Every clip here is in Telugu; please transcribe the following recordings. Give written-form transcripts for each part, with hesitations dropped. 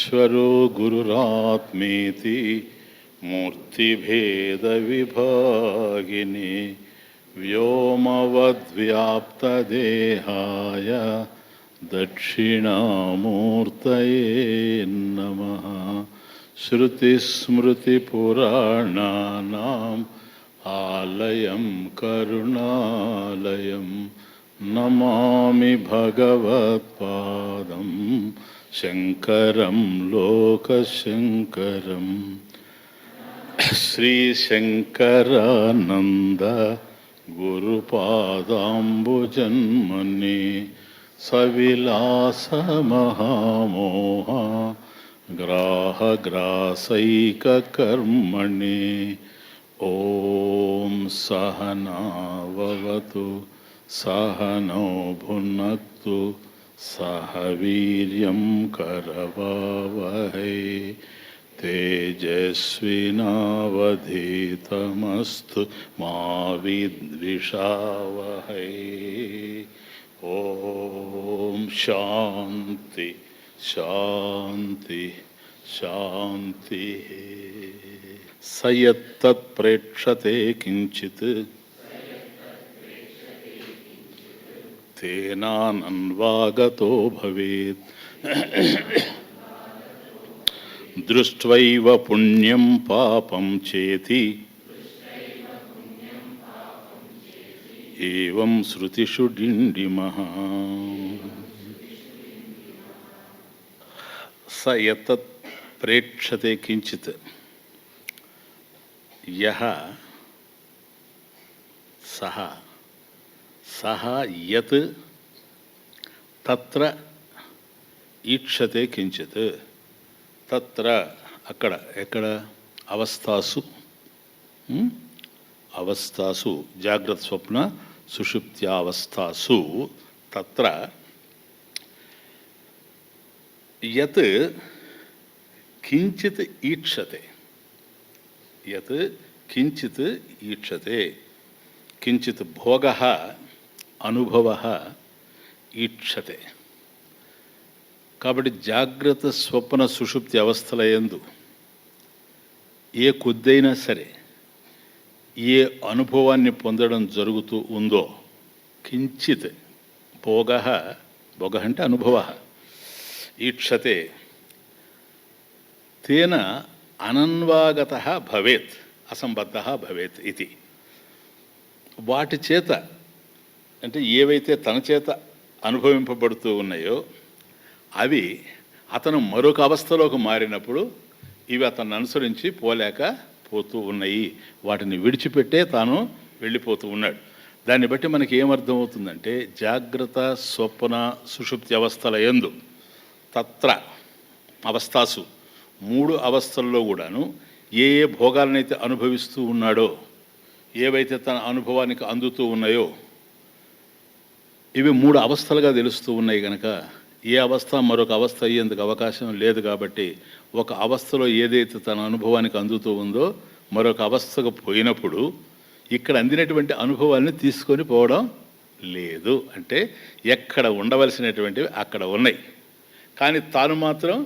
ఈశ్వరో గురురాత్మేతి మూర్తిభేదవిభాగిని వ్యోమవద్వ్యాప్తదేహాయ దక్షిణామూర్తయే నమః. శృతిస్మృతిపురాణానాం ఆలయం కరుణాలయం నమామి భగవత్పాదం శంకరం లోకశంకరం. శ్రీశంకరానంద గురుపాదాంబుజన్మని సవిలాసమహామోహ గ్రాహగ్రాసైకకర్మణి. ఓం సహనావవతు సహనౌ భునక్తు సహ వీర్యం కరవావహై తేజస్వినావధీతమస్తు మా విద్విషావహై. ఓం శాంతి శాంతి శాంతి. సయత్తత్ ప్రేక్షతే కించిత్ తేనాన్వాగతో భవేత్. దృష్ట్వైవ పుణ్యం పాపం చేతి ఏవం శృతిషు డిండిమః. స యతత్ ప్రేక్షతే కించిత్ యః సహ సహ యత్ తత్ర ఈక్షతే కించిత్. తత్ర అక్కడ ఎక్కడ అవస్థాసు అవస్థాసు జాగ్రత్త స్వప్న సుషుప్త్యావస్థాసు తత్ర యత్ కించిత్ ఈక్షతే. యత్ కించిత్ ఈక్షతే. కించిత్ భోగః అనుభవః ఈక్షతే. కాబట్టి జాగ్రత్త స్వప్న సుషుప్తి అవస్థల యందు ఏ కొద్దైనా సరే ఏ అనుభవాన్ని పొందడం జరుగుతూ ఉందో కించిత్ భోగః, భోగ అంటే అనుభవః, ఈక్షతే తేన అనన్వాగతః భవేత్ అసంబద్ధః భవేత్ ఇది. వాటి చేత అంటే ఏవైతే తన చేత అనుభవింపబడుతూ ఉన్నాయో అవి అతను మరొక అవస్థలోకి మారినప్పుడు ఇవి అతన్ని అనుసరించి పోలేకపోతూ ఉన్నాయి. వాటిని విడిచిపెట్టే తాను వెళ్ళిపోతూ ఉన్నాడు. దాన్ని బట్టి మనకి ఏమర్థమవుతుందంటే జాగ్రత్త స్వప్న సుషుప్తి అవస్థల యందు తత్ర అవస్థాసు మూడు అవస్థల్లో కూడాను ఏ ఏ భోగాలనైతే అనుభవిస్తూ ఉన్నాడో, ఏవైతే తన అనుభవానికి అందుతూ ఉన్నాయో ఇవి మూడు అవస్థలుగా తెలుస్తూ ఉన్నాయి కనుక ఏ అవస్థ మరొక అవస్థ అయ్యేందుకు అవకాశం లేదు. కాబట్టి ఒక అవస్థలో ఏదైతే తన అనుభవానికి అందుతూ ఉందో మరొక అవస్థకు పోయినప్పుడు ఇక్కడ అందినటువంటి అనుభవాన్ని తీసుకొని పోవడం లేదు. అంటే ఎక్కడ ఉండవలసినటువంటివి అక్కడ ఉన్నాయి, కానీ తాను మాత్రం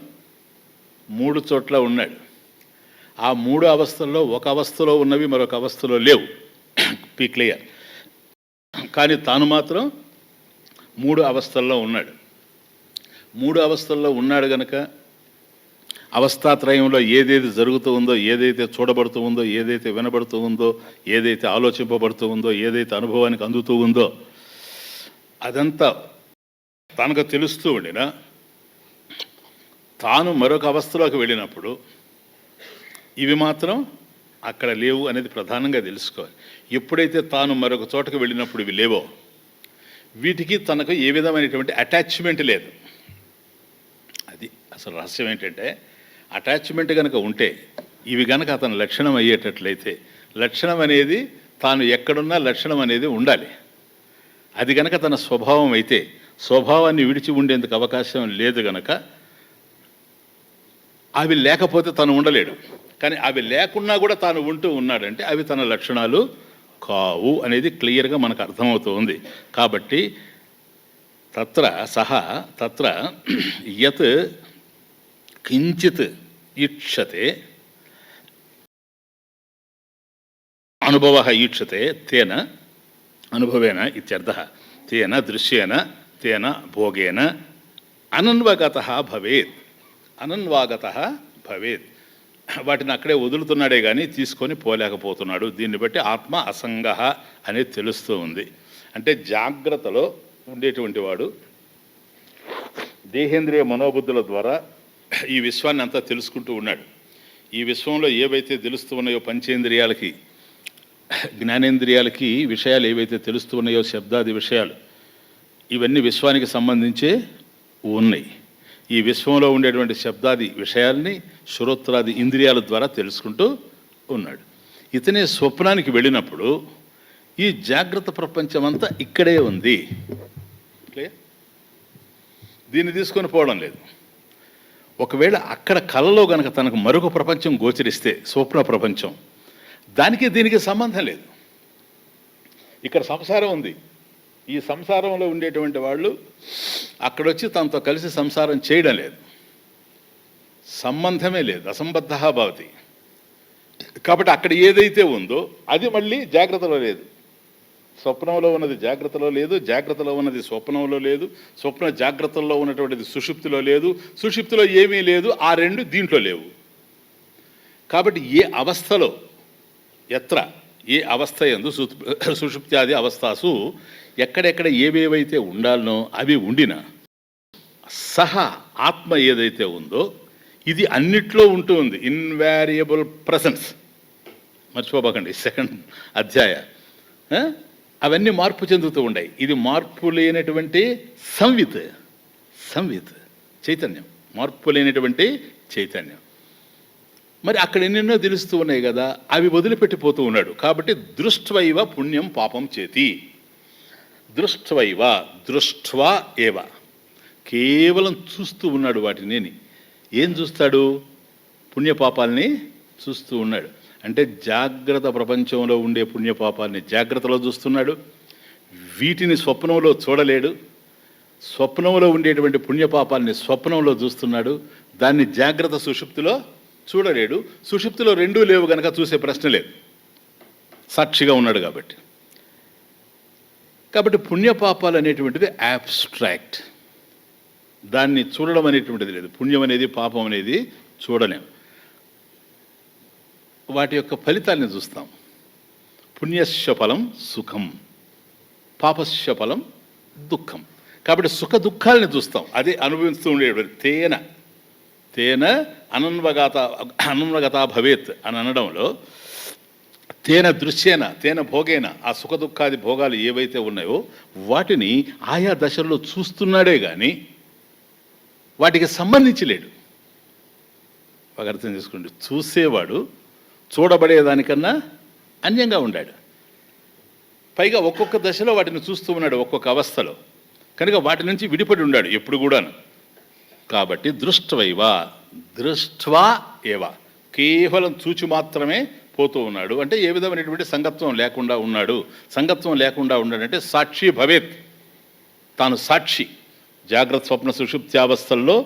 మూడు చోట్ల ఉన్నాడు. ఆ మూడు అవస్థల్లో ఒక అవస్థలో ఉన్నవి మరొక అవస్థలో లేవు. Be clear. కానీ తాను మాత్రం మూడు అవస్థల్లో ఉన్నాడు. మూడు అవస్థల్లో ఉన్నాడు గనక అవస్థాత్రయంలో ఏదేది జరుగుతూ ఉందో, ఏదైతే చూడబడుతూ ఉందో, ఏదైతే వినబడుతూ ఉందో, ఏదైతే ఆలోచింపబడుతూ ఉందో, ఏదైతే అనుభవానికి అందుతూ ఉందో అదంతా తనకు తెలుస్తూ ఉండినా తాను మరొక అవస్థలోకి వెళ్ళినప్పుడు ఇవి మాత్రం అక్కడ లేవు అనేది ప్రధానంగా తెలుసుకోవాలి. ఎప్పుడైతే తాను మరొక చోటకు వెళ్ళినప్పుడు ఇవి లేవో వీటికి తనకు ఏ విధమైనటువంటి అటాచ్మెంట్ లేదు. అది అసలు రహస్యం. ఏంటంటే అటాచ్మెంట్ కనుక ఉంటే ఇవి కనుక అతని లక్షణం అయ్యేటట్లయితే లక్షణం అనేది తాను ఎక్కడున్నా లక్షణం అనేది ఉండాలి. అది కనుక తన స్వభావం అయితే స్వభావాన్ని విడిచి ఉండేందుకు అవకాశం లేదు కనుక అవి లేకపోతే తను ఉండలేడు. కానీ అవి లేకున్నా కూడా తాను ఉంటూ ఉన్నాడంటే అవి తన లక్షణాలు కావు అనేది క్లియర్గా మనకు అర్థమవుతూ ఉంది. కాబట్టి తత్ర సహ తత్ర యత్ కించిత్ ఈక్షతే అనుభవ ఈక్షతే తేన అనుభవేన ఇత్యర్థః. తేన దృశ్యేన తేన భోగేన అనన్వగత భవేత్. అనన్వాగత భవేత్. వాటిని అక్కడే వదులుతున్నాడే కానీ తీసుకొని పోలేకపోతున్నాడు. దీన్ని బట్టి ఆత్మ అసంగ అనేది తెలుస్తూ ఉంది. అంటే జాగ్రత్తలో ఉండేటువంటి వాడు దేహేంద్రియ మనోబుద్ధుల ద్వారా ఈ విశ్వాన్ని అంతా తెలుసుకుంటూ ఉన్నాడు. ఈ విశ్వంలో ఏవైతే తెలుస్తూ ఉన్నాయో పంచేంద్రియాలకి, జ్ఞానేంద్రియాలకి విషయాలు ఏవైతే తెలుస్తూ ఉన్నాయో శబ్దాది విషయాలు, ఇవన్నీ విశ్వానికి సంబంధించే ఉన్నాయి. ఈ విశ్వంలో ఉండేటువంటి శబ్దాది విషయాల్ని శ్రోత్రాది ఇంద్రియాల ద్వారా తెలుసుకుంటూ ఉన్నాడు. ఇతనే స్వప్నానికి వెళ్ళినప్పుడు ఈ జాగ్రత్త ప్రపంచం అంతా ఇక్కడే ఉంది. దీన్ని తీసుకొని పోవడం లేదు. ఒకవేళ అక్కడ కలలో గనక తనకు మరొక ప్రపంచం గోచరిస్తే స్వప్న ప్రపంచం, దానికి దీనికి సంబంధం లేదు. ఇక్కడ సంసారం ఉంది. ఈ సంసారంలో ఉండేటువంటి వాళ్ళు అక్కడొచ్చి తనతో కలిసి సంసారం చేయడం లేదు, సంబంధమే లేదు, అసంబద్ధ భవతి. కాబట్టి అక్కడ ఏదైతే ఉందో అది మళ్ళీ జాగ్రత్తలో లేదు. స్వప్నంలో ఉన్నది జాగ్రత్తలో లేదు, జాగ్రత్తలో ఉన్నది స్వప్నంలో లేదు, స్వప్న జాగ్రత్తల్లో ఉన్నటువంటిది సుషుప్తిలో లేదు, సుషుప్తిలో ఏమీ లేదు, ఆ రెండు దీంట్లో లేవు. కాబట్టి ఏ అవస్థలో ఎత్ర ఏ అవస్థ యందు సుషుప్త్యాది అవస్థాసు ఎక్కడెక్కడ ఏవేవైతే ఉండాలనో అవి ఉండినా సహా ఆత్మ ఏదైతే ఉందో ఇది అన్నిట్లో ఉంటూ ఉంది. Invariable presence. మర్చిపోబకండి, సెకండ్ అధ్యాయ. అవన్నీ మార్పు చెందుతూ ఉన్నాయి. ఇది మార్పు లేనటువంటి సంవిత్ చైతన్యం, మార్పు లేనటువంటి చైతన్యం. మరి అక్కడ ఎన్నెన్నో తెలుస్తూ ఉన్నాయి కదా, అవి వదిలిపెట్టిపోతూ ఉన్నాడు. కాబట్టి దృష్ట్వైవ పుణ్యం పాపం చేతి. దృష్ట్వా ఏవ, కేవలం చూస్తూ ఉన్నాడు వాటిని. ఏం చూస్తాడు? పుణ్యపాపాలని చూస్తూ ఉన్నాడు. అంటే జాగ్రత్త ప్రపంచంలో ఉండే పుణ్యపాపాలని జాగ్రత్తలో చూస్తున్నాడు, వీటిని స్వప్నంలో చూడలేడు. స్వప్నంలో ఉండేటువంటి పుణ్యపాపాలని స్వప్నంలో చూస్తున్నాడు, దాన్ని జాగ్రత్త సుషుప్తిలో చూడలేడు. సుషుప్తిలో రెండూ లేవు కనుక చూసే ప్రశ్న లేదు, సాక్షిగా ఉన్నాడు కాబట్టి. కాబట్టి పుణ్యపాపాలు అనేటువంటిది యాబ్స్ట్రాక్ట్, దాన్ని చూడడం అనేటువంటిది లేదు. పుణ్యం అనేది పాపం అనేది చూడలేం. వాటి యొక్క ఫలితాన్ని చూస్తాం. పుణ్యస్య ఫలం సుఖం, పాపస్య ఫలం దుఃఖం. కాబట్టి సుఖ దుఃఖాలని చూస్తాం, అది అనుభవిస్తూ ఉండేటువంటి తేన అనన్వగత భవేత్ అని అనడంలో తేన దృశ్యేన తేన భోగేన, ఆ సుఖ దుఃఖాది భోగాలు ఏవైతే ఉన్నాయో వాటిని ఆయా దశల్లో చూస్తున్నాడే కానీ వాటికి సంబంధించి లేడు. బాగా అర్థం చేసుకోండి. చూసేవాడు చూడబడేదానికన్నా అన్యంగా ఉన్నాడు. పైగా ఒక్కొక్క దశలో వాటిని చూస్తూ ఉన్నాడు, ఒక్కొక్క అవస్థలో. కనుక వాటి నుంచి విడిపడి ఉన్నాడు ఎప్పుడు కూడాను. కాబట్టి దృష్ట్వా ఏవ, కేవలం చూచి మాత్రమే పోతూ ఉన్నాడు. అంటే ఏ విధమైనటువంటి సంగత్వం లేకుండా ఉన్నాడు. సంగత్వం లేకుండా ఉన్నాడంటే సాక్షి భవేత్, తాను సాక్షి. జాగ్రత్త స్వప్న సుషుప్త్యావస్థల్లో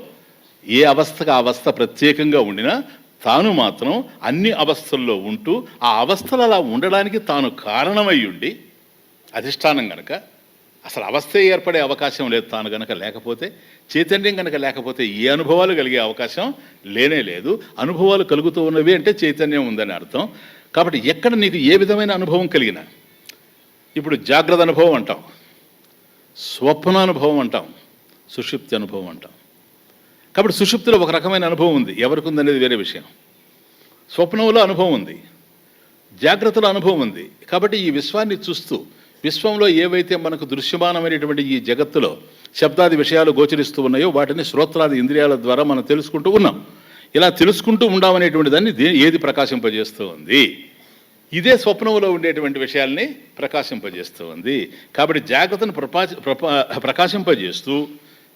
ఏ అవస్థకు ఆ అవస్థ ప్రత్యేకంగా ఉండినా తాను మాత్రం అన్ని అవస్థల్లో ఉంటూ ఆ అవస్థలు అలా ఉండడానికి తాను కారణమై ఉండి, అధిష్టానం గనక అసలు అవస్థే ఏర్పడే అవకాశం లేదు. తాను గనక లేకపోతే, చైతన్యం గనక లేకపోతే ఏ అనుభవాలు కలిగే అవకాశం లేనే లేదు. అనుభవాలు కలుగుతూ ఉన్నవి అంటే చైతన్యం ఉందని అర్థం. కాబట్టి ఎక్కడ నీకు ఏ విధమైన అనుభవం కలిగినా, ఇప్పుడు జాగ్రత్త అనుభవం అంటాం, స్వప్నానుభవం అంటాం, సుషుప్తి అనుభవం అంటాం. కాబట్టి సుషుప్తిలో ఒక రకమైన అనుభవం ఉంది, ఎవరికి ఉందనేది వేరే విషయం. స్వప్నంలో అనుభవం ఉంది, జాగ్రత్తలో అనుభవం ఉంది. కాబట్టి ఈ విశ్వాన్ని చూస్తూ, విశ్వంలో ఏవైతే మనకు దృశ్యమానమైనటువంటి ఈ జగత్తులో శబ్దాది విషయాలు గోచరిస్తూ ఉన్నాయో వాటిని శ్రోత్రాది ఇంద్రియాల ద్వారా మనం తెలుసుకుంటూ ఉన్నాం. ఇలా తెలుసుకుంటూ ఉండామనేటువంటి దాన్ని ఏది ప్రకాశింపజేస్తూ ఉంది? ఇదే స్వప్నంలో ఉండేటువంటి విషయాల్ని ప్రకాశింపజేస్తూ ఉంది. కాబట్టి జాగ్రత్తను ప్రకాశింపజేస్తూ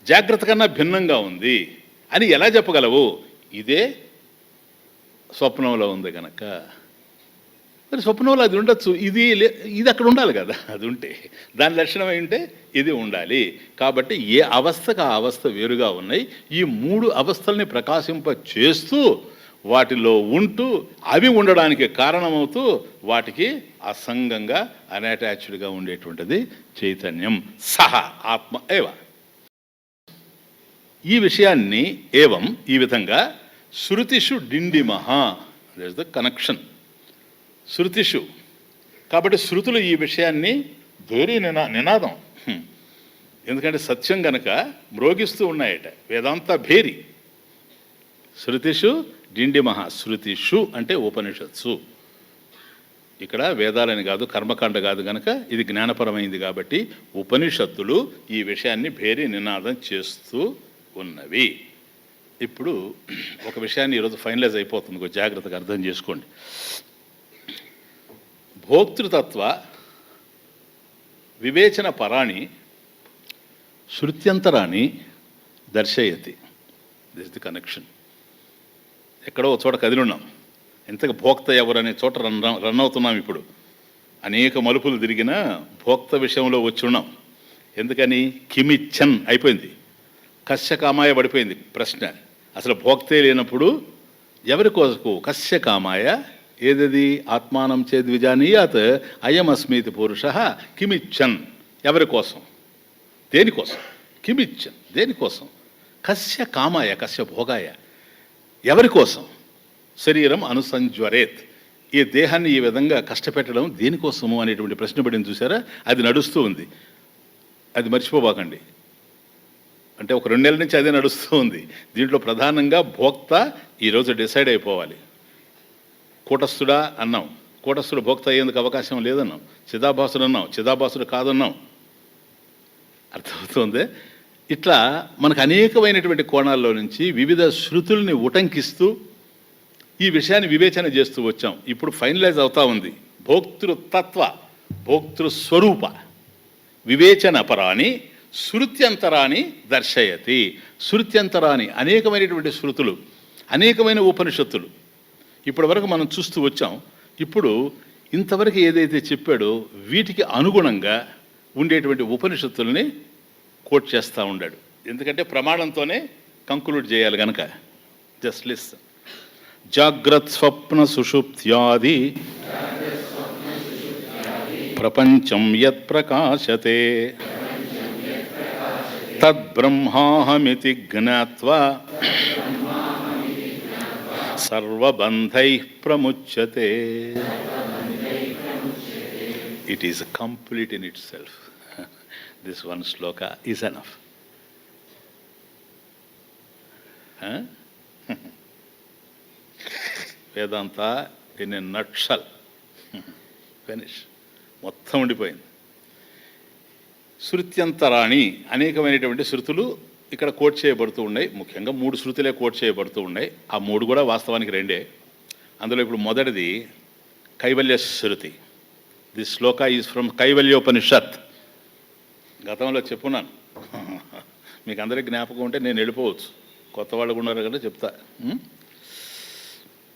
జాగ్రత్త కన్నా భిన్నంగా ఉంది అని ఎలా చెప్పగలవు? ఇదే స్వప్నంలో ఉంది కనుక. మరి స్వప్నంలో అది ఉండొచ్చు, ఇది అక్కడ ఉండాలి కదా. అది ఉంటే దాని లక్షణం ఏంటంటే ఇది ఉండాలి. కాబట్టి ఏ అవస్థకు ఆ అవస్థ వేరుగా ఉన్నాయి. ఈ 3 అవస్థల్ని ప్రకాశింప చేస్తూ వాటిలో ఉంటూ అవి ఉండడానికి కారణమవుతూ వాటికి అసంగంగా అన్అటాచ్డ్గా ఉండేటువంటిది చైతన్యం. సహ ఆత్మ ఏవ. ఈ విషయాన్ని ఏవం ఈ విధంగా శృతిషు డిండిమః, దట్ ఇస్ ద కనెక్షన్. శృతిషు, కాబట్టి శృతులు ఈ విషయాన్ని భేరీ నినాదం, ఎందుకంటే సత్యం గనక మ్రోగిస్తూ ఉన్నాయట. వేదాంత భేరి. శృతిషు డిండిమః. శృతిషు అంటే ఉపనిషత్సు. ఇక్కడ వేదాలని కాదు, కర్మకాండ కాదు గనక ఇది జ్ఞానపరమైంది. కాబట్టి ఉపనిషత్తులు ఈ విషయాన్ని భేరీ నినాదం చేస్తూ ఉన్నవి. ఇప్పుడు ఒక విషయాన్ని ఈరోజు ఫైనలైజ్ అయిపోతుంది, కొంచెం జాగ్రత్తగా అర్థం చేసుకోండి. భోక్తృతత్వ వివేచన పరాణి శృత్యంతరాన్ని దర్శయతి. This the connection. ఎక్కడో ఒక చోట కదిలున్నాం, ఎంతగా భోక్త ఎవరనే చోట రన్ అవుతున్నాం. ఇప్పుడు అనేక మలుపులు తిరిగిన భోక్త విషయంలో వచ్చి ఉన్నాం. ఎందుకని? కిమిచ్చన్ అయిపోయింది, కస్య కామాయ పడిపోయింది ప్రశ్న. అసలు భోక్తే లేనప్పుడు ఎవరి కోసకు? కస్య కామాయ. ఏదది? ఆత్మానం చేద్విజానీయాత్ అయమస్మీతి పురుష కిమిచ్చన్. ఎవరి కోసం? దేనికోసం? కిమిచ్చన్ దేనికోసం? కస్య కామాయ కస్య భోగాయ. ఎవరి కోసం? శరీరం అనుసంజ్వరేత్. ఈ దేహాన్ని ఈ విధంగా కష్టపెట్టడం దేనికోసము అనేటువంటి ప్రశ్న పడింది చూసారా? అది నడుస్తూ ఉంది, అది మర్చిపోబాకండి. అంటే ఒక 2 నెలల నుంచి అదే నడుస్తూ ఉంది. దీంట్లో ప్రధానంగా భోక్త ఈరోజు డిసైడ్ అయిపోవాలి. కూటస్థుడా అన్నాం, కూటస్థుడు భోక్త అయ్యేందుకు అవకాశం లేదన్నాం. చిదాభాసుడు అన్నాం, చిదాభాసుడు కాదన్నాం. అర్థమవుతుంది? ఇట్లా మనకు అనేకమైనటువంటి కోణాల్లో నుంచి వివిధ శృతుల్ని ఉటంకిస్తూ ఈ విషయాన్ని వివేచన చేస్తూ వచ్చాం. ఇప్పుడు ఫైనలైజ్ అవుతా ఉంది. భోక్తృతత్వ భోక్తృస్వరూప వివేచన పరాని శృత్యంతరాన్ని దర్శయతి. శృత్యంతరాన్ని అనేకమైనటువంటి శృతులు, అనేకమైన ఉపనిషత్తులు ఇప్పటి వరకు మనం చూస్తూ వచ్చాం. ఇప్పుడు ఇంతవరకు ఏదైతే చెప్పాడో వీటికి అనుగుణంగా ఉండేటువంటి ఉపనిషత్తుల్ని కోట్ చేస్తూ ఉండాడు. ఎందుకంటే ప్రమాణంతోనే కంక్లూడ్ చేయాలి కనుక. Just listen. జాగ్రత్ స్వప్న సుషుప్త్యాది ప్రపంచం యత్ ప్రకాశతే తద్బ్రహ్మాహమితి జ్ఞాత్వా సర్వబంధైః ప్రముచ్యతే. It is complete in itself. This one shloka is enough. Vedanta in a nutshell. Finish. మొత్తం ఉండిపోయింది. శృత్యంతరాణి అనేకమైనటువంటి శృతులు ఇక్కడ కోట్ చేయబడుతూ ఉన్నాయి. ముఖ్యంగా 3 శృతులే కోట్ చేయబడుతూ ఉన్నాయి. ఆ 3 కూడా వాస్తవానికి 2. అందులో ఇప్పుడు మొదటిది కైవల్య శృతి. This shloka is from Kaivalyopanishad. గతంలో చెప్పున్నాను, మీకు అందరికీ జ్ఞాపకం ఉంటే నేను వెళ్ళిపోవచ్చు. కొత్త వాళ్ళు ఉన్నారు కదా చెప్తా.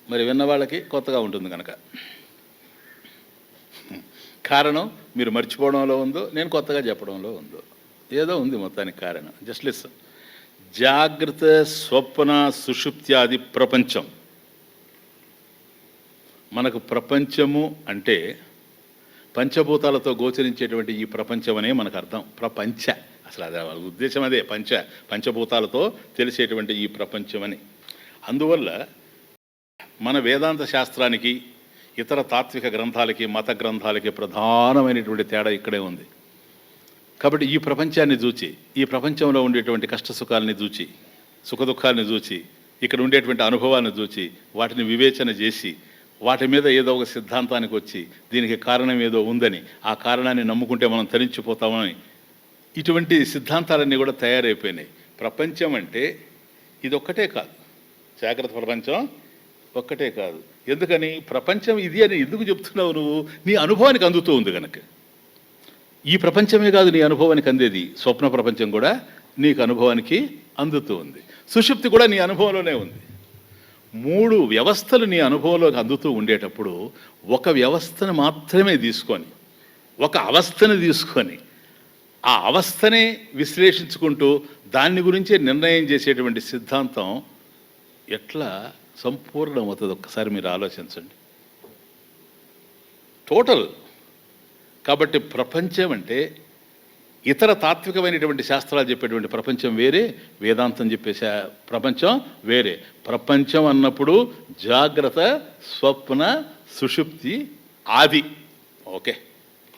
మరి విన్న వాళ్ళకి కొత్తగా ఉంటుంది కనుక. కారణం మీరు మర్చిపోవడంలో ఉందో, నేను కొత్తగా చెప్పడంలో ఉందో, ఏదో ఉంది మొత్తానికి కారణం. Just listen. జాగ్రత్త స్వప్న సుషుప్త్యాది ప్రపంచం. మనకు ప్రపంచము అంటే పంచభూతాలతో గోచరించేటువంటి ఈ ప్రపంచం అనే మనకు అర్థం. ప్రపంచ అసలు అదే ఉద్దేశం, అదే పంచభూతాలతో తెలిసేటువంటి ఈ ప్రపంచం అని. అందువల్ల మన వేదాంత శాస్త్రానికి ఇతర తాత్విక గ్రంథాలకి మత గ్రంథాలకి ప్రధానమైనటువంటి తేడా ఇక్కడే ఉంది. కాబట్టి ఈ ప్రపంచాన్ని చూచి, ఈ ప్రపంచంలో ఉండేటువంటి కష్టసుఖాలని చూచి, సుఖదుఖాలని చూచి, ఇక్కడ ఉండేటువంటి అనుభవాన్ని చూచి, వాటిని వివేచన చేసి, వాటి మీద ఏదో ఒక సిద్ధాంతానికి వచ్చి దీనికి కారణం ఏదో ఉందని, ఆ కారణాన్ని నమ్ముకుంటే మనం తరించిపోతామని ఇటువంటి సిద్ధాంతాలన్నీ కూడా తయారైపోయినాయి. ప్రపంచం అంటే ఇదొక్కటే కాదు, జాగ్రత్త ప్రపంచం ఒక్కటే కాదు. ఎందుకని? ప్రపంచం ఇది అని ఎందుకు చెప్తున్నావు నువ్వు? నీ అనుభవానికి అందుతూ ఉంది కనుక. ఈ ప్రపంచమే కాదు నీ అనుభవానికి అందేది, స్వప్న ప్రపంచం కూడా నీకు అనుభవానికి అందుతూ ఉంది. సుషుప్తి కూడా నీ అనుభవంలోనే ఉంది. మూడు వ్యవస్థలు నీ అనుభవంలోకి అందుతూ ఉండేటప్పుడు ఒక వ్యవస్థను మాత్రమే తీసుకొని, ఒక అవస్థను తీసుకొని ఆ అవస్థనే విశ్లేషించుకుంటూ దాని గురించే నిర్ణయం చేసేటువంటి సిద్ధాంతం ఎట్లా సంపూర్ణమవుతుంది ఒక్కసారి మీరు ఆలోచించండి. టోటల్. కాబట్టి ప్రపంచం అంటే ఇతర తాత్వికమైనటువంటి శాస్త్రాలు చెప్పేటువంటి ప్రపంచం వేరే, వేదాంతం చెప్పే ప్రపంచం వేరే. ప్రపంచం అన్నప్పుడు జాగ్రత్త, స్వప్న, సుషుప్తి, ఆది, ఓకే,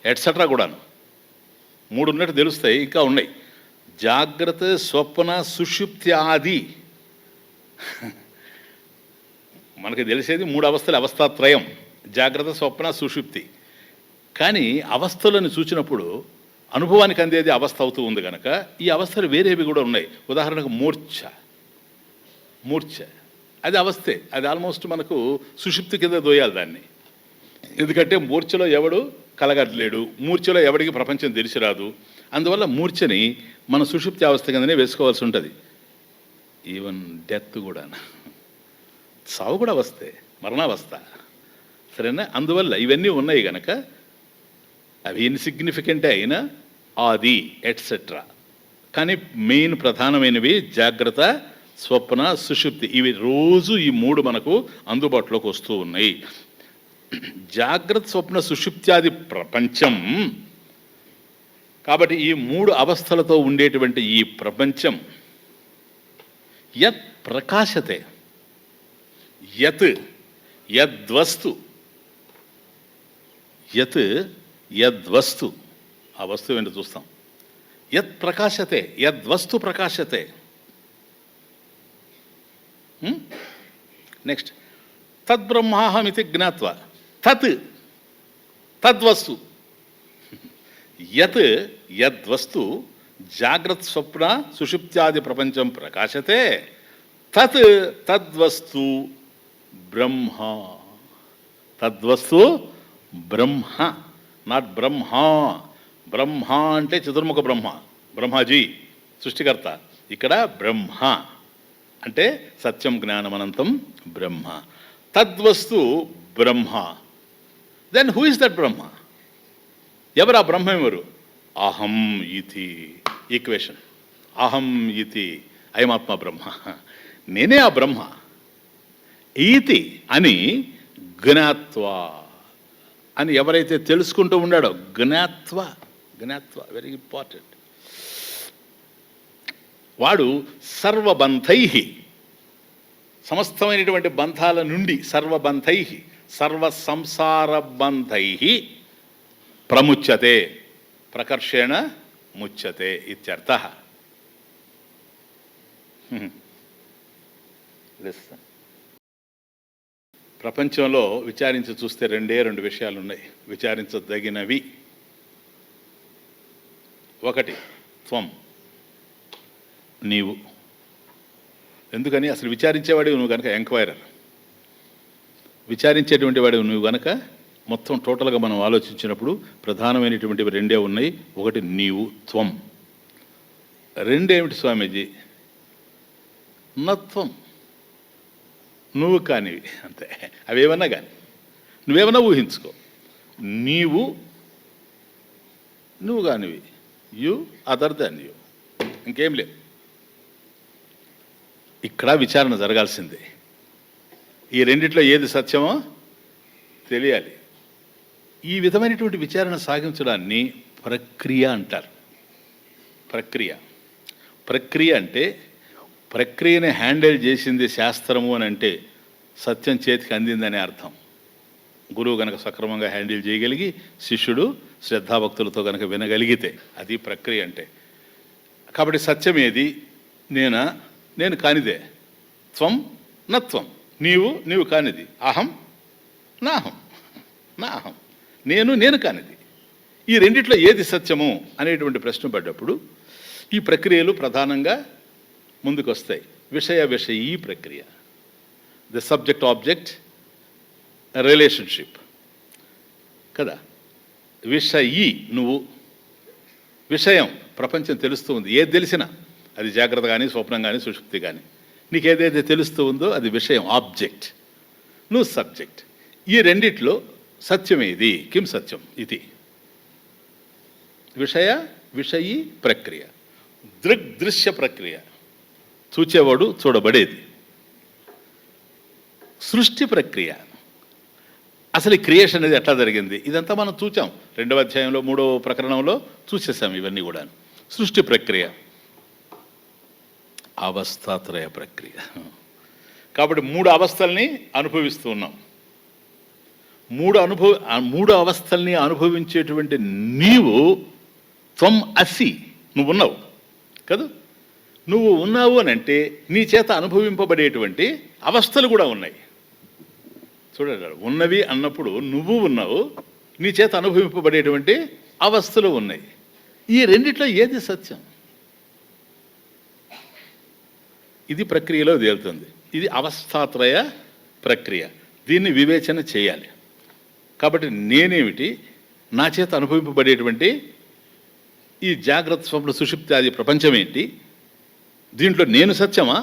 ఎట్సెట్రా కూడాను 3 ఉన్నట్టు తెలుస్తాయి, ఇంకా ఉన్నాయి. జాగ్రత్త, స్వప్న, సుషుప్తి, ఆది. మనకు తెలిసేది 3 అవస్థలు, అవస్థాత్రయం, జాగ్రత్త, స్వప్న, సుషుప్తి. కానీ అవస్థలను చూసినప్పుడు అనుభవానికి అందేది అవస్థ అవుతూ ఉంది కనుక ఈ అవస్థలు వేరేవి కూడా ఉన్నాయి. ఉదాహరణకు మూర్ఛ అది అవస్థే, అది ఆల్మోస్ట్ మనకు సుషుప్తి కింద దోయాలి దాన్ని. ఎందుకంటే మూర్ఛలో ఎవడు కలగట్లేడు, మూర్ఛలో ఎవడికి ప్రపంచం తెలిసి రాదు. అందువల్ల మూర్ఛని మన సుషుప్తి అవస్థ కిందనే వేసుకోవాల్సి ఉంటుంది. ఈవెన్ డెత్ కూడా, సావు కూడా అవస్థే, మరణావస్థ, సరేనా? అందువల్ల ఇవన్నీ ఉన్నాయి కనుక అవి ఇన్సిగ్నిఫికెంటే అయినా ఆది ఎట్సెట్రా. కానీ మెయిన్ ప్రధానమైనవి జాగ్రత్త, స్వప్న, సుషుప్తి. ఇవి రోజు ఈ 3 మనకు అందుబాటులోకి వస్తూ ఉన్నాయి. జాగ్రత్త, స్వప్న, సుషుప్త్యాది ప్రపంచం. కాబట్టి ఈ 3 అవస్థలతో ఉండేటువంటి ఈ ప్రపంచం యత్ ప్రకాశతే, యద్వస్తు, యద్వస్తు, ఆ వస్తువు ఏంటో చూస్తాం. యత్ ప్రకాశతే, యద్వస్తు ప్రకాశతే. నెక్స్ట్ తద్బ్రహ్మాహమితి జ్ఞాత్వా, తద్వస్తు. యద్వస్తు జాగ్రత్త, స్వప్న, సుషుప్త్యాది ప్రపంచం ప్రకాశతే, తద్వస్తు బ్రహ్మ. తద్వస్తు బ్రహ్మ, నాట్ బ్రహ్మ. బ్రహ్మ అంటే చతుర్ముఖ బ్రహ్మ, బ్రహ్మాజీ సృష్టికర్త. ఇక్కడ బ్రహ్మ అంటే సత్యం, జ్ఞానం, అనంతం బ్రహ్మ. తద్వస్తు బ్రహ్మ. దెన్ హూ ఇస్ దట్ బ్రహ్మ? ఎవరు ఆ బ్రహ్మ? ఎవరు? అహం ఇతి. ఈక్వేషన్. అహం ఇతి, అయమాత్మ బ్రహ్మ, నేనే ఆ బ్రహ్మ. ఈతి అని జ్ఞాత్వా అని ఎవరైతే తెలుసుకుంటూ ఉన్నాడో, జ్ఞాత్వ, వెరీ ఇంపార్టెంట్. వాడు సర్వబంధై, సమస్తమైనటువంటి బంధాల నుండి, సర్వబంధై, సర్వ సంసార బంధై ప్రముచ్యతే, ప్రకర్షేణ ముచ్యతే ఇత్యర్థ. ప్రపంచంలో విచారించి చూస్తే 2 విషయాలు ఉన్నాయి, విచారించదగినవి. ఒకటి త్వం, నీవు. ఎందుకని? అసలు విచారించేవాడివి నువ్వు కనుక, ఎంక్వైరర్, విచారించేటువంటి వాడివి నువ్వు కనుక. మొత్తం టోటల్గా మనం ఆలోచించినప్పుడు ప్రధానమైనటువంటివి 2 ఉన్నాయి. ఒకటి నీవు, త్వం. 2 ఏమిటి స్వామీజీ? నత్వం, నువ్వు కానివి, అంతే. అవేమన్నా కానీ నువ్వేమన్నా ఊహించుకో. నువ్వు కానివి, యు అదర్ దాన్ యు, ఇంకేం లేదు. ఇక్కడ విచారణ జరగాల్సిందే. ఈ రెండిట్లో ఏది సత్యమో తెలియాలి. ఈ విధమైనటువంటి విచారణ సాగించడాన్ని ప్రక్రియ అంటారు. ప్రక్రియ అంటే ప్రక్రియని హ్యాండిల్ చేసింది శాస్త్రము అని అంటే సత్యం చేతికి అందిందనే అర్థం. గురువు కనుక సక్రమంగా హ్యాండిల్ చేయగలిగి, శిష్యుడు శ్రద్ధాభక్తులతో కనుక వినగలిగితే అది ప్రక్రియ అంటే. కాబట్టి సత్యం ఏది? నేను కానిదే. త్వం నత్వం, నీవు కానిది. అహం నాహం, నేను కానిది. ఈ రెండిట్లో ఏది సత్యము అనేటువంటి ప్రశ్న పడ్డప్పుడు ఈ ప్రక్రియలు ప్రధానంగా ముందుకు వస్తాయి. విషయీ ప్రక్రియ, ద సబ్జెక్ట్ ఆబ్జెక్ట్ రిలేషన్షిప్ కదా. విషయీ నువ్వు, విషయం ప్రపంచం తెలుస్తూ ఉంది. ఏది తెలిసినా అది జాగ్రత్త కానీ, స్వప్నం కానీ, సుషుప్తి కానీ, నీకు ఏదైతే తెలుస్తూ ఉందో అది విషయం, ఆబ్జెక్ట్, నువ్వు సబ్జెక్ట్. ఈ రెండిట్లో సత్యమేది, కిం సత్యం ఇది. విషయీ ప్రక్రియ, దృశ్య ప్రక్రియ, చూచేవాడు చూడబడేది. సృష్టి ప్రక్రియ, అసలు ఈ క్రియేషన్ అనేది ఎట్లా జరిగింది, ఇదంతా మనం చూచాం 2వ అధ్యాయంలో 3వ ప్రకరణంలో చూసేసాం ఇవన్నీ కూడా. సృష్టి ప్రక్రియ, అవస్థాత్రయ ప్రక్రియ. కాబట్టి 3 అవస్థల్ని అనుభవిస్తూ ఉన్నాం. 3 అవస్థల్ని అనుభవించేటువంటి నీవు త్వం అసి, నువ్వు ఉన్నావు కదా. నువ్వు ఉన్నావు అని అంటే నీ చేత అనుభవింపబడేటువంటి అవస్థలు కూడా ఉన్నాయి. చూడండి, ఉన్నవి అన్నప్పుడు నువ్వు ఉన్నావు, నీ చేత అనుభవింపబడేటువంటి అవస్థలు ఉన్నాయి. ఈ రెండిట్లో ఏది సత్యం? ఇది ప్రక్రియలో తేలుతుంది. ఇది అవస్థాత్రయ ప్రక్రియ, దీన్ని వివేచన చేయాలి. కాబట్టి నేనేమిటి, నా చేత అనుభవింపబడేటువంటి ఈ జాగ్రత్త స్వప్న సుషుప్తి ఆది ప్రపంచం ఏంటి, దీంట్లో నేను సత్యమా,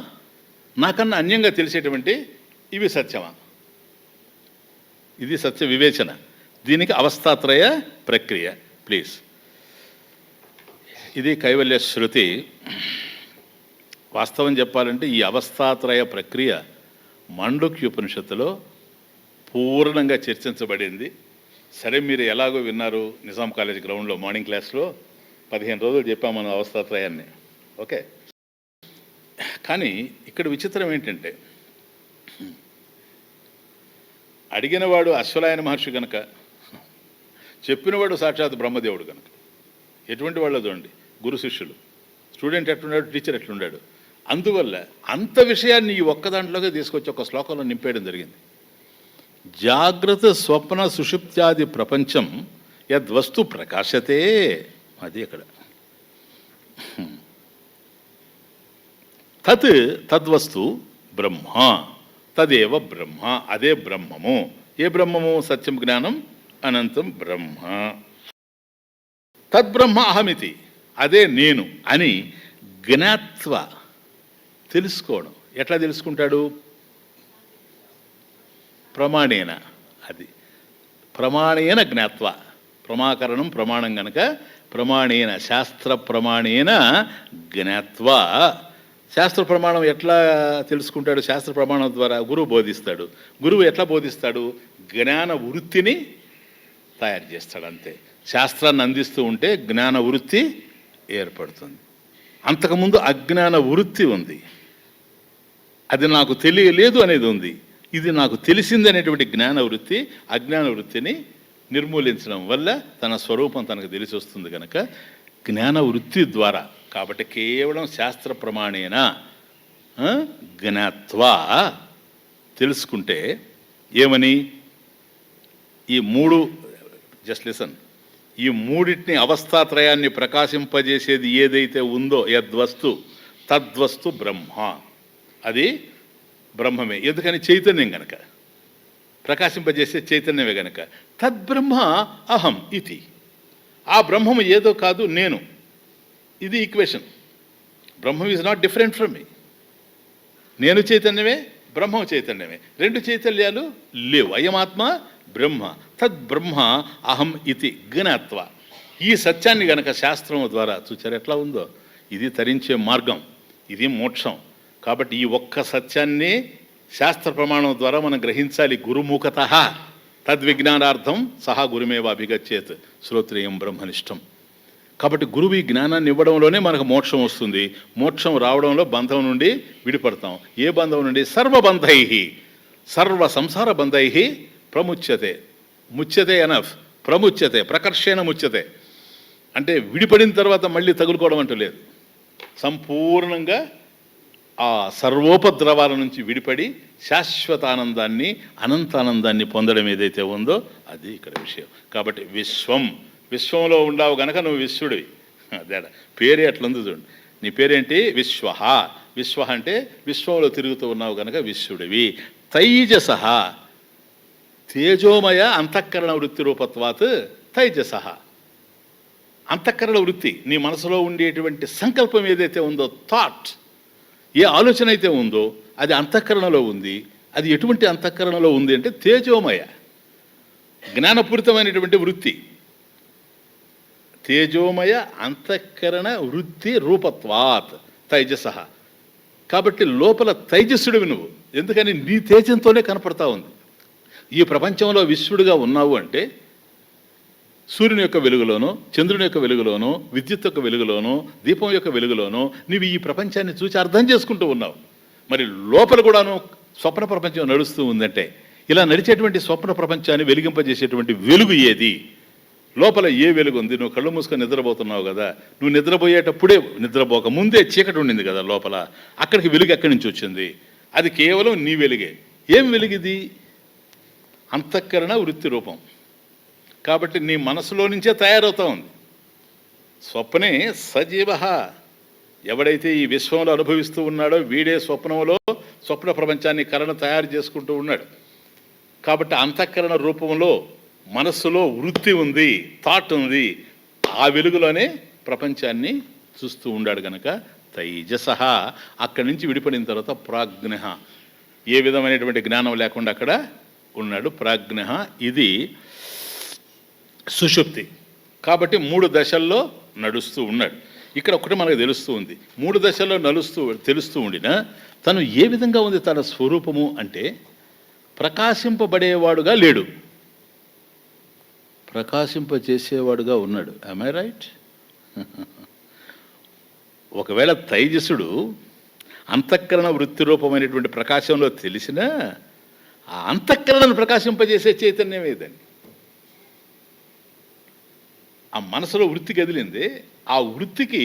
నాకన్నా అన్యంగా తెలిసేటువంటి ఇవి సత్యమా? ఇది సత్య వివేచన. దీనికి అవస్థాత్రయ ప్రక్రియ. ప్లీజ్, ఇది కైవల్య శృతి. వాస్తవం చెప్పాలంటే ఈ అవస్థాత్రయ ప్రక్రియ మాండూక్యోపనిషత్తులో పూర్ణంగా చర్చించబడింది. సరే, మీరు ఎలాగో విన్నారు నిజాం కాలేజ్ గ్రౌండ్లో మార్నింగ్ క్లాస్లో 15 రోజులు చెప్పాం మనం అవస్థాత్రయాన్ని. ఓకే, కానీ ఇక్కడ విచిత్రం ఏంటంటే అడిగినవాడు అశ్వలాయన మహర్షి కనుక, చెప్పినవాడు సాక్షాత్ బ్రహ్మదేవుడు కనుక, ఎటువంటి వాళ్ళు చూడండి, గురు శిష్యులు, స్టూడెంట్ ఎట్లున్నాడు, టీచర్ ఎట్లున్నాడు. అందువల్ల అంత విషయాన్ని ఈ ఒక్క దాంట్లోకి తీసుకొచ్చి ఒక శ్లోకంలో నింపేయడం జరిగింది. జాగ్రత్త స్వప్న సుషుప్త్యాది ప్రపంచం యద్వస్తు ప్రకాశతే, అది అక్కడ. తద్వస్తు బ్రహ్మ, తదేవ బ్రహ్మ, అదే బ్రహ్మము. ఏ బ్రహ్మము? సత్యం, జ్ఞానం, అనంతం బ్రహ్మ. తద్బ్రహ్మ అహమితి, అదే నేను అని జ్ఞాత్వ, తెలుసుకోవడం. ఎట్లా తెలుసుకుంటాడు? ప్రమాణేన. అది ప్రమాణేన జ్ఞాత్వ, ప్రమాకరణం ప్రమాణం గనక ప్రమాణేన, శాస్త్ర ప్రమాణేన జ్ఞాత్వ. శాస్త్ర ప్రమాణం ఎట్లా తెలుసుకుంటాడు? శాస్త్ర ప్రమాణం ద్వారా గురువు బోధిస్తాడు. గురువు ఎట్లా బోధిస్తాడు? జ్ఞాన వృత్తిని తయారు చేస్తాడు. అంతే. శాస్త్రాన్ని అందిస్తూ ఉంటే జ్ఞాన వృత్తి ఏర్పడుతుంది. అంతకుముందు అజ్ఞాన వృత్తి ఉంది, అది నాకు తెలియలేదు అనేది ఉంది. ఇది నాకు తెలిసింది అనేటువంటి జ్ఞాన వృత్తి అజ్ఞాన వృత్తిని నిర్మూలించడం వల్ల తన స్వరూపం తనకు తెలిసి వస్తుంది కనుక జ్ఞాన వృత్తి ద్వారా. కాబట్టి కేవలం శాస్త్ర ప్రమాణేన జ్ఞాత్వా తెలుసుకుంటే ఏమని, ఈ 3, జస్ట్ లిసన్, ఈ 3టిని అవస్థాత్రయాన్ని ప్రకాశింపజేసేది ఏదైతే ఉందో యద్వస్తు తద్వస్తు బ్రహ్మ, అది బ్రహ్మమే. ఎందుకని? చైతన్యం గనక, ప్రకాశింపజేసే చైతన్యమే గనక. తద్బ్రహ్మ అహం ఇది, ఆ బ్రహ్మము ఏదో కాదు, నేను. ఇది equation. Brahmam is not different from మీ. నేను చైతన్యమే, బ్రహ్మం చైతన్యమే, 2 చైతన్యాలు లేవు. అయమాత్మ బ్రహ్మ, తద్బ్రహ్మ అహం ఇది జ్ఞాత్వ. ఈ సత్యాన్ని గనక శాస్త్రం ద్వారా చూచారు ఎట్లా ఉందో, ఇది తరించే మార్గం, ఇది మోక్షం. కాబట్టి ఈ ఒక్క సత్యాన్ని శాస్త్ర ప్రమాణం ద్వారా మనం గ్రహించాలి. గురుముఖత తద్విజ్ఞానార్థం సహా గురుమేవ అభిగచ్చేత్ శ్రోత్రియం బ్రహ్మనిష్టం. కాబట్టి గురువు ఈ జ్ఞానాన్ని ఇవ్వడంలోనే మనకు మోక్షం వస్తుంది. మోక్షం రావడంలో బంధం నుండి విడిపడతాం. ఏ బంధం నుండి? సర్వబంధై, సర్వ సంసార బంధై ప్రముచ్యతే. ముచ్యతే ఎనఫ్, ప్రముచ్యతే, ప్రకర్షేణ ముచ్యతే. అంటే విడిపడిన తర్వాత మళ్ళీ తగులుకోవడం అంటూ లేదు. సంపూర్ణంగా ఆ సర్వోపద్రవాల నుంచి విడిపడి శాశ్వతానందాన్ని, అనంతానందాన్ని పొందడం ఏదైతే ఉందో అది ఇక్కడ విషయం. కాబట్టి విశ్వంలో ఉండవు గనక నువ్వు విశ్వడివి. అదే పేరే అట్లుంది చూడండి. నీ పేరేంటి? విశ్వ. విశ్వ అంటే విశ్వంలో తిరుగుతూ ఉన్నావు గనక విశ్వడివి. తైజస, తేజోమయ అంతఃకరణ వృత్తి రూపత్వాత్ తైజస. అంతఃకరణ వృత్తి, నీ మనసులో ఉండేటువంటి సంకల్పం ఏదైతే ఉందో, థాట్, ఏ ఆలోచన అయితే ఉందో అది అంతఃకరణలో ఉంది. అది ఎటువంటి అంతఃకరణలో ఉంది అంటే తేజోమయ, జ్ఞానపూరితమైనటువంటి వృత్తి. తేజోమయ అంతఃకరణ వృత్తి రూపత్వాత్ తైజస. కాబట్టి లోపల తైజస్సుడివి నువ్వు. ఎందుకని నీ తేజంతోనే కనపడతా ఉంది. ఈ ప్రపంచంలో విశ్వడుగా ఉన్నావు అంటే సూర్యుని యొక్క వెలుగులోనో, చంద్రుని యొక్క వెలుగులోనో, విద్యుత్ యొక్క వెలుగులోనో, దీపం యొక్క వెలుగులోనో నీవు ఈ ప్రపంచాన్ని చూసి అర్థం చేసుకుంటూ ఉన్నావు. మరి లోపల కూడాను స్వప్న ప్రపంచం నడుస్తూ ఉందంటే ఇలా నడిచేటువంటి స్వప్న ప్రపంచాన్ని వెలిగింపజేసేటువంటి వెలుగు ఏది? లోపల ఏ వెలుగు ఉంది? నువ్వు కళ్ళు మూసుకొని నిద్రపోతున్నావు కదా, నువ్వు నిద్రపోయేటప్పుడే నిద్రపోక ముందే చీకటి ఉండింది కదా లోపల. అక్కడికి వెలుగు ఎక్కడి నుంచి వచ్చింది? అది కేవలం నీ వెలుగే. ఏం వెలుగుది? అంతఃకరణ వృత్తి రూపం. కాబట్టి నీ మనసులో నుంచే తయారవుతా ఉంది. స్వప్నే సజీవ. ఎవడైతే ఈ విశ్వంలో అనుభవిస్తూ ఉన్నాడో వీడే స్వప్నంలో స్వప్న ప్రపంచాన్ని కరణ తయారు చేసుకుంటూ ఉన్నాడు. కాబట్టి అంతఃకరణ రూపంలో మనస్సులో వృత్తి ఉంది, థాట్ ఉంది. ఆ వెలుగులోనే ప్రపంచాన్ని చూస్తూ ఉన్నాడు కనుక తైజస. అక్కడి నుంచి విడిపడిన తర్వాత ప్రాజ్ఞ, ఏ విధమైనటువంటి జ్ఞానం లేకుండా అక్కడ ఉన్నాడు. ప్రాజ్ఞ ఇది సుషుప్తి. కాబట్టి 3 దశల్లో నడుస్తూ ఉన్నాడు. ఇక్కడ ఒకటి మనకు తెలుస్తూ ఉంది, 3 దశల్లో తెలుస్తూ ఉండినా తను ఏ విధంగా ఉంది తన స్వరూపము అంటే ప్రకాశింపబడేవాడుగా లేడు, ప్రకాశింపజేసేవాడుగా ఉన్నాడు. am I right? ఒకవేళ తైజసుడు అంతఃకరణ వృత్తి రూపమైనటువంటి ప్రకాశంలో తెలిసినా ఆ అంతఃకరణను ప్రకాశింపజేసే చైతన్యం ఏదని, ఆ మనసులో వృత్తి కదిలింది. ఆ వృత్తికి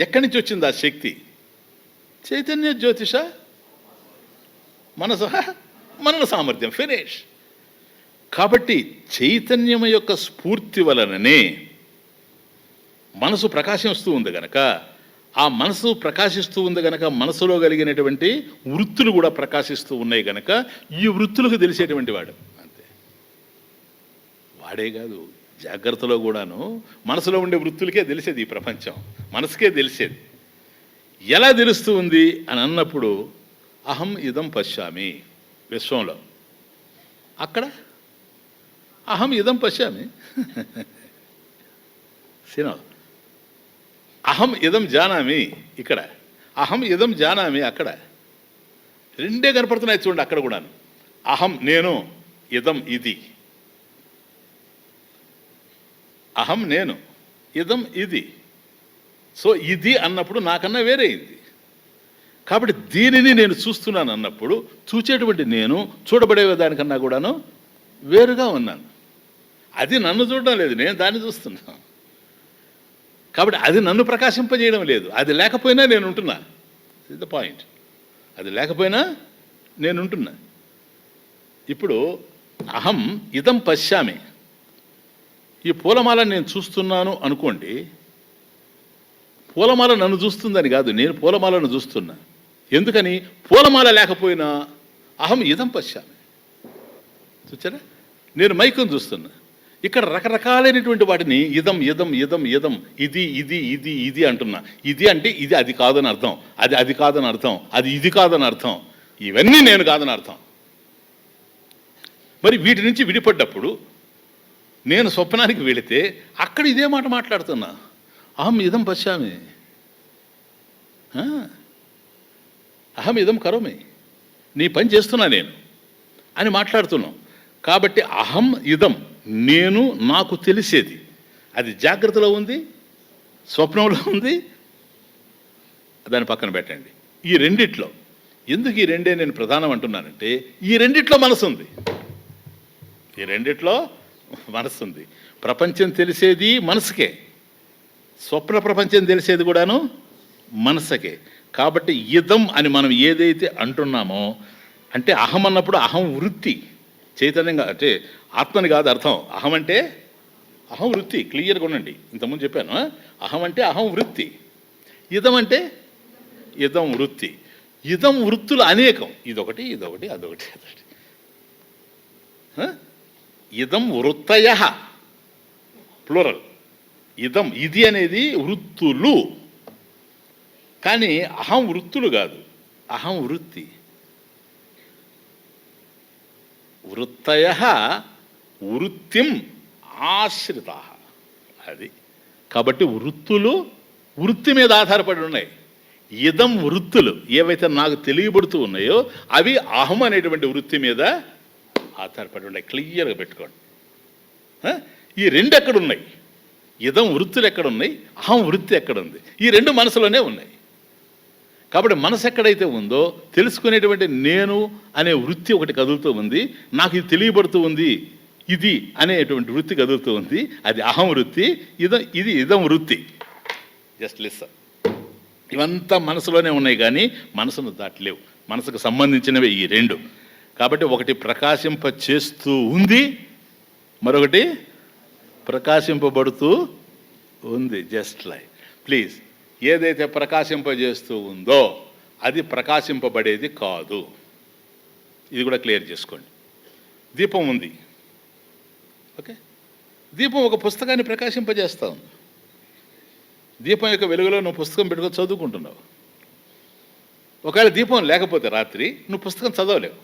ఎక్కడి నుంచి వచ్చింది ఆ శక్తి? చైతన్య జ్యోతిష మనస మనన సామర్థ్యం. ఫినిష్. కాబట్టి చైతన్యం యొక్క స్ఫూర్తి వలననే మనసు ప్రకాశిస్తూ ఉంది గనక, ఆ మనసు ప్రకాశిస్తూ ఉంది గనక మనసులో కలిగినటువంటి వృత్తులు కూడా ప్రకాశిస్తూ ఉన్నాయి గనక ఈ వృత్తులకు తెలిసేటువంటి వాడు అంతే. వాడే కాదు, జాగ్రత్తలో కూడాను మనసులో ఉండే వృత్తులకే తెలిసేది ఈ ప్రపంచం, మనసుకే తెలిసేది. ఎలా తెలుస్తూ ఉంది అని అన్నప్పుడు అహం ఇదం పశ్యామి విశ్వంలో, అక్కడ అహం ఇదం పశ్యామి సినో, అహం ఇదం జానామి ఇక్కడ, అహం ఇదం జానామి అక్కడ. రెండే కనపడుతున్నాయి చూడండి అక్కడ కూడాను. అహం నేను, ఇదం ఇది. అహం నేను, ఇదం ఇది. సో ఇది అన్నప్పుడు నాకన్నా వేరే ఇది. కాబట్టి దీనిని నేను చూస్తున్నాను అన్నప్పుడు చూచేటువంటి నేను చూడబడే దానికన్నా కూడాను వేరుగా ఉన్నాను. అది నన్ను చూడడం లేదు, నేను దాన్ని చూస్తున్నాను. కాబట్టి అది నన్ను ప్రకాశింపజేయడం లేదు. అది లేకపోయినా నేను ఉంటున్నా. Is the point. అది లేకపోయినా నేను ఉంటున్నా. ఇప్పుడు అహం ఇదం పశ్యామి, ఈ పూలమాలను నేను చూస్తున్నాను అనుకోండి. పూలమాల నన్ను చూస్తుందని కాదు, నేను పూలమాలను చూస్తున్నా. ఎందుకని? పూలమాల లేకపోయినా అహం ఇదం పశ్యామి. చూచారా? నేను మైకును చూస్తున్నా. ఇక్కడ రకరకాలైనటువంటి వాటిని ఇదం ఇదం ఇదం ఇదం ఇది ఇది ఇది ఇది అంటున్నా. ఇది అంటే ఇది అది కాదని అర్థం, అది అది కాదని అర్థం, అది ఇది కాదని అర్థం, ఇవన్నీ నేను కాదని అర్థం. మరి వీటి నుంచి విడిపడ్డప్పుడు నేను స్వప్నానికి వెళితే అక్కడ ఇదే మాట మాట్లాడుతున్నా. అహం ఇదం పశ్యామి, అహం ఇదం కరోమి, నీ పని చేస్తున్నా నేను అని మాట్లాడుతున్నాం. కాబట్టి అహం ఇదం నేను, నాకు తెలిసేది అది జాగ్రత్తలో ఉంది, స్వప్నంలో ఉంది. దాన్ని పక్కన పెట్టండి. ఈ రెండిట్లో ఎందుకు ఈ రెండే నేను ప్రధానం అంటున్నానంటే ఈ రెండిట్లో మనసు ఉంది. ఈ రెండిట్లో మనసు ఉంది. ప్రపంచం తెలిసేది మనసుకే, స్వప్న ప్రపంచం తెలిసేది కూడాను మనసుకే. కాబట్టి ఇదం అని మనం ఏదైతే అంటున్నామో అంటే అహం అన్నప్పుడు అహం వృత్తి, చైతన్యంగా అంటే ఆత్మని కాదు అర్థం. అహం అంటే అహం వృత్తి. క్లియర్గా ఉండండి. ఇంతకుముందు చెప్పాను, అహం అంటే అహం వృత్తి, ఇదం అంటే ఇదం వృత్తి. ఇదం వృత్తులు అనేకం, ఇదొకటి ఇదొకటి అదొకటి అదొకటి. ఇదం వృత్తయ ప్లూరల్. ఇది అనేది వృత్తులు. కానీ అహం వృత్తులు కాదు, అహం వృత్తి. వృత్తయ వృత్తిం ఆశ్రితా. అది కాబట్టి వృత్తులు వృత్తి మీద ఆధారపడి ఉన్నాయి. ఇదం వృత్తులు ఏవైతే నాకు తెలియబడుతూ ఉన్నాయో అవి అహం అనేటువంటి వృత్తి మీద ఆధారపడి ఉన్నాయి. క్లియర్గా పెట్టుకోండి. ఈ రెండు ఎక్కడున్నాయి? ఇదం వృత్తులు ఎక్కడున్నాయి, అహం వృత్తి ఎక్కడుంది? ఈ రెండు మనసులోనే ఉన్నాయి. కాబట్టి మనసు ఎక్కడైతే ఉందో తెలుసుకునేటువంటి నేను అనే వృత్తి ఒకటి కదులుతూ ఉంది. నాకు ఇది తెలియబడుతూ ఉంది, ఇది అనేటువంటి వృత్తి కదులుతూ ఉంది. అది అహం వృత్తి. ఇది ఇదం వృత్తి. Just listen. ఇవంతా మనసులోనే ఉన్నాయి కానీ మనసును దాటలేవు. మనసుకు సంబంధించినవి ఈ రెండు. కాబట్టి ఒకటి ప్రకాశింప చేస్తూ ఉంది, మరొకటి ప్రకాశింపబడుతూ ఉంది. జస్ట్ లైక్ ప్లీజ్, ఏదైతే ప్రకాశింపజేస్తూ ఉందో అది ప్రకాశింపబడేది కాదు. ఇది కూడా క్లియర్ చేసుకోండి. దీపం ఉంది, ఓకే. దీపం ఒక పుస్తకాన్ని ప్రకాశింపజేస్తూ ఉంది. దీపం యొక్క వెలుగులో నువ్వు పుస్తకం పెట్టుకొని చదువుకుంటున్నావు. ఒకవేళ దీపం లేకపోతే రాత్రి నువ్వు పుస్తకం చదవలేవు.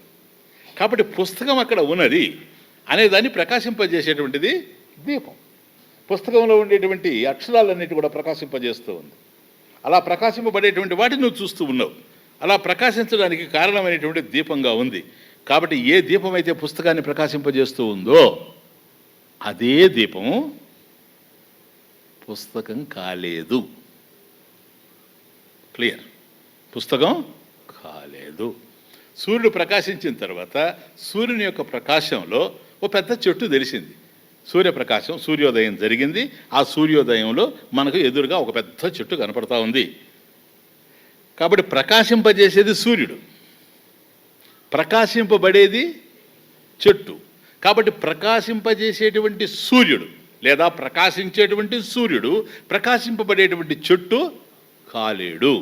కాబట్టి పుస్తకం అక్కడ ఉన్నది అనేదాన్ని ప్రకాశింపజేసేటువంటిది దీపం. పుస్తకంలో ఉండేటువంటి అక్షరాలన్నిటి కూడా ప్రకాశింపజేస్తూ ఉంది. అలా ప్రకాశింపబడేటువంటి వాటిని నువ్వు చూస్తూ ఉన్నావు. అలా ప్రకాశించడానికి కారణమైనటువంటి దీపంగా ఉంది. కాబట్టి ఏ దీపం అయితే పుస్తకాన్ని ప్రకాశింపజేస్తూ ఉందో అదే దీపం పుస్తకం కాలేదు. క్లియర్? పుస్తకం కాలేదు. సూర్యుడు ప్రకాశించిన తర్వాత సూర్యుని యొక్క ప్రకాశంలో ఓ పెద్ద చెట్టు తెలిసింది. సూర్యప్రకాశం, సూర్యోదయం జరిగింది. ఆ సూర్యోదయంలో మనకు ఎదురుగా ఒక పెద్ద చెట్టు కనపడతా ఉంది. కాబట్టి ప్రకాశింపజేసేది సూర్యుడు, ప్రకాశింపబడేది చెట్టు. కాబట్టి ప్రకాశింపజేసేటువంటి సూర్యుడు లేదా ప్రకాశించేటువంటి సూర్యుడు ప్రకాశింపబడేటువంటి చెట్టు కాలేడు.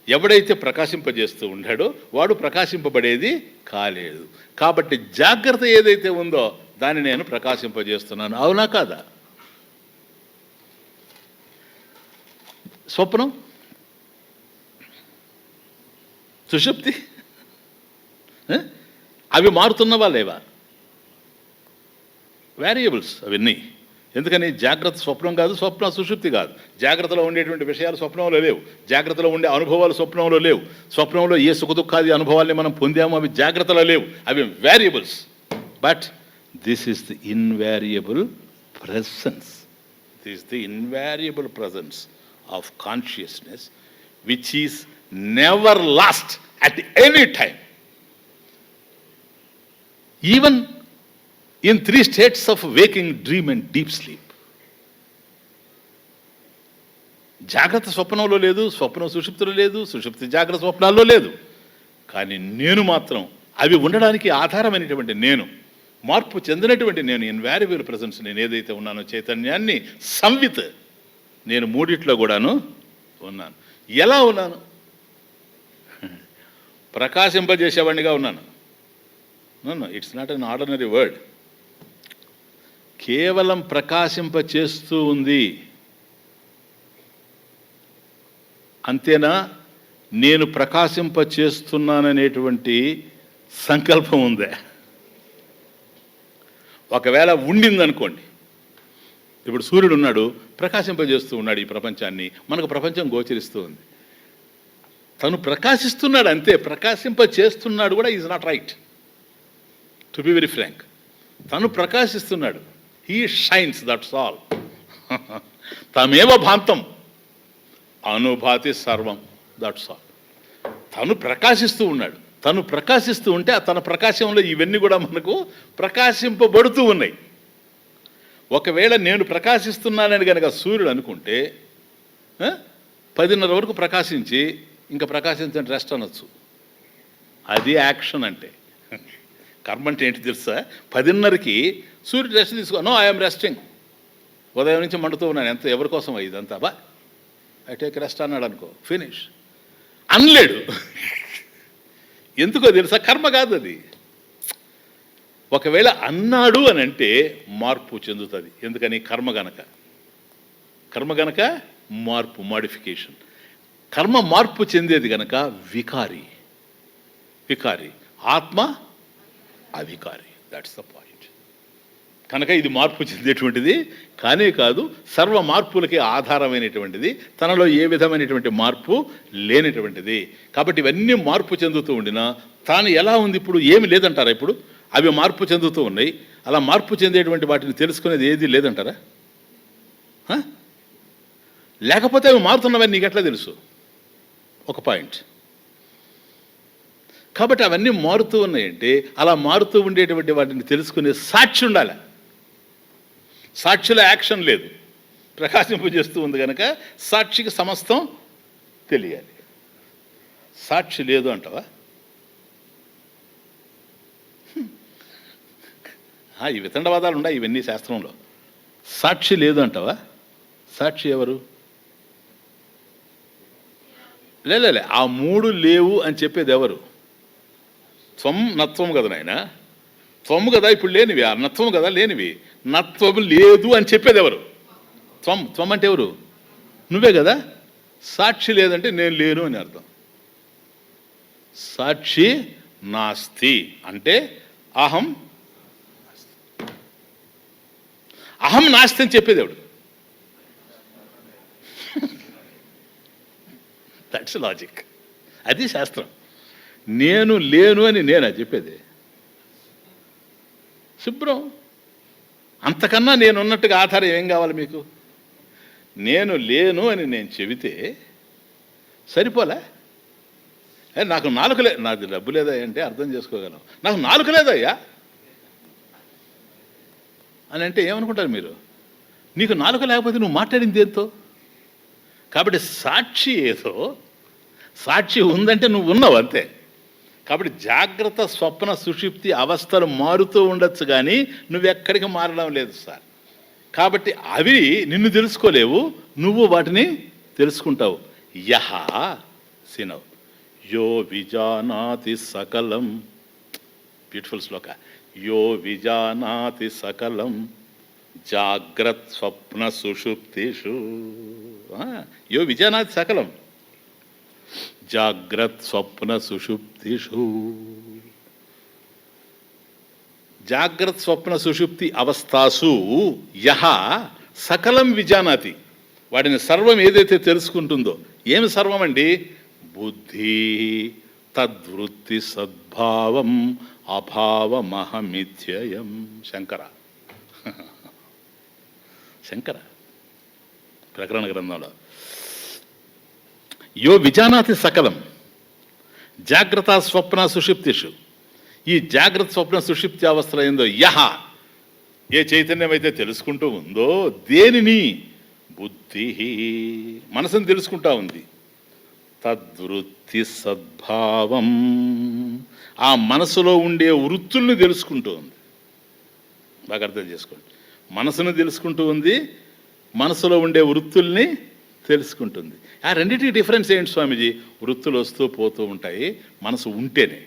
ఎవడైతే ప్రకాశింపజేస్తూ ఉంటాడో వాడు ప్రకాశింపబడేది కాలేడు. కాబట్టి జాగ్రత్త ఏదైతే ఉందో దాన్ని నేను ప్రకాశింపజేస్తున్నాను. అవునా కాదా? స్వప్నం, సుషుప్తి అవి మారుతున్నవా లేవా? వేరియబుల్స్ అవన్నీ. ఎందుకని? జాగ్రత్త స్వప్నం కాదు, స్వప్న సుషుప్తి కాదు. జాగ్రత్తలో ఉండేటువంటి విషయాలు స్వప్నంలో లేవు, జాగ్రత్తలో ఉండే అనుభవాలు స్వప్నంలో లేవు. స్వప్నంలో ఏ సుఖదుఖాది అనుభవాల్ని మనం పొందామో అవి జాగ్రత్తలో లేవు, అవి variables. But this is the invariable presence. This is the invariable presence of consciousness which is never lost at any time. Even in 3 states of waking, dream and deep sleep. జాగ్రత్త స్వప్నంలో లేదు, స్వప్నం సుషుప్తిలో లేదు, సుషుప్తి జాగ్రత్త స్వప్నాల్లో లేదు. కానీ నేను మాత్రం అవి ఉండడానికి ఆధారమైనటువంటి నేను, మార్పు చెందినటువంటి నేను, ఇన్వారియబుల్ ప్రెసెన్స్, నేను ఏదైతే ఉన్నానో చైతన్యాన్ని సంవిత్, నేను మూడిట్లో కూడాను ఉన్నాను. ఎలా ఉన్నాను? ప్రకాశింపజేసేవాడినిగా ఉన్నాను. No, it's not an ordinary word. కేవలం ప్రకాశింప చేస్తూ ఉంది అంతేనా? నేను ప్రకాశింప చేస్తున్నాననేటువంటి సంకల్పం ఉందే? ఒకవేళ ఉండిందనుకోండి, ఇప్పుడు సూర్యుడు ఉన్నాడు, ప్రకాశింపజేస్తూ ఉన్నాడు ఈ ప్రపంచాన్ని, మనకు ప్రపంచం గోచరిస్తూ ఉంది. తను ప్రకాశిస్తున్నాడు అంతే, ప్రకాశింప చేస్తున్నాడు కూడా is not right, to be very frank. తను ప్రకాశిస్తున్నాడు. He shines, that's all. తమేవ భాంతం అనుభాతి సర్వం, దట్స్ ఆల్. తను ప్రకాశిస్తూ ఉన్నాడు. తను ప్రకాశిస్తూ ఉంటే తన ప్రకాశంలో ఇవన్నీ కూడా మనకు ప్రకాశింపబడుతూ ఉన్నాయి. ఒకవేళ నేను ప్రకాశిస్తున్నానని కనుక సూర్యుడు అనుకుంటే 10:30 వరకు ప్రకాశించి ఇంకా ప్రకాశించండి రెస్ట్ అనొచ్చు. అది యాక్షన్ అంటే. కర్మ అంటే ఏంటి తెలుసా? 10:30కి సూర్యుడు రెస్ట్ తీసుకో, నో ఐఎమ్ రెస్టింగ్, ఉదయం నుంచి మండుతూ ఉన్నాను, ఎంత ఎవరి కోసం ఇదంతా, బా ఐ టేక్ రెస్ట్ అన్నాడు అనుకో, ఫినిష్. అనలేడు. ఎందుకో తెలుసా? కర్మ కాదు అది. ఒకవేళ అన్నాడు అని అంటే మార్పు చెందుతుంది. ఎందుకని? కర్మ గనక మార్పు, మాడిఫికేషన్. కర్మ మార్పు చెందేది గనక వికారి, వికారి, ఆత్మ అవికారి. That's the point. కనుక ఇది మార్పు చెందేటువంటిది కానే కాదు, సర్వ మార్పులకి ఆధారమైనటువంటిది, తనలో ఏ విధమైనటువంటి మార్పు లేనటువంటిది. కాబట్టి ఇవన్నీ మార్పు చెందుతూ ఉండినా తాను ఎలా ఉంది ఇప్పుడు ఏమి లేదంటారా? ఇప్పుడు అవి మార్పు చెందుతూ ఉన్నాయి. అలా మార్పు చెందేటువంటి వాటిని తెలుసుకునేది ఏది లేదంటారా? లేకపోతే అవి మారుతున్నవని నీకు ఎట్లా తెలుసు? ఒక పాయింట్. కాబట్టి అవన్నీ మారుతూ ఉన్నాయంటే అలా మారుతూ ఉండేటువంటి వాటిని తెలుసుకునే సాక్షి ఉండాలి. సాక్షిలో యాక్షన్ లేదు, ప్రకాశింపజేస్తూ ఉంది కనుక సాక్షికి సమస్తం తెలియాలి. సాక్షి లేదు అంటావా? ఈ వితండవాదాలు ఉన్నాయి ఇవన్నీ శాస్త్రంలో. సాక్షి లేదు అంటావా? సాక్షి ఎవరు? లేలే, ఆ మూడు లేవు అని చెప్పేది ఎవరు? త్వం నత్వం కదా నాయన, త్వము కదా ఇప్పుడు లేనివి, ఆ నత్వం కదా లేనివి. నత్వం లేదు అని చెప్పేది ఎవరు? త్వం అంటే ఎవరు? నువ్వే కదా. సాక్షి లేదంటే నేను లేను అని అర్థం. సాక్షి నాస్తి అంటే అహం నాస్తి అని చెప్పేది ఎవడు? That's logic. అది శాస్త్రం. నేను లేను అని నేనా చెప్పేది? శుభ్రం. అంతకన్నా నేను ఉన్నట్టుగా ఆధారం ఏం కావాలి మీకు? నేను లేను అని నేను చెబితే సరిపోలే. నాకు నాలుక నాకు డబ్బు లేదా అంటే అర్థం చేసుకోగలం. నాకు నాలుక లేదయ్యా అని అంటే ఏమనుకుంటారు మీరు? నీకు నాలుక లేకపోతే నువ్వు మాట్లాడింది ఏంతో? కాబట్టి సాక్షి ఏదో, సాక్షి ఉందంటే నువ్వు ఉన్నావు అంతే. కాబట్టి జాగ్రత్త, స్వప్న, సుషుప్తి అవస్థలు మారుతూ ఉండొచ్చు కానీ నువ్వెక్కడికి మారడం లేదు సార్. కాబట్టి అవి నిన్ను తెలుసుకోలేవు, నువ్వు వాటిని తెలుసుకుంటావు. యహ సినవ్ యో విజానాతి సకలం. బ్యూటిఫుల్ శ్లోక. యో విజానాతి సకలం జాగ్రత్ స్వప్న సుషుప్తిషు. యో విజానాతి సకలం జాగ్రత్ స్వప్న సుషుప్తిషు. జాగ్రత్ స్వప్న సుషుప్తి అవస్థాసు యహ సకలం విజానాతి, వాటిని సర్వం ఏదైతే తెలుసుకుంటుందో. ఏమి సర్వం అండి? బుద్ధి తద్వృత్తి సద్భావం అభావమహమిత్యయం. శంకర ప్రకరణ గ్రంథంలో యో విజానాతి సకలం జాగ్రత్త స్వప్న సుషుప్తిషు. ఈ జాగ్రత్త స్వప్న సుషుప్తి అవస్థలో ఏందో యహ, ఏ చైతన్యం అయితే తెలుసుకుంటూ ఉందో దేనిని? బుద్ధి, మనసుని తెలుసుకుంటా ఉంది. తద్వృత్తి సద్భావం, ఆ మనసులో ఉండే వృత్తుల్ని తెలుసుకుంటూ ఉంది. బాగా అర్థం చేసుకోండి. మనసును తెలుసుకుంటూ ఉంది, మనసులో ఉండే వృత్తుల్ని తెలుసుకుంటుంది. ఆ రెండింటికి డిఫరెన్స్ ఏంటి స్వామీజీ? వృత్తులు వస్తూ పోతూ ఉంటాయి, మనసు ఉంటేనే.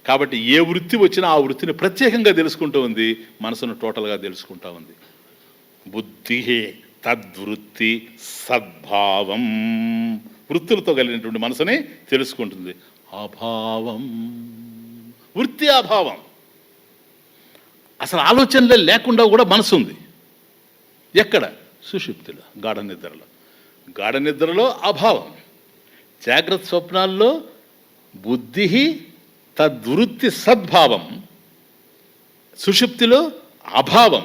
కాబట్టి ఏ వృత్తి వచ్చినా ఆ వృత్తిని ప్రత్యేకంగా తెలుసుకుంటూ ఉంది, మనసును టోటల్గా తెలుసుకుంటూ ఉంది. బుద్ధి తద్వృత్తి సద్భావం, వృత్తులతో కలిగినటువంటి మనసుని తెలుసుకుంటుంది. అభావం, వృత్తి అభావం, అసలు ఆలోచనలే లేకుండా కూడా మనసు ఉంది. ఎక్కడ? సుషుప్తిలో, గాఢ నిద్రలో. గాఢ నిద్రలో అభావం, జాగ్రత్త స్వప్నాల్లో బుద్ధి తద్వృత్తి సద్భావం, సుషుప్తిలో అభావం.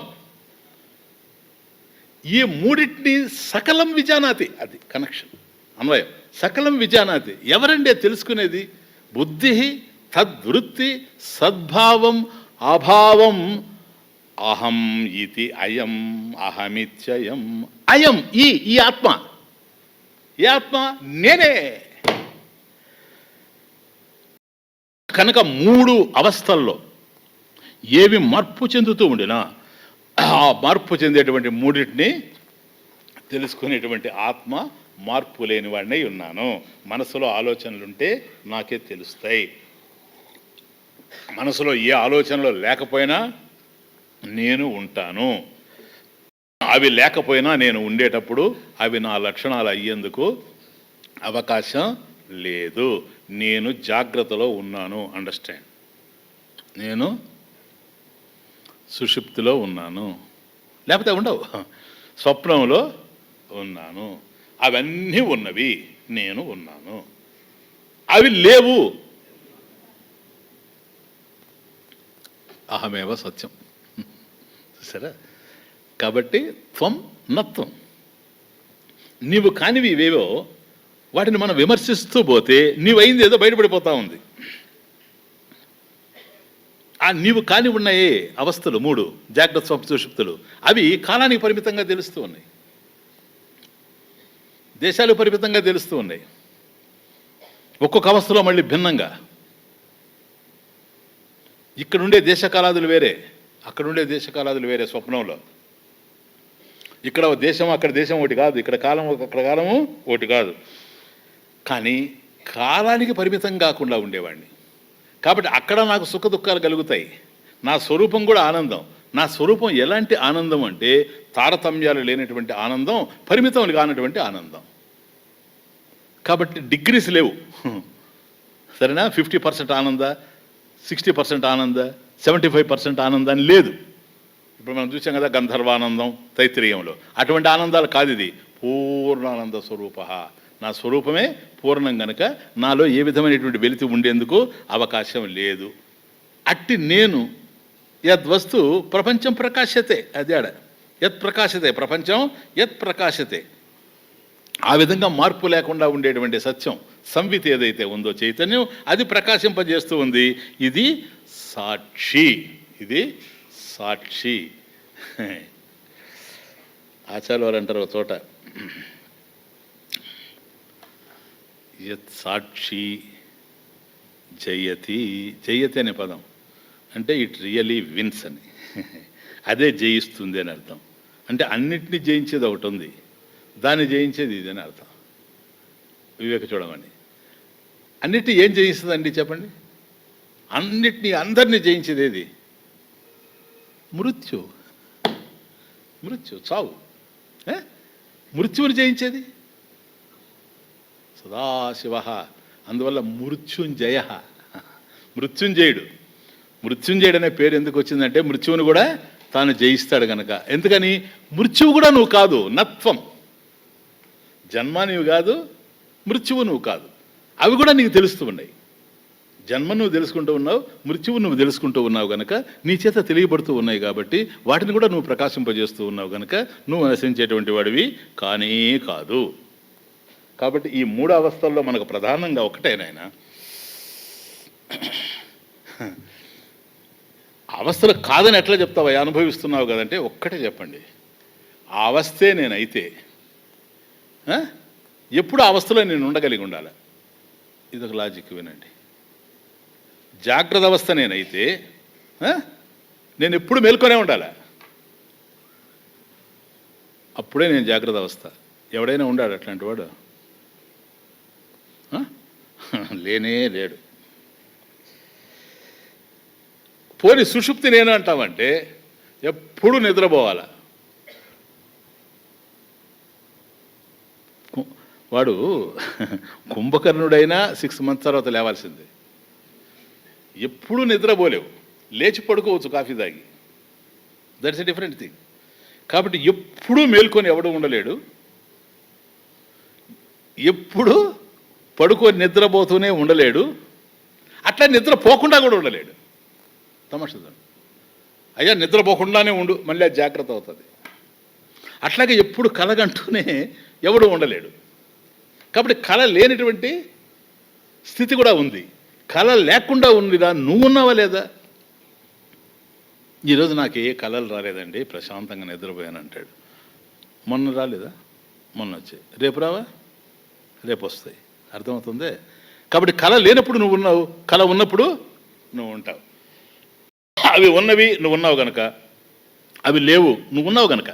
ఈ మూడింటిని సకలం విజానాతి, అది కనెక్షన్, అన్వయం. సకలం విజానాతి ఎవరండి తెలుసుకునేది? బుద్ధి తద్వృత్తి సద్భావం అభావం అహం ఇది అయం అహమిత్యయం. అయం ఈ ఆత్మ. ఈ ఆత్మ నేనే. కనుక మూడు అవస్థల్లో ఏవి మార్పు చెందుతూ ఉండినా ఆ మార్పు చెందేటువంటి మూడింటిని తెలుసుకునేటువంటి ఆత్మ మార్పు లేని వాడినై ఉన్నాను. మనసులో ఆలోచనలుంటే నాకే తెలుస్తాయి. మనసులో ఏ ఆలోచనలు లేకపోయినా నేను ఉంటాను. అవి లేకపోయినా నేను ఉండేటప్పుడు అవి నా లక్షణాలు అయ్యేందుకు అవకాశం లేదు. నేను జాగ్రత్తలో ఉన్నాను, అండర్స్టాండ్. నేను సుషుప్తిలో ఉన్నాను, లేకపోతే ఉండవు, స్వప్నంలో ఉన్నాను, అవన్నీ ఉన్నవి, నేను ఉన్నాను, అవి లేవు. అహమేవ సత్యం. సరే, కాబట్టి త్వం నత్వం, నీవు కానివి ఇవేవో వాటిని మనం విమర్శిస్తూ పోతే నీవైంది ఏదో బయటపడిపోతా ఉంది. ఆ నీవు కాని ఉన్నాయే అవస్థలు 3, జాగ్రత్త స్వప్న సుషుప్తులు, అవి కాలానికి పరిమితంగా తెలుస్తూ ఉన్నాయి, దేశాలు పరిమితంగా తెలుస్తూ ఉన్నాయి, ఒక్కొక్క అవస్థలో మళ్ళీ భిన్నంగా. ఇక్కడుండే దేశకాలాదులు వేరే, అక్కడుండే దేశకాలాదులు వేరే. స్వప్నంలో ఇక్కడ దేశం అక్కడ దేశం ఒకటి కాదు, ఇక్కడ కాలం అక్కడ కాలము ఒకటి కాదు. కానీ కాలానికి పరిమితం కాకుండా ఉండేవాడిని కాబట్టి అక్కడ నాకు సుఖ దుఃఖాలు కలుగుతాయి. నా స్వరూపం కూడా ఆనందం. నా స్వరూపం ఎలాంటి ఆనందం అంటే తారతమ్యాలు లేనటువంటి ఆనందం, పరిమితం కానటువంటి ఆనందం. కాబట్టి డిగ్రీస్ లేవు, సరేనా? 50% ఆనంద, 60% ఆనంద, 75% ఆనందాన్ని లేదు. ఇప్పుడు మనం చూసాం కదా గంధర్వానందం తైత్తిరీయంలో, అటువంటి ఆనందాలు కాదు ఇది. పూర్ణానంద స్వరూప, నా స్వరూపమే పూర్ణం గనక నాలో ఏ విధమైనటువంటి వెలితి ఉండేందుకు అవకాశం లేదు. అట్టి నేను యద్వస్తు ప్రపంచం ప్రకాశతే, అది ఆడ యత్ ప్రకాశతే, ప్రపంచం యత్ ప్రకాశతే. ఆ విధంగా మార్పు లేకుండా ఉండేటువంటి సత్యం సంవితి ఏదైతే ఉందో చైతన్యం, అది ప్రకాశింపజేస్తూ ఉంది. ఇది సాక్షి, ఇది సాక్షి. ఆచార్య వారు అంటారు ఒక చోట, యత్ సాక్షి జయతి, జయతి అనే పదం అంటే ఇట్ రియలీ విన్స్ అని, అదే జయిస్తుంది అని అర్థం. అంటే అన్నిటినీ జయించేది ఒకటి ఉంది, దాన్ని జయించేది ఇది అని అర్థం. వివేక చూడమని అన్నిటినీ ఏం జయిస్తుందండి చెప్పండి? అన్నిటినీ అందరినీ జయించేది ఏది? మృత్యు. మృత్యు, చావు. మృత్యువుని జయించేది సదాశివ. అందువల్ల మృత్యుంజయ, మృత్యుంజయుడు. మృత్యుంజయుడు అనే పేరు ఎందుకు వచ్చిందంటే మృత్యువుని కూడా తాను జయిస్తాడు కనుక. ఎందుకని? మృత్యువు కూడా నువ్వు కాదు, నత్వం. జన్మ నువ్వు కాదు, మృత్యువు నువ్వు కాదు, అవి కూడా నీకు తెలుస్తూ ఉన్నాయి. జన్మ నువ్వు తెలుసుకుంటూ ఉన్నావు, మృత్యువు నువ్వు తెలుసుకుంటూ ఉన్నావు కనుక నీ చేత తెలియబడుతూ ఉన్నాయి. కాబట్టి వాటిని కూడా నువ్వు ప్రకాశింపజేస్తూ ఉన్నావు కనుక నువ్వు నశించేటువంటి వాడివి కానే కాదు. కాబట్టి ఈ 3 అవస్థల్లో మనకు ప్రధానంగా ఒకటేనాయన, అవస్థలు కాదని ఎట్లా చెప్తావా? అనుభవిస్తున్నావు కదంటే ఒక్కటే చెప్పండి, ఆ అవస్థే నేనైతే ఎప్పుడు ఆ అవస్థలో నేను ఉండగలిగి ఉండాలి. ఇదొక లాజిక్ వినండి. జాగ్రత్త అవస్థ నేనైతే నేను ఎప్పుడు మేల్కొనే ఉండాలి, అప్పుడే నేను జాగ్రత్త అవస్థ. ఎవడైనా ఉండాడు అట్లాంటి వాడు? లేనే లేడు. పోని సుషుప్తి నేను అంటామంటే ఎప్పుడు నిద్రపోవాలా. వాడు కుంభకర్ణుడైనా 6 months తర్వాత లేవాల్సిందే. ఎప్పుడు నిద్రపోలేవు, లేచి పడుకోవచ్చు కాఫీ తాగి, దట్స్ ఎ డిఫరెంట్ థింగ్. కాబట్టి ఎప్పుడూ మేల్కొని ఎవడు ఉండలేడు, ఎప్పుడు పడుకొని నిద్రపోతూనే ఉండలేడు, అట్లా నిద్రపోకుండా కూడా ఉండలేడు. తమాషా, అయ్యా నిద్రపోకుండానే ఉండు, మళ్ళీ అది జాగ్రత్త అవుతుంది. అట్లాగే ఎప్పుడు కలగంటూనే ఎవడు ఉండలేడు. కాబట్టి కళ లేనటువంటి స్థితి కూడా ఉంది. కళ లేకుండా ఉందిరా, నువ్వు ఉన్నావా లేదా? ఈరోజు నాకు ఏ కళలు రాలేదండి, ప్రశాంతంగా నిద్రపోయాను అంటాడు. మొన్న రాలేదా? మొన్న వచ్చాయి. రేపు రావా? రేపు వస్తాయి. అర్థమవుతుంది? కాబట్టి కళ లేనప్పుడు నువ్వు ఉన్నావు, కళ ఉన్నప్పుడు నువ్వు ఉంటావు. అవి ఉన్నవి నువ్వు ఉన్నావు కనుక, అవి లేవు నువ్వు ఉన్నావు కనుక.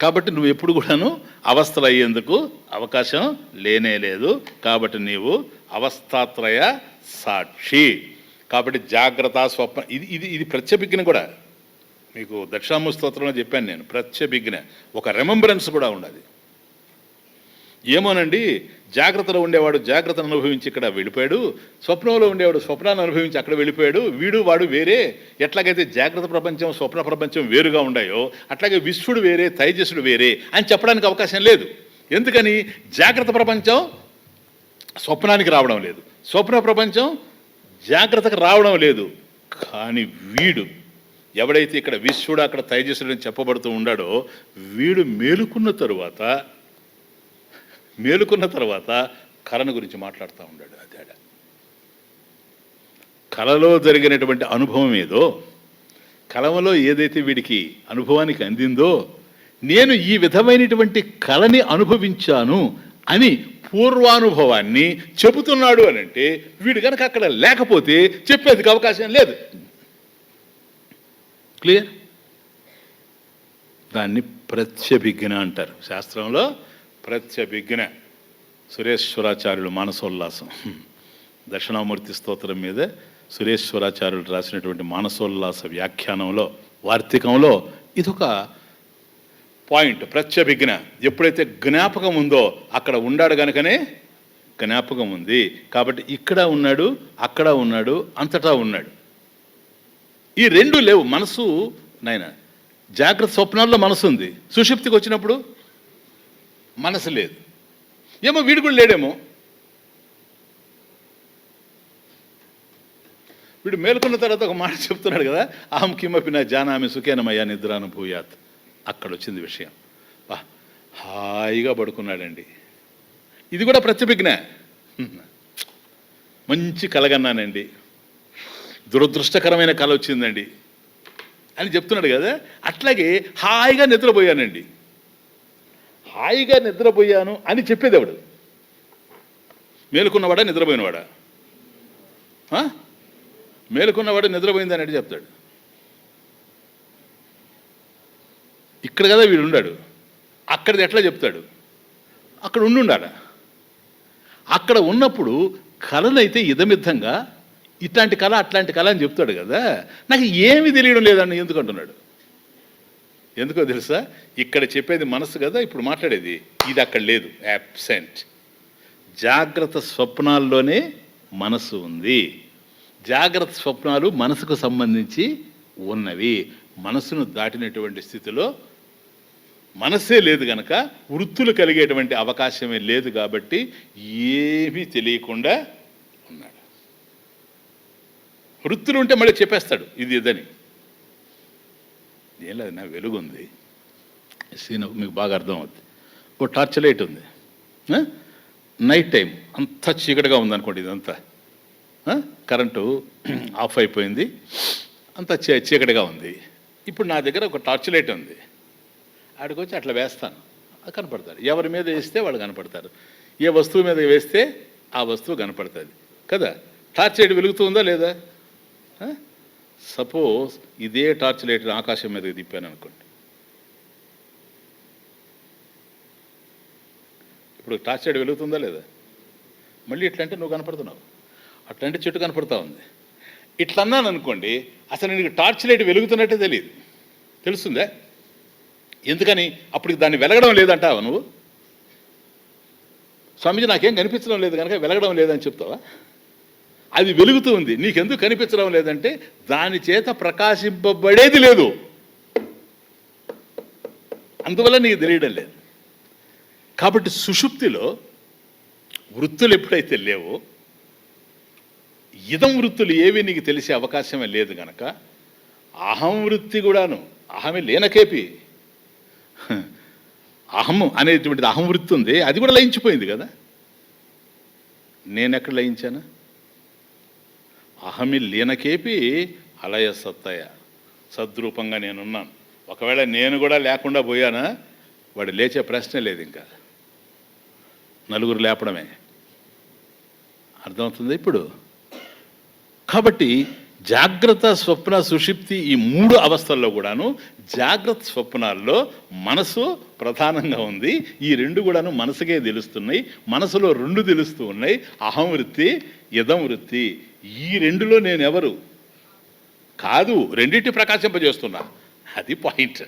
కాబట్టి నువ్వు ఎప్పుడు కూడాను అవస్థలు అయ్యేందుకు అవకాశం లేనే లేదు. కాబట్టి నీవు అవస్థాత్రయ సాక్షి. కాబట్టి జాగ్రత్త స్వప్న, ఇది ప్రత్యభిజ్ఞ కూడా. మీకు దక్షిణామూర్తి స్తోత్రంలో చెప్పాను నేను, ప్రత్యభిజ్ఞ, ఒక రిమెంబరెన్స్ కూడా ఉండదు. ఏమోనండి, జాగ్రత్తలో ఉండేవాడు జాగ్రత్తను అనుభవించి ఇక్కడ వెళ్ళిపోయాడు, స్వప్నంలో ఉండేవాడు స్వప్నాన్ని అనుభవించి అక్కడ వెళ్ళిపోయాడు, వీడు వాడు వేరే. ఎట్లాగైతే జాగ్రత్త ప్రపంచం స్వప్న ప్రపంచం వేరుగా ఉన్నాయో అట్లాగే విశ్వడు వేరే తైజస్సుడు వేరే అని చెప్పడానికి అవకాశం లేదు. ఎందుకని? జాగ్రత్త ప్రపంచం స్వప్నానికి రావడం లేదు, స్వప్న ప్రపంచం జాగ్రత్తకు రావడం లేదు. కానీ వీడు ఎవడైతే ఇక్కడ విశ్వడు అక్కడ తైజస్సుడు అని చెప్పబడుతూ ఉన్నాడో వీడు మేలుకున్న తరువాత కళను గురించి మాట్లాడుతూ ఉన్నాడు. అదేడా కళలో జరిగినటువంటి అనుభవం ఏదో, కళలో ఏదైతే వీడికి అనుభవానికి అందిందో, నేను ఈ విధమైనటువంటి కళని అనుభవించాను అని పూర్వానుభవాన్ని చెబుతున్నాడు అని అంటే వీడు కనుక అక్కడ లేకపోతే చెప్పేందుకు అవకాశం లేదు. క్లియర్? దాన్ని ప్రత్యభిజ్ఞ అంటారు శాస్త్రంలో. ప్రత్యభిజ్ఞ సురేశ్వరాచార్యులు మానసోల్లాసం, దక్షిణామూర్తి స్తోత్రం మీద సురేశ్వరాచార్యులు రాసినటువంటి మానసోల్లాస వ్యాఖ్యానంలో వార్తికంలో ఇదొక పాయింట్. ప్రత్యభిజ్ఞ ఎప్పుడైతే జ్ఞాపకం ఉందో అక్కడ ఉన్నాడు కనుకనే జ్ఞాపకం ఉంది. కాబట్టి ఇక్కడ ఉన్నాడు, అక్కడ ఉన్నాడు, అంతటా ఉన్నాడు. ఈ రెండు లేవు. మనసు నాయన జాగ్రత్త స్వప్నాల్లో మనసు ఉంది, సుషుప్తికి వచ్చినప్పుడు మనసు లేదు. ఏమో వీడు కూడా లేడేమో. వీడు మేలుకున్న తర్వాత ఒక మాట చెప్తున్నాడు కదా, అహం కిమపి నా జానామి సుఖేనమయ్యా నిద్రానుభూయాత్. అక్కడ వచ్చింది విషయం. హాయిగా పడుకున్నాడండి. ఇది కూడా ప్రత్యభిజ్ఞ. మంచి కలగన్నానండి, దురదృష్టకరమైన కళ వచ్చిందండి అని చెప్తున్నాడు కదా. అట్లాగే హాయిగా నిద్రపోయానండి, హాయిగా నిద్రపోయాను అని చెప్పేది ఎవడు? మేలుకున్నవాడా నిద్రపోయినవాడా? మేలుకున్నవాడు నిద్రపోయిందని అంటే చెప్తాడు. ఇక్కడ కదా వీడు ఉన్నాడు, అక్కడిది ఎట్లా చెప్తాడు? అక్కడ ఉండాడా? అక్కడ ఉన్నప్పుడు కళనైతే ఇదమిద్దంగా ఇట్లాంటి కళ అట్లాంటి కళ అని చెప్తాడు కదా. నాకు ఏమీ తెలియడం లేదని ఎందుకు అంటున్నాడు? ఎందుకో తెలుసా? ఇక్కడ చెప్పేది మనసు కదా, ఇప్పుడు మాట్లాడేది ఇది అక్కడ లేదు, యాబ్సెంట్. జాగ్రత్త స్వప్నాల్లోనే మనసు ఉంది. జాగ్రత్త స్వప్నాలు మనసుకు సంబంధించి ఉన్నవి. మనసును దాటినటువంటి స్థితిలో మనసే లేదు కనుక వృత్తులు కలిగేటువంటి అవకాశమే లేదు. కాబట్టి ఏమీ తెలియకుండా ఉన్నాడు. వృత్తులు ఉంటే మళ్ళీ చెప్పేస్తాడు ఇది ఇదని. ఏం లేదు, నా వెలుగుంది, సీన్ మీకు బాగా అర్థమవుతుంది. ఒక టార్చ్ లైట్ ఉంది, నైట్ టైం అంతా చీకటిగా ఉందనుకోండి, ఇదంతా కరెంటు ఆఫ్ అయిపోయింది, అంతా చీకటిగా ఉంది. ఇప్పుడు నా దగ్గర ఒక టార్చ్ లైట్ ఉంది, ఆడికి వచ్చి అట్లా వేస్తాను, కనపడతాడు. ఎవరి మీద వేస్తే వాళ్ళు కనపడతారు, ఏ వస్తువు మీద వేస్తే ఆ వస్తువు కనపడుతుంది కదా. టార్చ్ లైట్ వెలుగుతూ ఉందా లేదా? సపోజ్ ఇదే టార్చ్ లైట్ ఆకాశం మీదకి తిప్పాను అనుకోండి, ఇప్పుడు టార్చ్ లైట్ వెలుగుతుందా లేదా? మళ్ళీ ఇట్లా అంటే నువ్వు కనపడుతున్నావు, అట్లాంటి చెట్టు కనపడతా ఉంది. ఇట్లా అన్నాను అనుకోండి, అసలు నీకు టార్చ్ లైట్ వెలుగుతున్నట్టే తెలియదు. తెలుస్తుందా? ఎందుకని? అప్పుడు దాన్ని వెలగడం లేదంటావా నువ్వు? స్వామీజీ నాకేం కనిపించడం లేదు కనుక వెలగడం లేదని చెప్తావా? అది వెలుగుతూ ఉంది, నీకెందుకు కనిపించడం లేదంటే దాని చేత ప్రకాశింపబడేది లేదు, అందువల్ల నీకు తెలియడం లేదు. కాబట్టి సుషుప్తిలో వృత్తులు ఎప్పుడైతే లేవో, ఇదం వృత్తులు ఏవి నీకు తెలిసే అవకాశమే లేదు కనుక అహం వృత్తి కూడాను అహమే లేనకేపి. అహము అనేటువంటిది అహం వృత్తి ఉంది, అది కూడా లయించిపోయింది కదా. నేనెక్కడ లయించాను? అహమి లీనకేపి అలయ సత్తయ, సద్రూపంగా నేనున్నాను. ఒకవేళ నేను కూడా లేకుండా పోయానా వాడు లేచే ప్రశ్నే లేదు, ఇంకా నలుగురు లేపడమే. అర్థమవుతుంది ఇప్పుడు? కాబట్టి జాగ్రత్త స్వప్న సుషుప్తి ఈ మూడు అవస్థల్లో కూడాను జాగ్రత్త స్వప్నాల్లో మనసు ప్రధానంగా ఉంది. ఈ రెండు కూడాను మనసుకే తెలుస్తున్నాయి. మనసులో రెండు తెలుస్తూ ఉన్నాయి, అహం వృత్తి ఇదం వృత్తి. ఈ రెండులో నేనెవరు కాదు, రెండింటి ప్రకాశింపజేస్తున్నా. అది పాయింట్.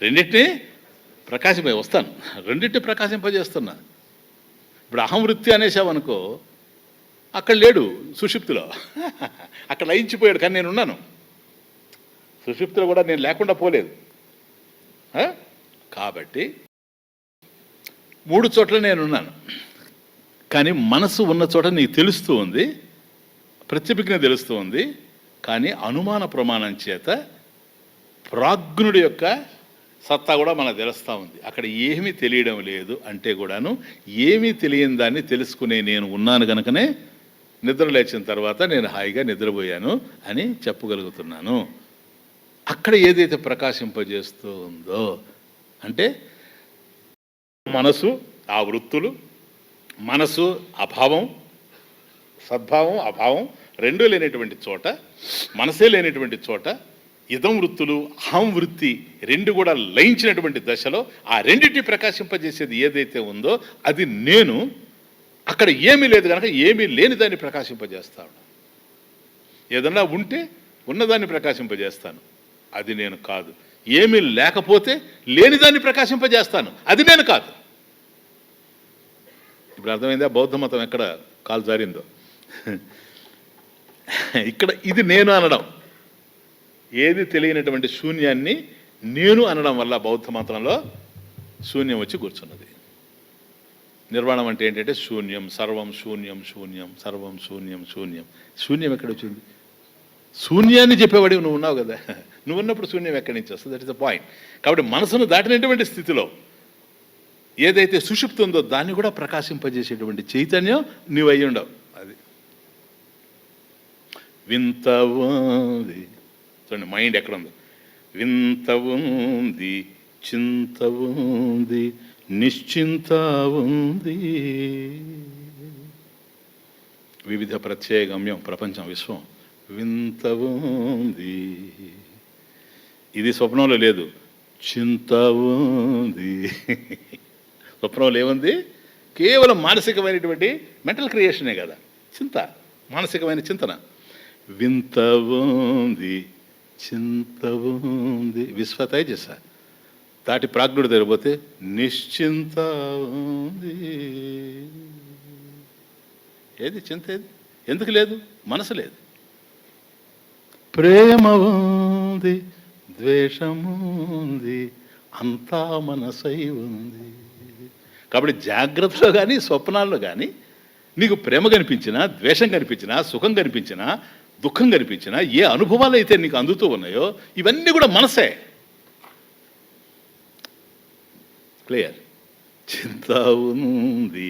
రెండింటినీ వస్తాను, రెండింటి ప్రకాశింపజేస్తున్నా. ఇప్పుడు అహంవృత్తి అనేసావనుకో, అక్కడ లేడు సుషుప్తిలో, అక్కడ లయించిపోయాడు. కానీ నేను ఉన్నాను సుషుప్తిలో కూడా, నేను లేకుండా పోలేదు. కాబట్టి 3 చోట్ల నేనున్నాను. కానీ మనసు ఉన్న చోట నీకు తెలుస్తూ ఉంది, ప్రత్యభిజ్ఞ తెలుస్తూ ఉంది. కానీ అనుమాన ప్రమాణం చేత ప్రాజ్ఞుడి యొక్క సత్తా కూడా మనకు తెలుస్తూ ఉంది. అక్కడ ఏమీ తెలియడం లేదు అంటే కూడాను ఏమీ తెలియని దాన్ని తెలుసుకునే నేను ఉన్నాను కనుకనే నిద్ర లేచిన తర్వాత నేను హాయిగా నిద్రపోయాను అని చెప్పగలుగుతున్నాను. అక్కడ ఏదైతే ప్రకాశింపజేస్తూ ఉందో అంటే మనసు, ఆ వృత్తులు, మనసు అభావం, సద్భావం అభావం రెండూ లేనటువంటి చోట, మనసే లేనటువంటి చోట ఇదం వృత్తులు, అహం వృత్తి రెండు కూడా లయించినటువంటి దశలో ఆ రెండింటిని ప్రకాశింపజేసేది ఏదైతే ఉందో అది నేను. అక్కడ ఏమీ లేదు కనుక ఏమీ లేని దాన్ని ప్రకాశింపజేస్తాను. ఏదన్నా ఉంటే ఉన్నదాన్ని ప్రకాశింపజేస్తాను, అది నేను కాదు. ఏమీ లేకపోతే లేనిదాన్ని ప్రకాశింపజేస్తాను, అది నేను కాదు. ఇప్పుడు అర్థమైందా బౌద్ధ మతం ఎక్కడ కాలు జారిందో? ఇక్కడ ఇది నేను అనడం, ఏది తెలియనటువంటి శూన్యాన్ని నేను అనడం వల్ల బౌద్ధ మతంలో శూన్యం వచ్చి కూర్చున్నది. నిర్వాణం అంటే ఏంటంటే శూన్యం, సర్వం శూన్యం, శూన్యం సర్వం శూన్యం, శూన్యం. శూన్యం ఎక్కడ వచ్చింది? శూన్యాన్ని చెప్పేవాడివి నువ్వు ఉన్నావు కదా, నువ్వు ఉన్నప్పుడు శూన్యం ఎక్కడి నుంచి వస్తుంది? That is the point. కాబట్టి మనసును దాటినటువంటి స్థితిలో ఏదైతే సుషుప్తి ఉందో దాన్ని కూడా ప్రకాశింపజేసేటువంటి చైతన్యం నీవు అయ్యి ఉండవు. అది వింత ఉంది. చూడండి మైండ్ ఎక్కడ ఉందో. వింత ఉంది, చింత ఉంది, నిశ్చింత ఉంది. వివిధ ప్రత్యయ గమ్యం ప్రపంచం, విశ్వం. వింత ఉంది, ఇది స్వప్నంలో లేదు. చింత ఉంది, స్వప్నంలో ఏముంది? కేవలం మానసికమైనటువంటి మెంటల్ క్రియేషనే కదా చింత, మానసికమైన చింతన. వింత ఉంది, చింత ఉంది, విశ్వతైజస దాటి ప్రాజ్ఞుడు తెరిపోతే నిశ్చింత ఉంది. ఏది చింత? ఏది? ఎందుకు లేదు? మనసు లేదు. ప్రేమ ఉంది, ద్వేషముంది, అంతా మనసై ఉంది. కాబట్టి జాగ్రత్తలో కానీ స్వప్నాల్లో కానీ నీకు ప్రేమ కనిపించినా, ద్వేషం కనిపించినా, సుఖం కనిపించినా, దుఃఖం కనిపించినా, ఏ అనుభవాలు అయితే నీకు అందుతూ ఉన్నాయో ఇవన్నీ కూడా మనసే. క్లియర్? చింత ఉంది,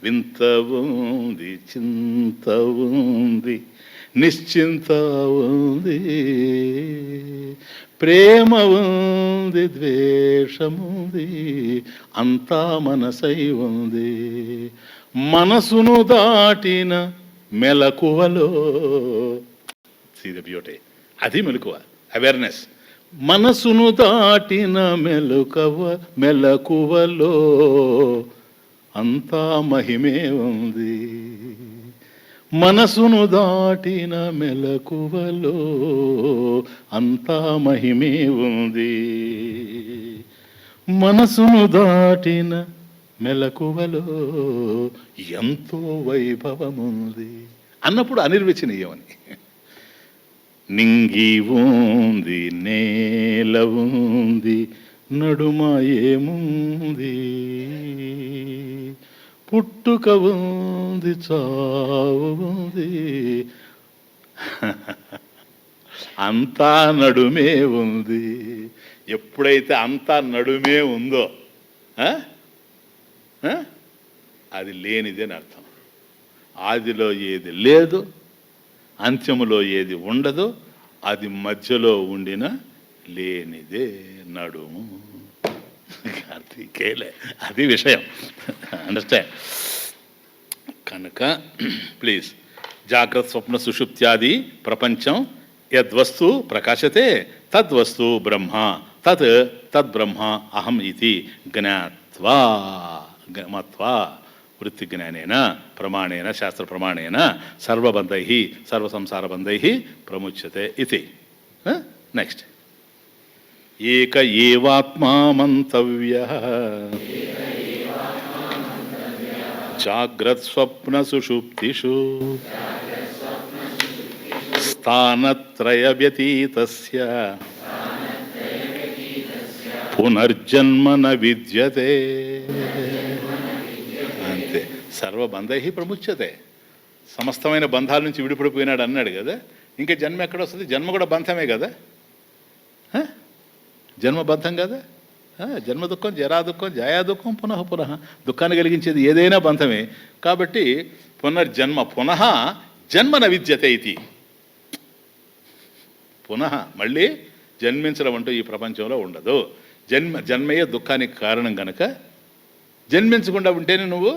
వింత ఉంది, చింత ఉంది, నిశ్చింత ఉంది, ప్రేమ ఉంది, ద్వేషముంది, అంతా మనసై ఉంది. మనసును దాటిన మెలకువలో, సీ ద బ్యూటీ, అది మెలకువ, అవేర్నెస్. మనసును దాటిన మెలకువలో అంతా మహిమే ఉంది. మనసును దాటిన మెలకువలో అంతా మహిమే ఉంది. మనసును దాటిన మెలకువలో ఎంతో వైభవముంది అన్నప్పుడు అనిర్వచనీయమని. నింగి ఉంది, నేల ఉంది, నడుమ ఏముంది, పుట్టుక ఉంది, చావు ఉంది, అంతా నడుమే ఉంది. ఎప్పుడైతే అంతా నడుమే ఉందో అది లేనిదే అని అర్థం. ఆదిలో ఏది లేదు, అంత్యములో ఏది ఉండదు, అది మధ్యలో ఉండిన లేనిదే నడుము. కేలే, అది విషయం. అండర్స్టాండ్? కనుక ప్లీజ్, జాగ్రత్త స్వప్న సుషుప్త్యాది ప్రపంచం యద్వస్తు ప్రకాశతే తద్వస్తు బ్రహ్మ, తద్బ్రహ్మ అహం ఇది జ్ఞాత్వా మత్వా వృత్తిజ్ఞానేన ప్రమాణేన శాస్త్ర ప్రమాణేన సర్వబంధై సర్వసంసారబంధై ప్రముచ్యతే ఇది. నెక్స్ట్, ఏక ఏవాత్మా మంతవ్యః జాగ్రత్ స్వప్న సుషుప్తిషు స్థానత్రయ వ్యతీతస్య పునర్జన్మ న విద్యతే. అంతే. సర్వబంధై ప్రముచ్యతే. సమస్తమైన బంధాల నుంచి విడిపడిపోయినాడు అన్నాడు కదా. ఇంకా జన్మ ఎక్కడ వస్తుంది? జన్మ కూడా బంధమే కదా. జన్మ బంధం కదా. జన్మ దుఃఖం, జరా దుఃఖం, జాయా దుఃఖం, పునః పునః. దుఃఖాన్ని కలిగించేది ఏదైనా బంధమే. కాబట్టి పునర్జన్మ పునః జన్మ న విద్యతే ఇది. పునః మళ్ళీ జన్మించడం అంటూ ఈ ప్రపంచంలో ఉండదు. జన్మయ్యే దుఃఖానికి కారణం కనుక జన్మించకుండా ఉంటేనే నువ్వు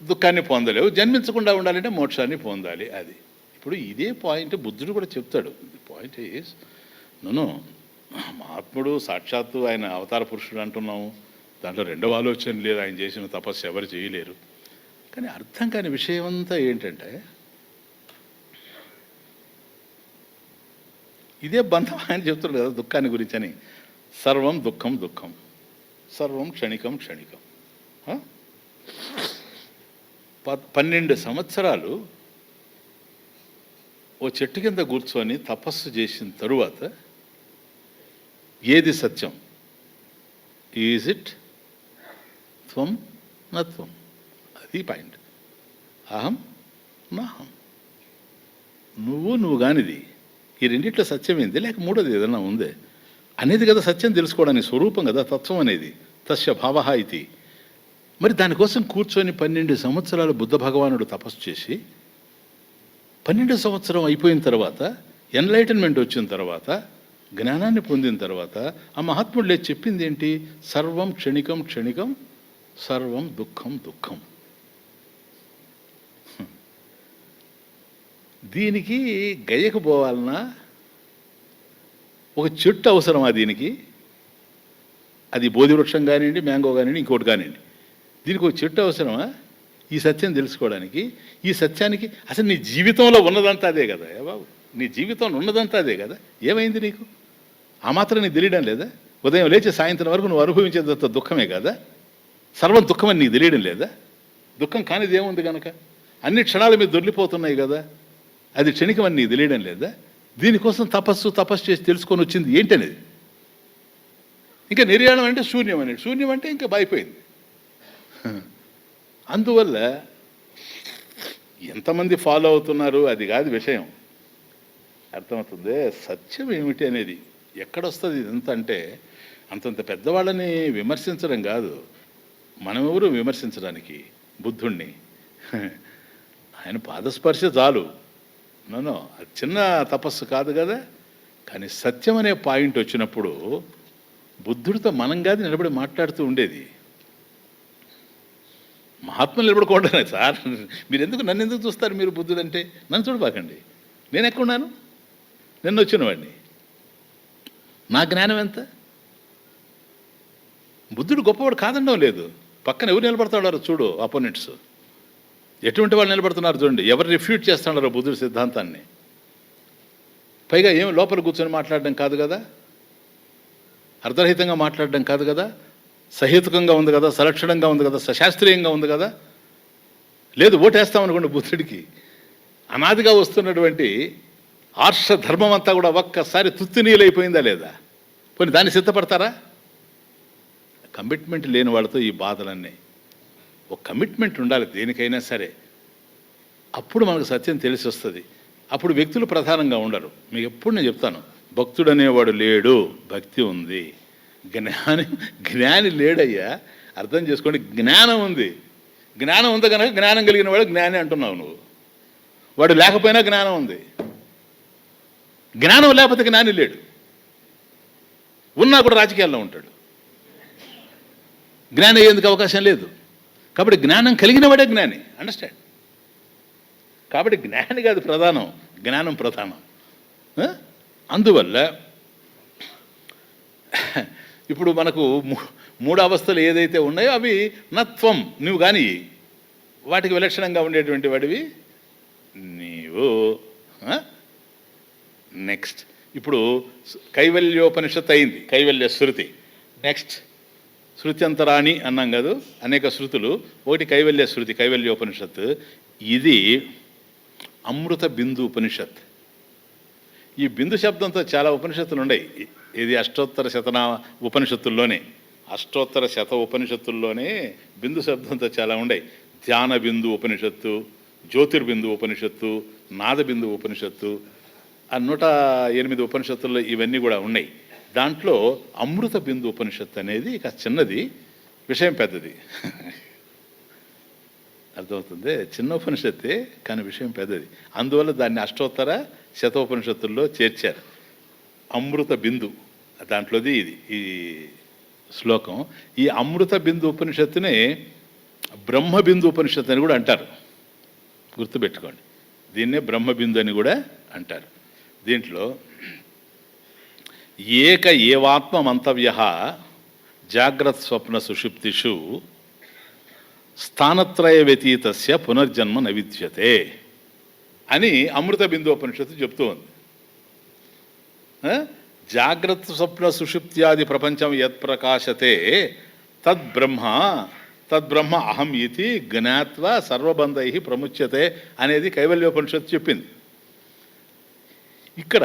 దుఃఖాన్ని పొందలేవు. జన్మించకుండా ఉండాలంటే మోక్షాన్ని పొందాలి. అది ఇప్పుడు ఇదే పాయింట్ బుద్ధుడు కూడా చెప్తాడు. పాయింట్ ఈస్ నన్ను మహాత్ముడు సాక్షాత్తు ఆయన అవతార పురుషుడు అంటున్నాము. దాంట్లో రెండవ ఆలోచన లేదు. ఆయన చేసిన తపస్సు ఎవరు చేయలేరు. కానీ అర్థం కాని విషయం అంతా ఏంటంటే ఇదే బంధం ఆయన చెప్తున్నాడు కదా దుఃఖాన్ని గురించి అని. సర్వం దుఃఖం దుఃఖం, సర్వం క్షణికం క్షణికం. 12 సంవత్సరాలు ఓ చెట్టు కింద కూర్చొని తపస్సు చేసిన తరువాత ఏది సత్యం? ఈజ్ ఇట్ త్వం నత్వం? అది పాయింట్. అహం నాహం. నువ్వు కానిది. ఈ రెండిట్లో సత్యం ఏంది, లేక మూడోది ఏదన్నా ఉందే అనేది కదా సత్యం తెలుసుకోవడానికి స్వరూపం కదా తత్వం అనేది. తస్య భావ ఇది. మరి దానికోసం కూర్చొని 12 సంవత్సరాలు బుద్ధ భగవానుడు తపస్సు చేసి 12 సంవత్సరం అయిపోయిన తర్వాత ఎన్లైటన్మెంట్ వచ్చిన తర్వాత జ్ఞానాన్ని పొందిన తర్వాత ఆ మహాత్ముడు లేదు చెప్పింది ఏంటి? సర్వం క్షణికం క్షణికం, సర్వం దుఃఖం దుఃఖం. దీనికి గయ్యకు పోవాలన్నా ఒక చెట్టు అవసరమా దీనికి? అది బోధి వృక్షం కానివ్వండి, మ్యాంగో కానివ్వండి, ఇంకోటి కానివ్వండి. దీనికి ఒక చెట్టు అవసరమా ఈ సత్యం తెలుసుకోవడానికి? ఈ సత్యానికి అసలు నీ జీవితంలో ఉన్నదంతా అదే కదా బాబు. నీ జీవితంలో ఉన్నదంతా అదే కదా. ఏమైంది నీకు? ఆ మాత్రం నీకు తెలియడం లేదా? ఉదయం లేచి సాయంత్రం వరకు నువ్వు అనుభవించేదంత దుఃఖమే కదా. సర్వం దుఃఖమని నీకు తెలియడం లేదా? దుఃఖం కానిది ఏముంది కనుక? అన్ని క్షణాల మీద దొర్లిపోతున్నాయి కదా. అది క్షణికమని నీకు తెలియడం లేదా? దీనికోసం తపస్సు చేసి తెలుసుకొని వచ్చింది ఏంటనేది. ఇంకా నిర్యాణం అంటే శూన్యం అనేది. శూన్యం అంటే ఇంకా అయిపోయింది. అందువల్ల ఎంతమంది ఫాలో అవుతున్నారు అది కాదు విషయం. అర్థమవుతుంది సత్యం ఏమిటి అనేది. ఎక్కడొస్తుంది ఇదంతా అంటే అంతంత పెద్దవాళ్ళని విమర్శించడం కాదు. మనమెవరు విమర్శించడానికి బుద్ధుణ్ణి? ఆయన పాదస్పర్శ చాలు. నో అది చిన్న తపస్సు కాదు కదా. కానీ సత్యం అనే పాయింట్ వచ్చినప్పుడు బుద్ధుడితో మనం కాదు నిలబడి మాట్లాడుతూ ఉండేది. మహాత్ములు నిలబడుకోండి సార్. మీరు నన్ను ఎందుకు చూస్తారు? మీరు బుద్ధుడు అంటే నన్ను చూడబాకండి. నేను ఎక్కడున్నాను? నిన్న వచ్చిన వాడిని. నా జ్ఞానం ఎంత? బుద్ధుడు గొప్పవాడు కాదనడం లేదు. పక్కన ఎవరు నిలబడతాడారో చూడు. అపోనెంట్స్ ఎటువంటి వాళ్ళు నిలబడుతున్నారు చూడండి. ఎవరు రిఫ్యూట్ చేస్తున్నారో బుద్ధుడి సిద్ధాంతాన్ని. పైగా ఏం లోపల కూర్చొని మాట్లాడడం కాదు కదా, అర్ధరహితంగా మాట్లాడడం కాదు కదా, సహేతుకంగా ఉంది కదా, సలక్షణంగా ఉంది కదా, సశాస్త్రీయంగా ఉంది కదా. లేదు ఓటేస్తామనుకోండి బుద్ధుడికి. అనాదిగా వస్తున్నటువంటి ఆర్ష ధర్మం అంతా కూడా ఒక్కసారి తుత్తునీలైపోయిందా లేదా? పోనీ దాన్ని సిద్ధపడతారా? కమిట్మెంట్ లేని వాళ్ళతో ఈ బాధలన్నీ. ఒక కమిట్మెంట్ ఉండాలి దేనికైనా సరే. అప్పుడు మనకు సత్యం తెలిసి వస్తుంది. అప్పుడు వ్యక్తులు ప్రధానంగా ఉండరు. మీకు ఎప్పుడు నేను చెప్తాను, భక్తుడు అనేవాడు లేడు, భక్తి ఉంది. జ్ఞాని లేడయ్యా. అర్థం చేసుకోండి. జ్ఞానం ఉంది. జ్ఞానం ఉంది కనుక జ్ఞానం కలిగిన వాడు జ్ఞాని అంటున్నావు నువ్వు. వాడు లేకపోయినా జ్ఞానం ఉంది. జ్ఞానం లేకపోతే జ్ఞాని లేడు. ఉన్నా కూడా రాజకీయాల్లో ఉంటాడు. జ్ఞానం అయ్యేందుకు అవకాశం లేదు. కాబట్టి జ్ఞానం కలిగిన వాడే జ్ఞాని. అండర్స్టాండ్? కాబట్టి జ్ఞాని కాదు ప్రధానం, జ్ఞానం ప్రధానం. అందువల్ల ఇప్పుడు మనకు 3 అవస్థలు ఏదైతే ఉన్నాయో అవి నత్వం. నువ్వు కానీ వాటికి విలక్షణంగా ఉండేటువంటి వాడివి నీవు. నెక్స్ట్ ఇప్పుడు కైవల్యోపనిషత్తు అయింది, కైవల్య శృతి. నెక్స్ట్ శృత్యంతరాణి అన్నాం కాదు, అనేక శృతులు. ఒకటి కైవల్య శృతి, కైవల్యోపనిషత్. ఇది అమృత బిందు ఉపనిషత్. ఈ బిందు శబ్దంతో చాలా ఉపనిషత్తులు ఉన్నాయి. ఇది అష్టోత్తర ఉపనిషత్తుల్లోనే, అష్టోత్తర శత ఉపనిషత్తుల్లోనే బిందు శబ్దంతో చాలా ఉన్నాయి. ధ్యాన బిందు ఉపనిషత్తు, జ్యోతిర్బిందు ఉపనిషత్తు, నాదబిందు ఉపనిషత్తు, ఆ 108 ఉపనిషత్తుల్లో ఇవన్నీ కూడా ఉన్నాయి. దాంట్లో అమృత బిందు ఉపనిషత్తు అనేది ఇక చిన్నది, విషయం పెద్దది. అర్థమవుతుంది? చిన్న ఉపనిషత్తే కానీ విషయం పెద్దది. అందువల్ల దాన్ని అష్టోత్తర శతోపనిషత్తుల్లో చేర్చారు. అమృత బిందు దాంట్లోది ఇది ఈ శ్లోకం. ఈ అమృత బిందు ఉపనిషత్తునే బ్రహ్మబిందు ఉపనిషత్తు అని కూడా అంటారు. గుర్తుపెట్టుకోండి, దీన్నే బ్రహ్మబిందు అని కూడా అంటారు. దీంట్లో ఏక ఏవాత్మ మంతవ్య జాగ్రత్త స్వప్న సుషుప్తిషు స్థానత్రయ వ్యతీతస్య పునర్జన్మ నవిద్యతే అని అమృత బిందు ఉపనిషత్తు చెప్తూ ఉంది. జాగ్రత్త స్వప్న సుషుప్త్యాది ప్రపంచం యత్ ప్రకాశతే తద్బ్రహ్మ అహం ఇతి జ్ఞాత్వా సర్వబంధై ప్రముచ్యతే అనేది కైవల్యోపనిషత్తు చెప్పింది. ఇక్కడ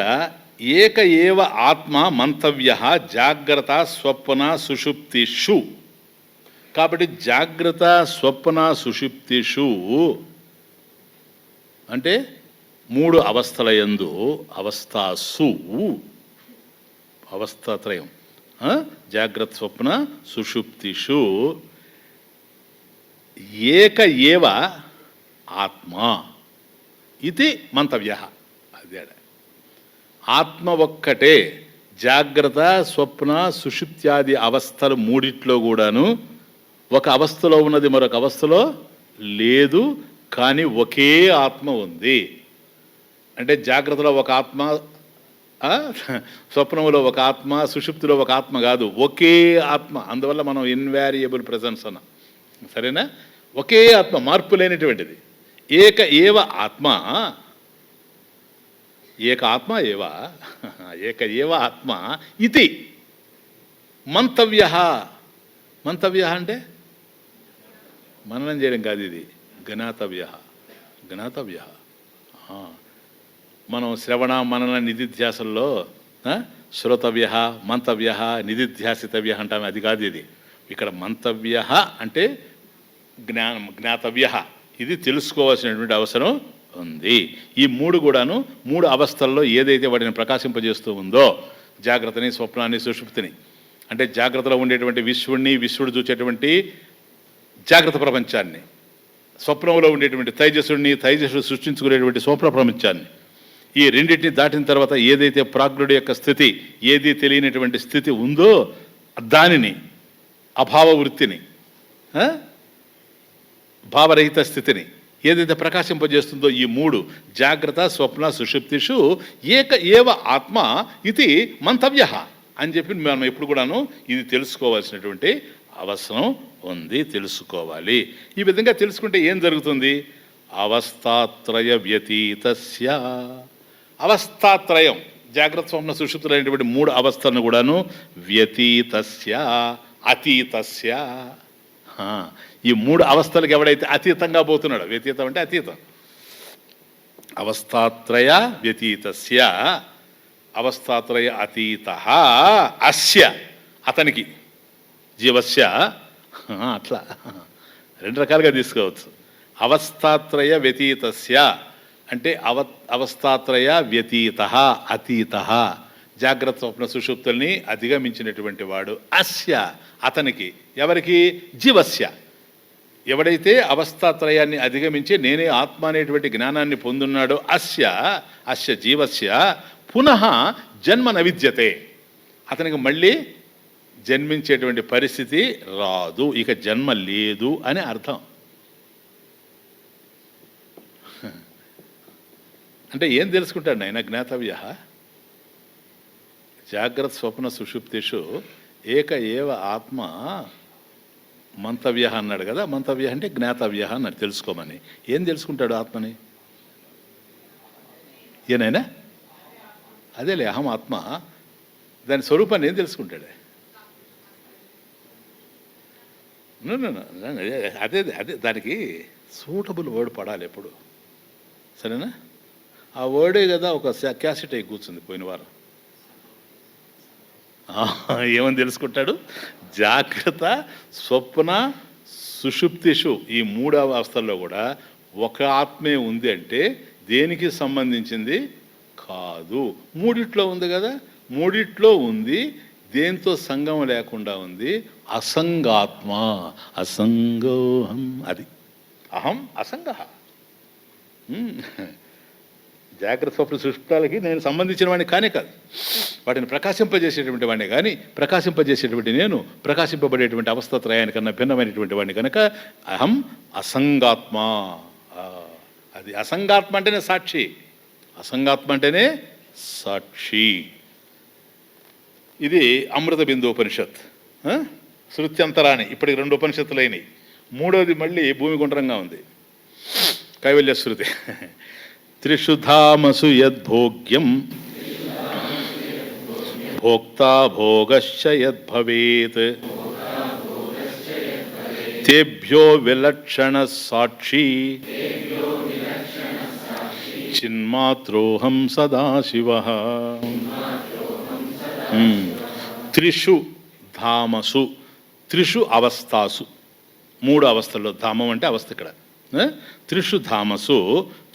ఏక ఏవ ఆత్మ మంతవ్య జాగ్రత్త స్వప్న సుషుప్తిషు. కాబట్టి జాగ్రత్త స్వప్న సుషుప్తిషు అంటే 3 అవస్థల యందు, అవస్థాసు, అవస్థాత్రయం, జాగ్రత్త స్వప్న సుషుప్తిషు ఏక ఏవ ఆత్మ ఇది మంతవ్య. అదే ఆత్మ ఒక్కటే. జాగ్రత్త స్వప్న సుషుప్త్యాది అవస్థలు మూడిట్లో కూడాను ఒక అవస్థలో ఉన్నది మరొక అవస్థలో లేదు, కానీ ఒకే ఆత్మ ఉంది. అంటే జాగ్రత్తలో ఒక ఆత్మ, స్వప్నంలో ఒక ఆత్మ, సుషుప్తిలో ఒక ఆత్మ కాదు, ఒకే ఆత్మ. అందువల్ల మనం ఇన్వారియబుల్ ప్రెజెన్స్ అన్న, సరేనా? ఒకే ఆత్మ, మార్పు లేనిటువంటిది. ఏక ఏవ ఆత్మ, ఏక ఆత్మ ఏవ, ఏక ఏవ ఆత్మ ఇది మంతవ్య. మంతవ్య అంటే మననం చేయడం కాదు, ఇది జ్ఞాతవ్య. జ్ఞాతవ్య మనం శ్రవణ మనన నిధిధ్యాసల్లో శ్రోతవ్య, మంతవ్య, నిధిధ్యాసితవ్య అంటాం. అది కాదు ఇది. ఇక్కడ మంతవ్య అంటే జ్ఞాతవ్య, ఇది తెలుసుకోవాల్సినటువంటి అవసరం ఉంది. ఈ 3 కూడాను 3 అవస్థల్లో ఏదైతే వాటిని ప్రకాశింపజేస్తూ ఉందో, జాగ్రత్తని, స్వప్నాన్ని, సుషుప్తిని, అంటే జాగ్రత్తలో ఉండేటువంటి విశ్వడిని, విశ్వడు చూసేటువంటి జాగ్రత్త ప్రపంచాన్ని, స్వప్నంలో ఉండేటువంటి తైజస్సుడిని, తైజస్సుడు సృష్టించుకునేటువంటి స్వప్న ప్రపంచాన్ని, ఈ రెండింటిని దాటిన తర్వాత ఏదైతే ప్రాజ్ఞుడి యొక్క స్థితి, ఏది తెలియనటువంటి స్థితి ఉందో దానిని, అభావ వృత్తిని, భావరహిత స్థితిని ఏదైతే ప్రకాశింపజేస్తుందో ఈ 3 జాగ్రత్త స్వప్న సుషుప్తిషు ఏక ఏవ ఆత్మ ఇది మంతవ్య అని చెప్పి మనం ఎప్పుడు కూడాను ఇది తెలుసుకోవాల్సినటువంటి అవసరం ఉంది, తెలుసుకోవాలి. ఈ విధంగా తెలుసుకుంటే ఏం జరుగుతుంది? అవస్థాత్రయ వ్యతీతస్య, అవస్థాత్రయం జాగ్రత్త స్వప్న సుషుప్తులు అనేటువంటి 3 అవస్థలను కూడాను వ్యతీతస్య, అతీతస్య, ఈ 3 అవస్థలకు ఎవడైతే అతీతంగా పోతున్నాడో, వ్యతీతం అంటే అతీతం, అవస్థాత్రయ వ్యతీతస్య, అవస్థాత్రయ అతీత అస్య, అతనికి, జీవస్య, అట్లా 2 రకాలుగా తీసుకోవచ్చు. అవస్థాత్రయ వ్యతీతస్య అంటే అవస్థాత్రయ వ్యతీత, అతీత, జాగ్రత్త స్వప్న సుషుప్తుల్ని అధిగమించినటువంటి వాడు. అస్య అతనికి, ఎవరికి? జీవస్య, ఎవడైతే అవస్థాత్రయాన్ని అధిగమించి నేనే ఆత్మ అనేటువంటి జ్ఞానాన్ని పొందున్నాడో అస్య జీవస్య పునః జన్మ నవిద్యతే, అతనికి మళ్ళీ జన్మించేటువంటి పరిస్థితి రాదు, ఇక జన్మ లేదు అని అర్థం. అంటే ఏం తెలుసుకుంటాడు ఆయన? జ్ఞాతవ్య జాగ్రత్త స్వప్న సుషుప్తిషు ఏక ఏవ ఆత్మ మంతవ్య అన్నాడు కదా. మంతవ్య అంటే జ్ఞాతవ్య అన్నాడు, తెలుసుకోమని. ఏం తెలుసుకుంటాడు ఆత్మని? ఏనైనా అదేలే అహం ఆత్మ, దాని స్వరూపాన్ని ఏం తెలుసుకుంటాడు? అదే అదే దానికి సూటబుల్ వర్డ్ పడాలి ఎప్పుడు, సరేనా? ఆ వర్డే కదా ఒక క్యాసెట్ అయి కూర్చుంది పోయిన వారం. ఏమని తెలుసుకుంటాడు? జాగ్రత్త, స్వప్న, సుషుప్తిషు ఈ 3 అవస్థల్లో కూడా ఒక ఆత్మే ఉంది అంటే దేనికి సంబంధించింది కాదు. మూడిట్లో ఉంది కదా, మూడిట్లో ఉంది, దేంతో సంగం లేకుండా ఉంది. అసంగాత్మ, అసంగోహం, అది అహం అసంగ. జాగ్రత్త స్వప్న సుష్టాలకి నేను సంబంధించిన వాడిని కానే కాదు, వాటిని ప్రకాశింపజేసేటువంటి వాడిని కానీ, ప్రకాశింపజేసేటువంటి నేను ప్రకాశింపబడేటువంటి అవస్థత్రయానికన్నా భిన్నమైనటువంటి వాడిని కనుక అహం అసంగాత్మ. అది అసంగాత్మ అంటేనే సాక్షి, అసంగాత్మ అంటేనే సాక్షి. ఇది అమృత బిందు ఉపనిషత్. శృత్యంతరాన్ని ఇప్పటికి 2 ఉపనిషత్తులు అయినాయి. 3వది మళ్ళీ భూమి గుండ్రంగా ఉంది, కైవల్య శృతి. త్రిషుధామసు యద్భోగ్యం భోక్తా భోగశ్చ యద్భవేత్ తేభ్యో విలక్షణ సాక్షి చిన్మాత్రోహం సదాశివః. త్రిషు ధామసు, త్రిషు అవస్థాసు, 3 అవస్థల్లో, ధామం అంటే అవస్థ ఇక్కడ. త్రిషు ధామసు,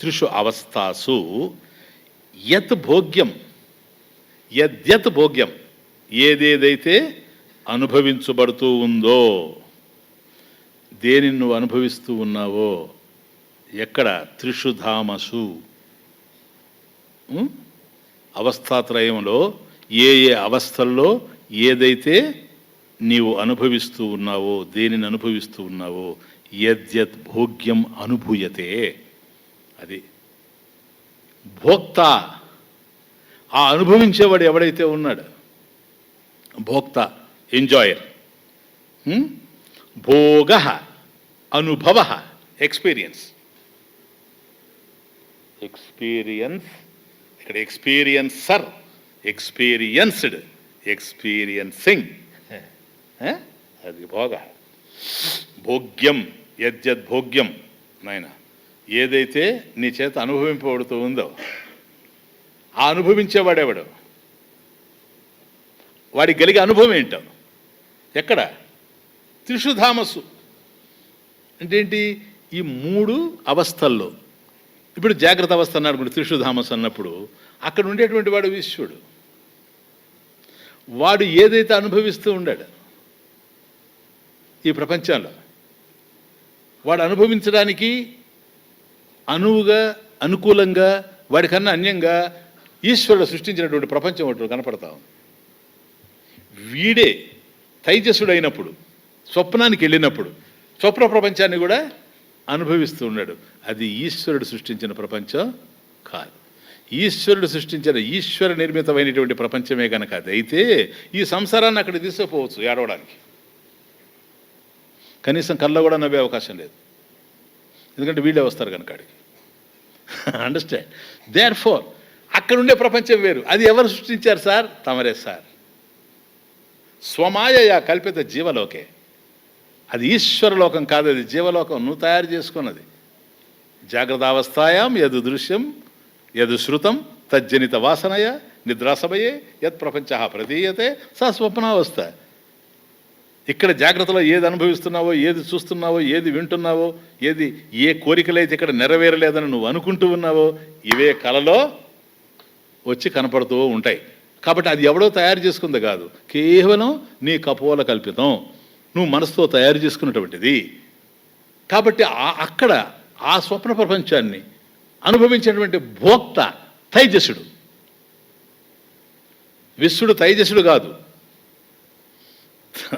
త్రిషు అవస్థాసు యత్ భోగ్యం, యద్యత్ భోగ్యం, ఏదేదైతే అనుభవించబడుతూ ఉందో, దేనిని నువ్వు అనుభవిస్తూ ఉన్నావో, ఎక్కడ? త్రిషు ధామసు, అవస్థాత్రయంలో ఏ ఏ అవస్థల్లో ఏదైతే నీవు అనుభవిస్తూ ఉన్నావో, దేనిని అనుభవిస్తూ ఉన్నావో, యద్యత్ భోగ్యం అనుభూయతే, అది భోక్త. ఆ అనుభవించేవాడు ఎవడైతే ఉన్నాడు, భోక్త, ఎంజాయర్. భోగ అనుభవ, ఎక్స్పీరియన్స్. ఎక్స్పీరియన్స్, ఇక్కడ ఎక్స్పీరియన్సర్, ఎక్స్పీరియన్స్డ్, ఎక్స్పీరియన్సింగ్, అది భోగ. భోగ్యం, యద్యద్ భోగ్యం, నాయన ఏదైతే నీ చేత అనుభవింపబడుతూ ఉందో, ఆ అనుభవించేవాడెవడు, వాడికి కలిగే అనుభవం ఏంటో, ఎక్కడ? త్రిషుధామసు అంటే ఏంటి? ఈ 3 అవస్థల్లో. ఇప్పుడు జాగ్రత్త అవస్థ అన్నాడు కూడా, త్రిషుధామసు అన్నప్పుడు అక్కడ ఉండేటువంటి వాడు విశ్వడు. వాడు ఏదైతే అనుభవిస్తూ ఉండాడు ఈ ప్రపంచంలో, వాడు అనుభవించడానికి అనువుగా, అనుకూలంగా, వాడికన్నా అన్యంగా ఈశ్వరుడు సృష్టించినటువంటి ప్రపంచం ఒకటి కనపడతా ఉంది. వీడే తైజసుడైనప్పుడు, స్వప్నానికి వెళ్ళినప్పుడు స్వప్న ప్రపంచాన్ని కూడా అనుభవిస్తూ ఉన్నాడు. అది ఈశ్వరుడు సృష్టించిన ప్రపంచం కాదు. ఈశ్వరుడు సృష్టించిన, ఈశ్వర నిర్మితమైనటువంటి ప్రపంచమే కనుక అది అయితే ఈ సంసారాన్ని అక్కడ తీసుకుపోవచ్చు ఏడవడానికి. కనీసం కళ్ళలో కూడా నవ్వే అవకాశం లేదు, ఎందుకంటే వీళ్ళే వస్తారు కనుక అడిగి. అండర్స్టాండ్? దేర్ ఫోర్ అక్కడ ఉండే ప్రపంచం వేరు. అది ఎవరు సృష్టించారు సార్? తమరే సార్. స్వమాయయా కల్పిత జీవలోకే. అది ఈశ్వరలోకం కాదు, అది జీవలోకం నువ్వు తయారు చేసుకున్నది. జాగ్రత్తావస్థాయాం యద్ దృశ్యం యద్ శృతం తజ్జనిత వాసనయ నిద్రాసమయే యత్ ప్రపంచ ప్రతీయతే సా స్వప్నావస్థ. ఇక్కడ జాగ్రత్తలో ఏది అనుభవిస్తున్నావో, ఏది చూస్తున్నావో, ఏది వింటున్నావో, ఏది ఏ కోరికలైతే ఇక్కడ నెరవేరలేదని నువ్వు అనుకుంటూ ఉన్నావో, ఇవే కలలో వచ్చి కనపడుతూ ఉంటాయి. కాబట్టి అది ఎవడో తయారు చేసుకుంది కాదు, కేవలం నీ కపోల కల్పితం, నువ్వు మనసుతో తయారు చేసుకున్నటువంటిది. కాబట్టి అక్కడ ఆ స్వప్న ప్రపంచాన్ని అనుభవించినటువంటి భోక్త తైజసుడు. విశ్వడు తైజసుడు కాదు,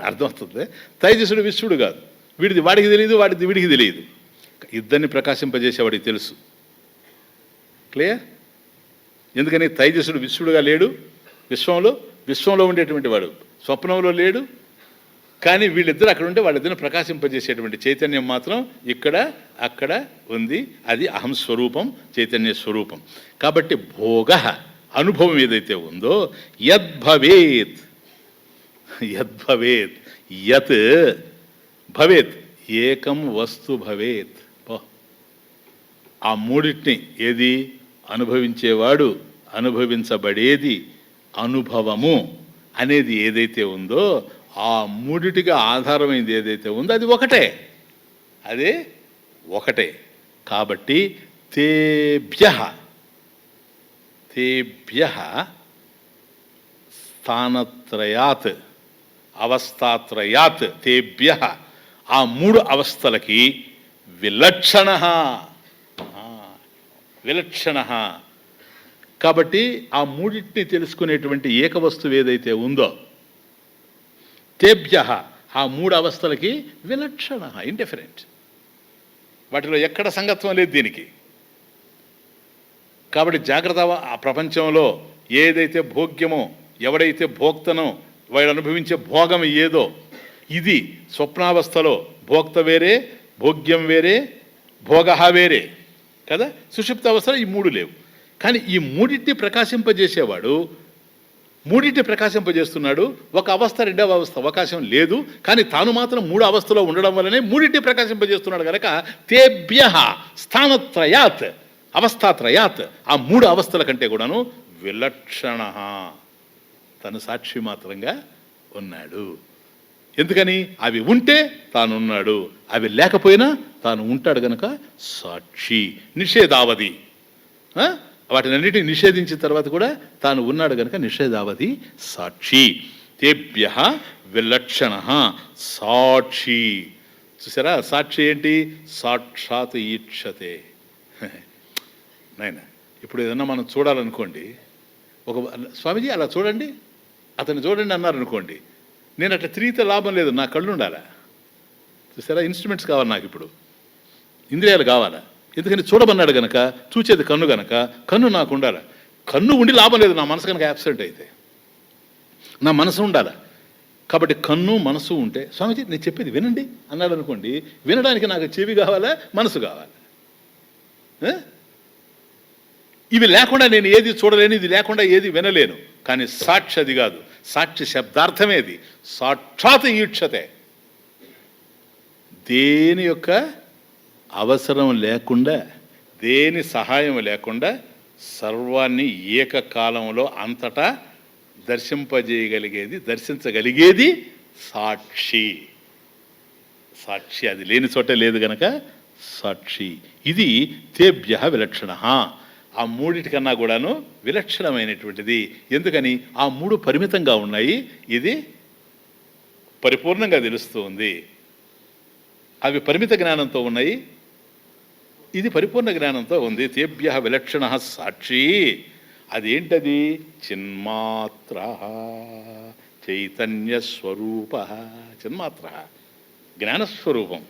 అర్థమవుతుంది? తైజసుడు విశ్వడు కాదు. వీడిది వాడికి తెలియదు, వాడిది వీడికి తెలియదు. ఇద్దరిని ప్రకాశింపజేసేవాడికి తెలుసు. క్లియర్? ఎందుకని తైజసుడు విశ్వడుగా లేడు విశ్వంలో ఉండేటువంటి వాడు స్వప్నంలో లేడు. కానీ వీళ్ళిద్దరు అక్కడ ఉంటే వాళ్ళిద్దరిని ప్రకాశింపజేసేటువంటి చైతన్యం మాత్రం ఇక్కడ అక్కడ ఉంది. అది అహం స్వరూపం, చైతన్య స్వరూపం. కాబట్టి భోగ అనుభవం ఏదైతే ఉందో యద్భవేత్, యద్భవేత్, యత్ భవేత్ ఏకం వస్తు భవేత్. ఆ మూడింటిని ఏది అనుభవించేవాడు, అనుభవించబడేది, అనుభవము అనేది ఏదైతే ఉందో ఆ మూడిటిగా ఆధారమైంది ఏదైతే ఉందో అది ఒకటే, అదే ఒకటే. కాబట్టి తేభ్యః స్థానత్రయాత్ అవస్థాత్రయాత్ తేభ్యః ఆ మూడు అవస్థలకి విలక్షణ. కాబట్టి ఆ మూడింటిని తెలుసుకునేటువంటి ఏకవస్తువు ఏదైతే ఉందో తేభ్యః ఆ మూడు అవస్థలకి విలక్షణ, ఇండిఫరెంట్. వాటిలో ఎక్కడ సంగత్వం లేదు దీనికి. కాబట్టి జాగ్రత్త. ఆ ప్రపంచంలో ఏదైతే భోగ్యమో, ఎవడైతే భోక్తనో, వాడు అనుభవించే భోగం ఏదో, ఇది స్వప్నావస్థలో భోక్త వేరే, భోగ్యం వేరే, భోగ వేరే కదా. సుషుప్త అవస్థలో ఈ మూడు లేవు. కానీ ఈ మూడింటిని ప్రకాశింపజేసేవాడు మూడింటిని ప్రకాశింపజేస్తున్నాడు. ఒక అవస్థ, రెండవ అవస్థ అవకాశం లేదు. కానీ తాను మాత్రం మూడు అవస్థలో ఉండడం వల్లనే మూడింటిని ప్రకాశింపజేస్తున్నాడు కనుక తేభ్యః స్థానత్రయాత్ అవస్థాత్రయాత్ ఆ మూడు అవస్థల కంటే కూడాను విలక్షణ. తను సాక్షి మాత్రంగా ఉన్నాడు. ఎందుకని? అవి ఉంటే తానున్నాడు, అవి లేకపోయినా తాను ఉంటాడు గనక సాక్షి. నిషేధావధి, వాటినన్నిటిని నిషేధించిన తర్వాత కూడా తాను ఉన్నాడు గనక నిషేధావధి సాక్షి. తేభ్యః విలక్షణ సాక్షి. చూసారా, సాక్షి ఏంటి? సాక్షాత్ ఈక్షతే. నాయన ఇప్పుడు ఏదన్నా మనం చూడాలనుకోండి, ఒక స్వామీజీ అలా చూడండి, అతన్ని చూడండి అన్నారు అనుకోండి, నేను అట్లా తిరిగితే లాభం లేదు, నా కళ్ళు ఉండాలా. చూసారా, ఇన్స్ట్రుమెంట్స్ కావాలి నాకు, ఇప్పుడు ఇంద్రియాలు కావాలా. ఎందుకని? చూడమన్నాడు గనక, చూచేది కన్ను గనక కన్ను నాకు ఉండాలి. కన్ను ఉండి లాభం లేదు నా మనసు కనుక యాబ్సెంట్ అయితే. నా మనసు ఉండాలి. కాబట్టి కన్ను మనసు ఉంటే, స్వామీజీ నేను చెప్పేది వినండి అన్నాడు అనుకోండి, వినడానికి నాకు చెవి కావాలా, మనసు కావాలి. ఇవి లేకుండా నేను ఏది చూడలేను, ఇది లేకుండా ఏది వినలేను. కానీ సాక్షి అది కాదు. సాక్షి శబ్దార్థమేది. సాక్షాత్ ఈక్షతే. దేని యొక్క అవసరం లేకుండా, దేని సహాయం లేకుండా సర్వాన్ని ఏకకాలంలో అంతటా దర్శించగలిగేది సాక్షి. సాక్షి అది లేని చోట లేదు గనక సాక్షి. ఇది తేభ్యః విలక్షణ. ఆ మూడిటికన్నా కూడాను విలక్షణమైనటువంటిది. ఎందుకని? ఆ మూడు పరిమితంగా ఉన్నాయి, ఇది పరిపూర్ణంగా తెలుస్తూ ఉంది. అవి పరిమిత జ్ఞానంతో ఉన్నాయి, ఇది పరిపూర్ణ జ్ఞానంతో ఉంది. తేభ్యః విలక్షణ సాక్షి. అదేంటది? చిన్మాత్ర చైతన్యస్వరూప. చిన్మాత్ర జ్ఞానస్వరూపం,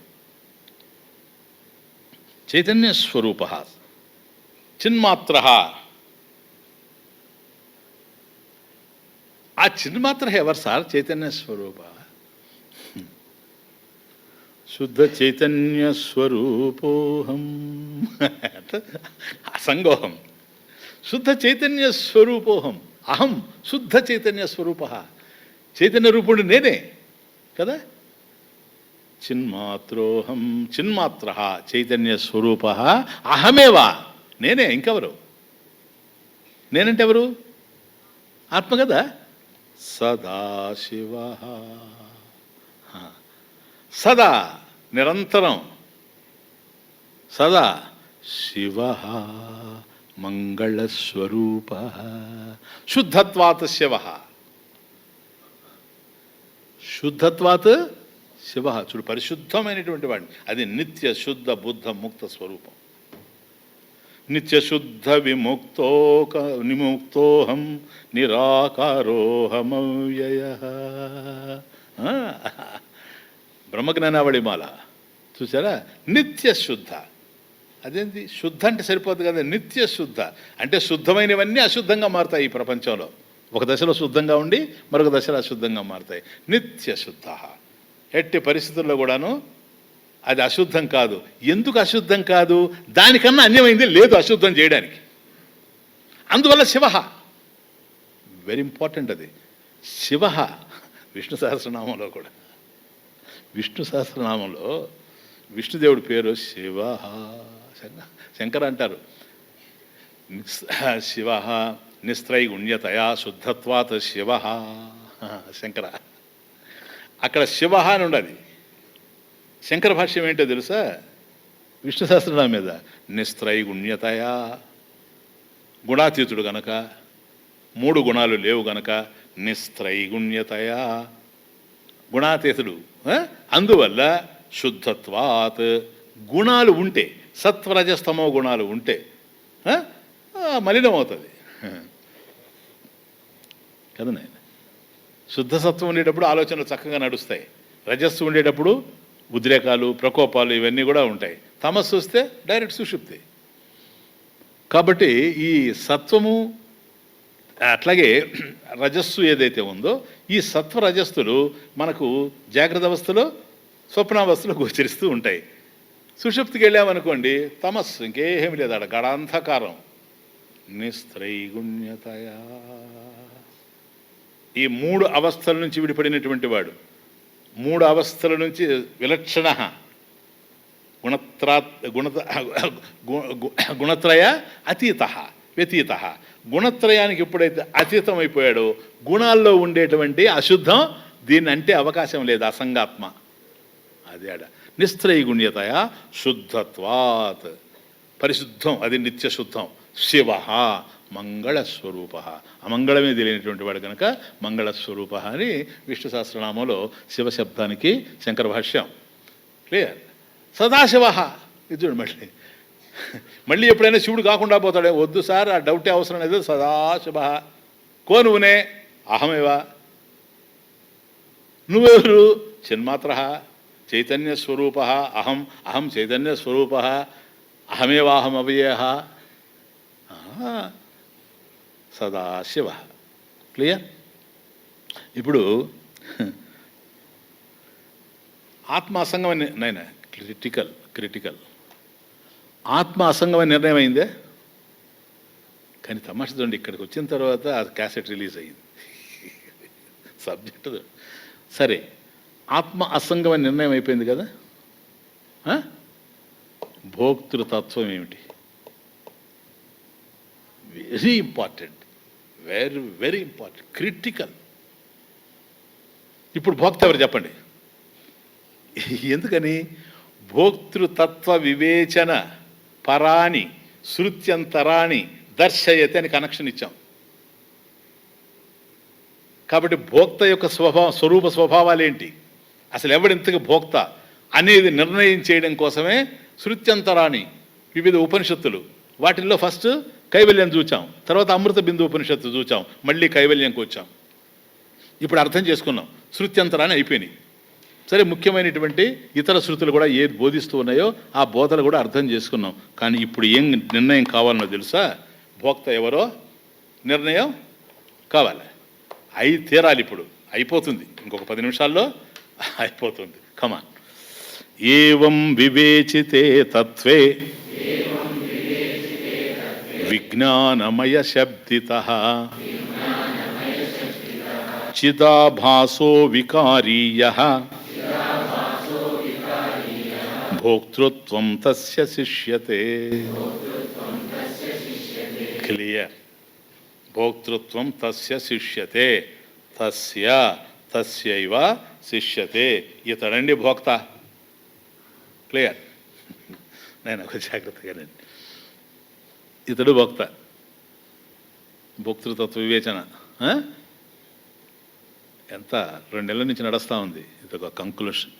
చైతన్యస్వరూప. చిన్మాత్ర. ఆ చిన్మాత్ర ఎవరు సార్? చైతన్యస్వరూప, శుద్ధ చైతన్యస్వరూపోహం. అసంగోహం. శుద్ధ చైతన్యస్వరూపోహం. అహం శుద్ధ చైతన్యస్వరూప. చైతన్య రూపుడు నేనే కదా. చిన్మాత్రోహం. చిన్మాత్ర చైతన్యస్వరూప అహమేవా. నేనే, ఇంకెవరు? నేనంటే ఎవరు? ఆత్మ కదా. సదాశివ. సదా నిరంతరం, సదా శివ మంగళస్వరూప. శుద్ధత్వాత్ శివ. శుద్ధత్వాత్ శివ. చూడు, పరిశుద్ధమైనటువంటి వాడిని. అది నిత్య శుద్ధ బుద్ధ ముక్త స్వరూపం. నిత్యశుద్ధ విముక్తోహం నిరాకారోహమవ్యయః. బ్రహ్మజ్ఞానావళిమాల చూసారా? నిత్యశుద్ధ. అదేంటి? శుద్ధ అంటే సరిపోదు కదా, నిత్యశుద్ధ అంటే శుద్ధమైనవన్నీ అశుద్ధంగా మారుతాయి ఈ ప్రపంచంలో. ఒక దశలో శుద్ధంగా ఉండి మరొక దశలో అశుద్ధంగా మారుతాయి. నిత్యశుద్ధ. ఎట్టి పరిస్థితుల్లో కూడాను అది అశుద్ధం కాదు. ఎందుకు అశుద్ధం కాదు? దానికన్నా అన్యమైంది లేదు అశుద్ధం చేయడానికి. అందువల్ల శివ వెరీ ఇంపార్టెంట్. అది శివ విష్ణు సహస్రనామంలో కూడా విష్ణు సహస్రనామంలో విష్ణుదేవుడి పేరు శివ. శంకర అంటారు శివ నిస్త్రైగుణ్యతయా శుద్ధత్వాత్ శివ. శంకర అక్కడ శివ అని ఉండదు. శంకర భాష్యం ఏంటో తెలుసా? విష్ణు సహస్రనామం మీద నిస్త్రైగుణ్యతయా, గుణాతీతుడు గనక, 3 గుణాలు లేవు గనక నిస్త్రైగుణ్యతయా, గుణాతీతుడు. అందువల్ల శుద్ధత్వాత్, గుణాలు ఉంటే, సత్వరజస్తమో గుణాలు ఉంటే మలినం అవుతుంది కదా నాయన. శుద్ధ సత్వం ఉండేటప్పుడు ఆలోచనలు చక్కగా నడుస్తాయి. రజస్సు ఉండేటప్పుడు ఉద్రేకాలు, ప్రకోపాలు ఇవన్నీ కూడా ఉంటాయి. తమస్సు వస్తే డైరెక్ట్ సుషుప్తి. కాబట్టి ఈ సత్వము అట్లాగే రజస్సు ఏదైతే ఉందో, ఈ సత్వ రజస్సులు మనకు జాగ్రత్త అవస్థలో, స్వప్నావస్థలో గోచరిస్తూ ఉంటాయి. సుషుప్తికి వెళ్ళామనుకోండి తమస్సు, ఇంకేమీ లేదు, ఆడ గడాంధకారం. నిస్త్రైగుణ్యతయా, ఈ 3 అవస్థల నుంచి విడిపడినటువంటి వాడు, 3 అవస్థల నుంచి విలక్షణ గుణత్రయ అతీత వ్యతీత. గుణత్రయానికి ఎప్పుడైతే అతీతమైపోయాడో గుణాల్లో ఉండేటువంటి అశుద్ధం దీన్ని అంటే అవకాశం లేదు. అసంగాత్మ అది ఆడ. నిస్త్రైగుణ్యతయా శుద్ధత్వాత్, పరిశుద్ధం, అది నిత్యశుద్ధం. శివ మంగళస్వరూప, అమంగళమే తెలియనటువంటి వాడు కనుక మంగళస్వరూప అని విష్ణు సహస్రనామంలో శివశబ్దానికి శంకర భాష్యం. క్లియర్. సదాశివ, ఇది చూడు మళ్ళీ ఎప్పుడైనా శివుడు కాకుండా పోతాడే, వద్దు సార్ ఆ డౌటే అవసరం లేదు. సదాశివ కో నువ్వునే, అహమేవా, నువ్వెవరు? చిన్మాత్ర చైతన్యస్వరూప అహం, అహం చైతన్యస్వరూప, అహమేవాహం అవ్యయ సదాశివ. క్లియర్. ఇప్పుడు ఆత్మ అసంగం నైనా క్రిటికల్ ఆత్మ అసంగం నిర్ణయం అయిందే. కానీ తమాష చూడండి, ఇక్కడికి వచ్చిన తర్వాత ఆ క్యాసెట్ రిలీజ్ అయ్యింది. సబ్జెక్టు సరే, ఆత్మ అసంగం నిర్ణయం అయిపోయింది కదా. భోక్తృతత్వం ఏమిటి? Very important, very very important, critical. ఇప్పుడు భోక్త ఎవరు చెప్పండి? ఎందుకని? భోక్తృతత్వ వివేచన పరాని శృత్యంతరాణి దర్శయతే అని కనెక్షన్ ఇచ్చాం. కాబట్టి భోక్త యొక్క స్వరూప స్వభావాలు ఏంటి, అసలు ఎవడింతగా భోక్త అనేది నిర్ణయం చేయడం కోసమే శృత్యంతరాణి వివిధ ఉపనిషత్తులు. వాటిల్లో ఫస్ట్ కైవల్యం చూచాం, తర్వాత అమృత బిందు ఉపనిషత్తు చూచాం, మళ్ళీ కైవల్యంకి వచ్చాం. ఇప్పుడు అర్థం చేసుకున్నాం, శృత్యంతరాన్ని అయిపోయినాయి. సరే, ముఖ్యమైనటువంటి ఇతర శృతులు కూడా ఏది బోధిస్తూ ఉన్నాయో ఆ బోధలు కూడా అర్థం చేసుకున్నాం. కానీ ఇప్పుడు ఏం నిర్ణయం కావాలనో తెలుసా? భోక్త ఎవరో నిర్ణయం కావాలి, అయి తీరాలి. ఇప్పుడు అయిపోతుంది, ఇంకొక 10 నిమిషాల్లో అయిపోతుంది. కమాన్. ఏవం వివేచితే తత్వే విజ్ఞానమయ శబ్దితః చిదాభాసో వికారీయః భోక్తృత్వం తస్య శిష్యతే. క్లియర్. భోక్తృత్వం తస్య శిష్యతే, తస్య తస్యైవ శిష్యతే. ఇతడండి భోక్త. క్లియర్. నేను ఒక జాగ్రత్తగానండి, ఇతడు భోక్త. భోక్తృతత్వ వివేచన ఎంత 2 నెలల నుంచి నడుస్తూ ఉంది. ఇదొక కంక్లూషన్,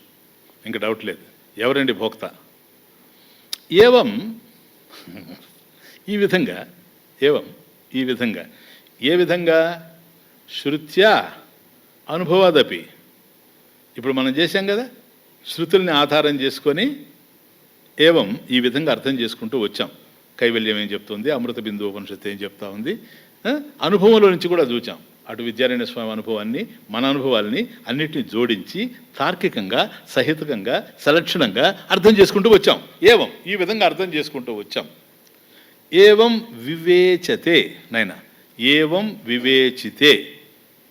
ఇంకా డౌట్ లేదు. ఎవరండి భోక్త? ఏవం ఈ విధంగా, ఏవం ఈ విధంగా, ఏ విధంగా? శృత్యా అనుభవాదపి. ఇప్పుడు మనం చేశాం కదా, శృతుల్ని ఆధారం చేసుకొని ఏవం ఈ విధంగా అర్థం చేసుకుంటూ వచ్చాం. కైవల్యం ఏం చెప్తుంది, అమృత బిందు ఉపనిషత్తు ఏం చెప్తా ఉంది, అనుభవంలో నుంచి కూడా చూచాం. అటు విద్యారణ్య స్వామి అనుభవాన్ని, మన అనుభవాల్ని అన్నిటినీ జోడించి తార్కికంగా, సహితంగా, సలక్షణంగా అర్థం చేసుకుంటూ వచ్చాం. ఏవం ఈ విధంగా అర్థం చేసుకుంటూ వచ్చాం. ఏవం వివేచతే నైనా, ఏవం వివేచితే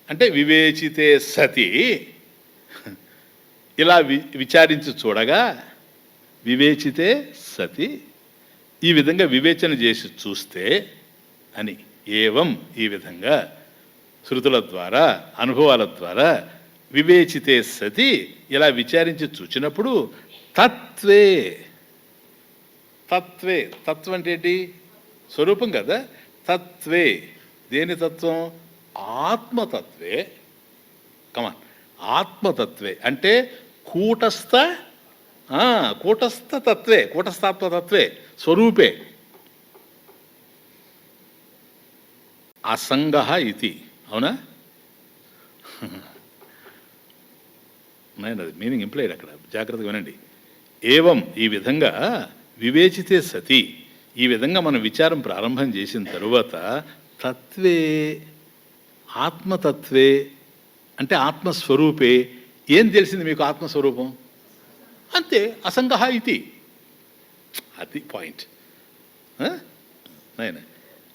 అంటే వివేచితే సతి ఇలా విచారించి చూడగా వివేచితే సతి, ఈ విధంగా వివేచన చేసి చూస్తే అని, ఏవం ఈ విధంగా శృతుల ద్వారా అనుభవాల ద్వారా వివేచితే సతి, ఇలా విచారించి చూచినప్పుడు తత్వే, తత్వే తత్వం అంటే ఏంటి? స్వరూపం కదా. తత్వే దేని తత్వం? ఆత్మతత్వే. కమాన్, ఆత్మతత్వే అంటే కూటస్థ తత్వే, కూటస్థాత్మతత్వే, స్వరూపే. అసంగ ఇది. అవునా? అది మీనింగ్ ఇంప్లైడ్ అక్కడ, జాగ్రత్తగా వినండి. ఏవం ఈ విధంగా వివేచితే సతి, ఈ విధంగా మనం విచారం ప్రారంభం చేసిన తరువాత తత్వే, ఆత్మతత్వే అంటే ఆత్మస్వరూపే. ఏం తెలిసింది మీకు? ఆత్మస్వరూపం అంతే. అసంగ ఇది, అది పాయింట్.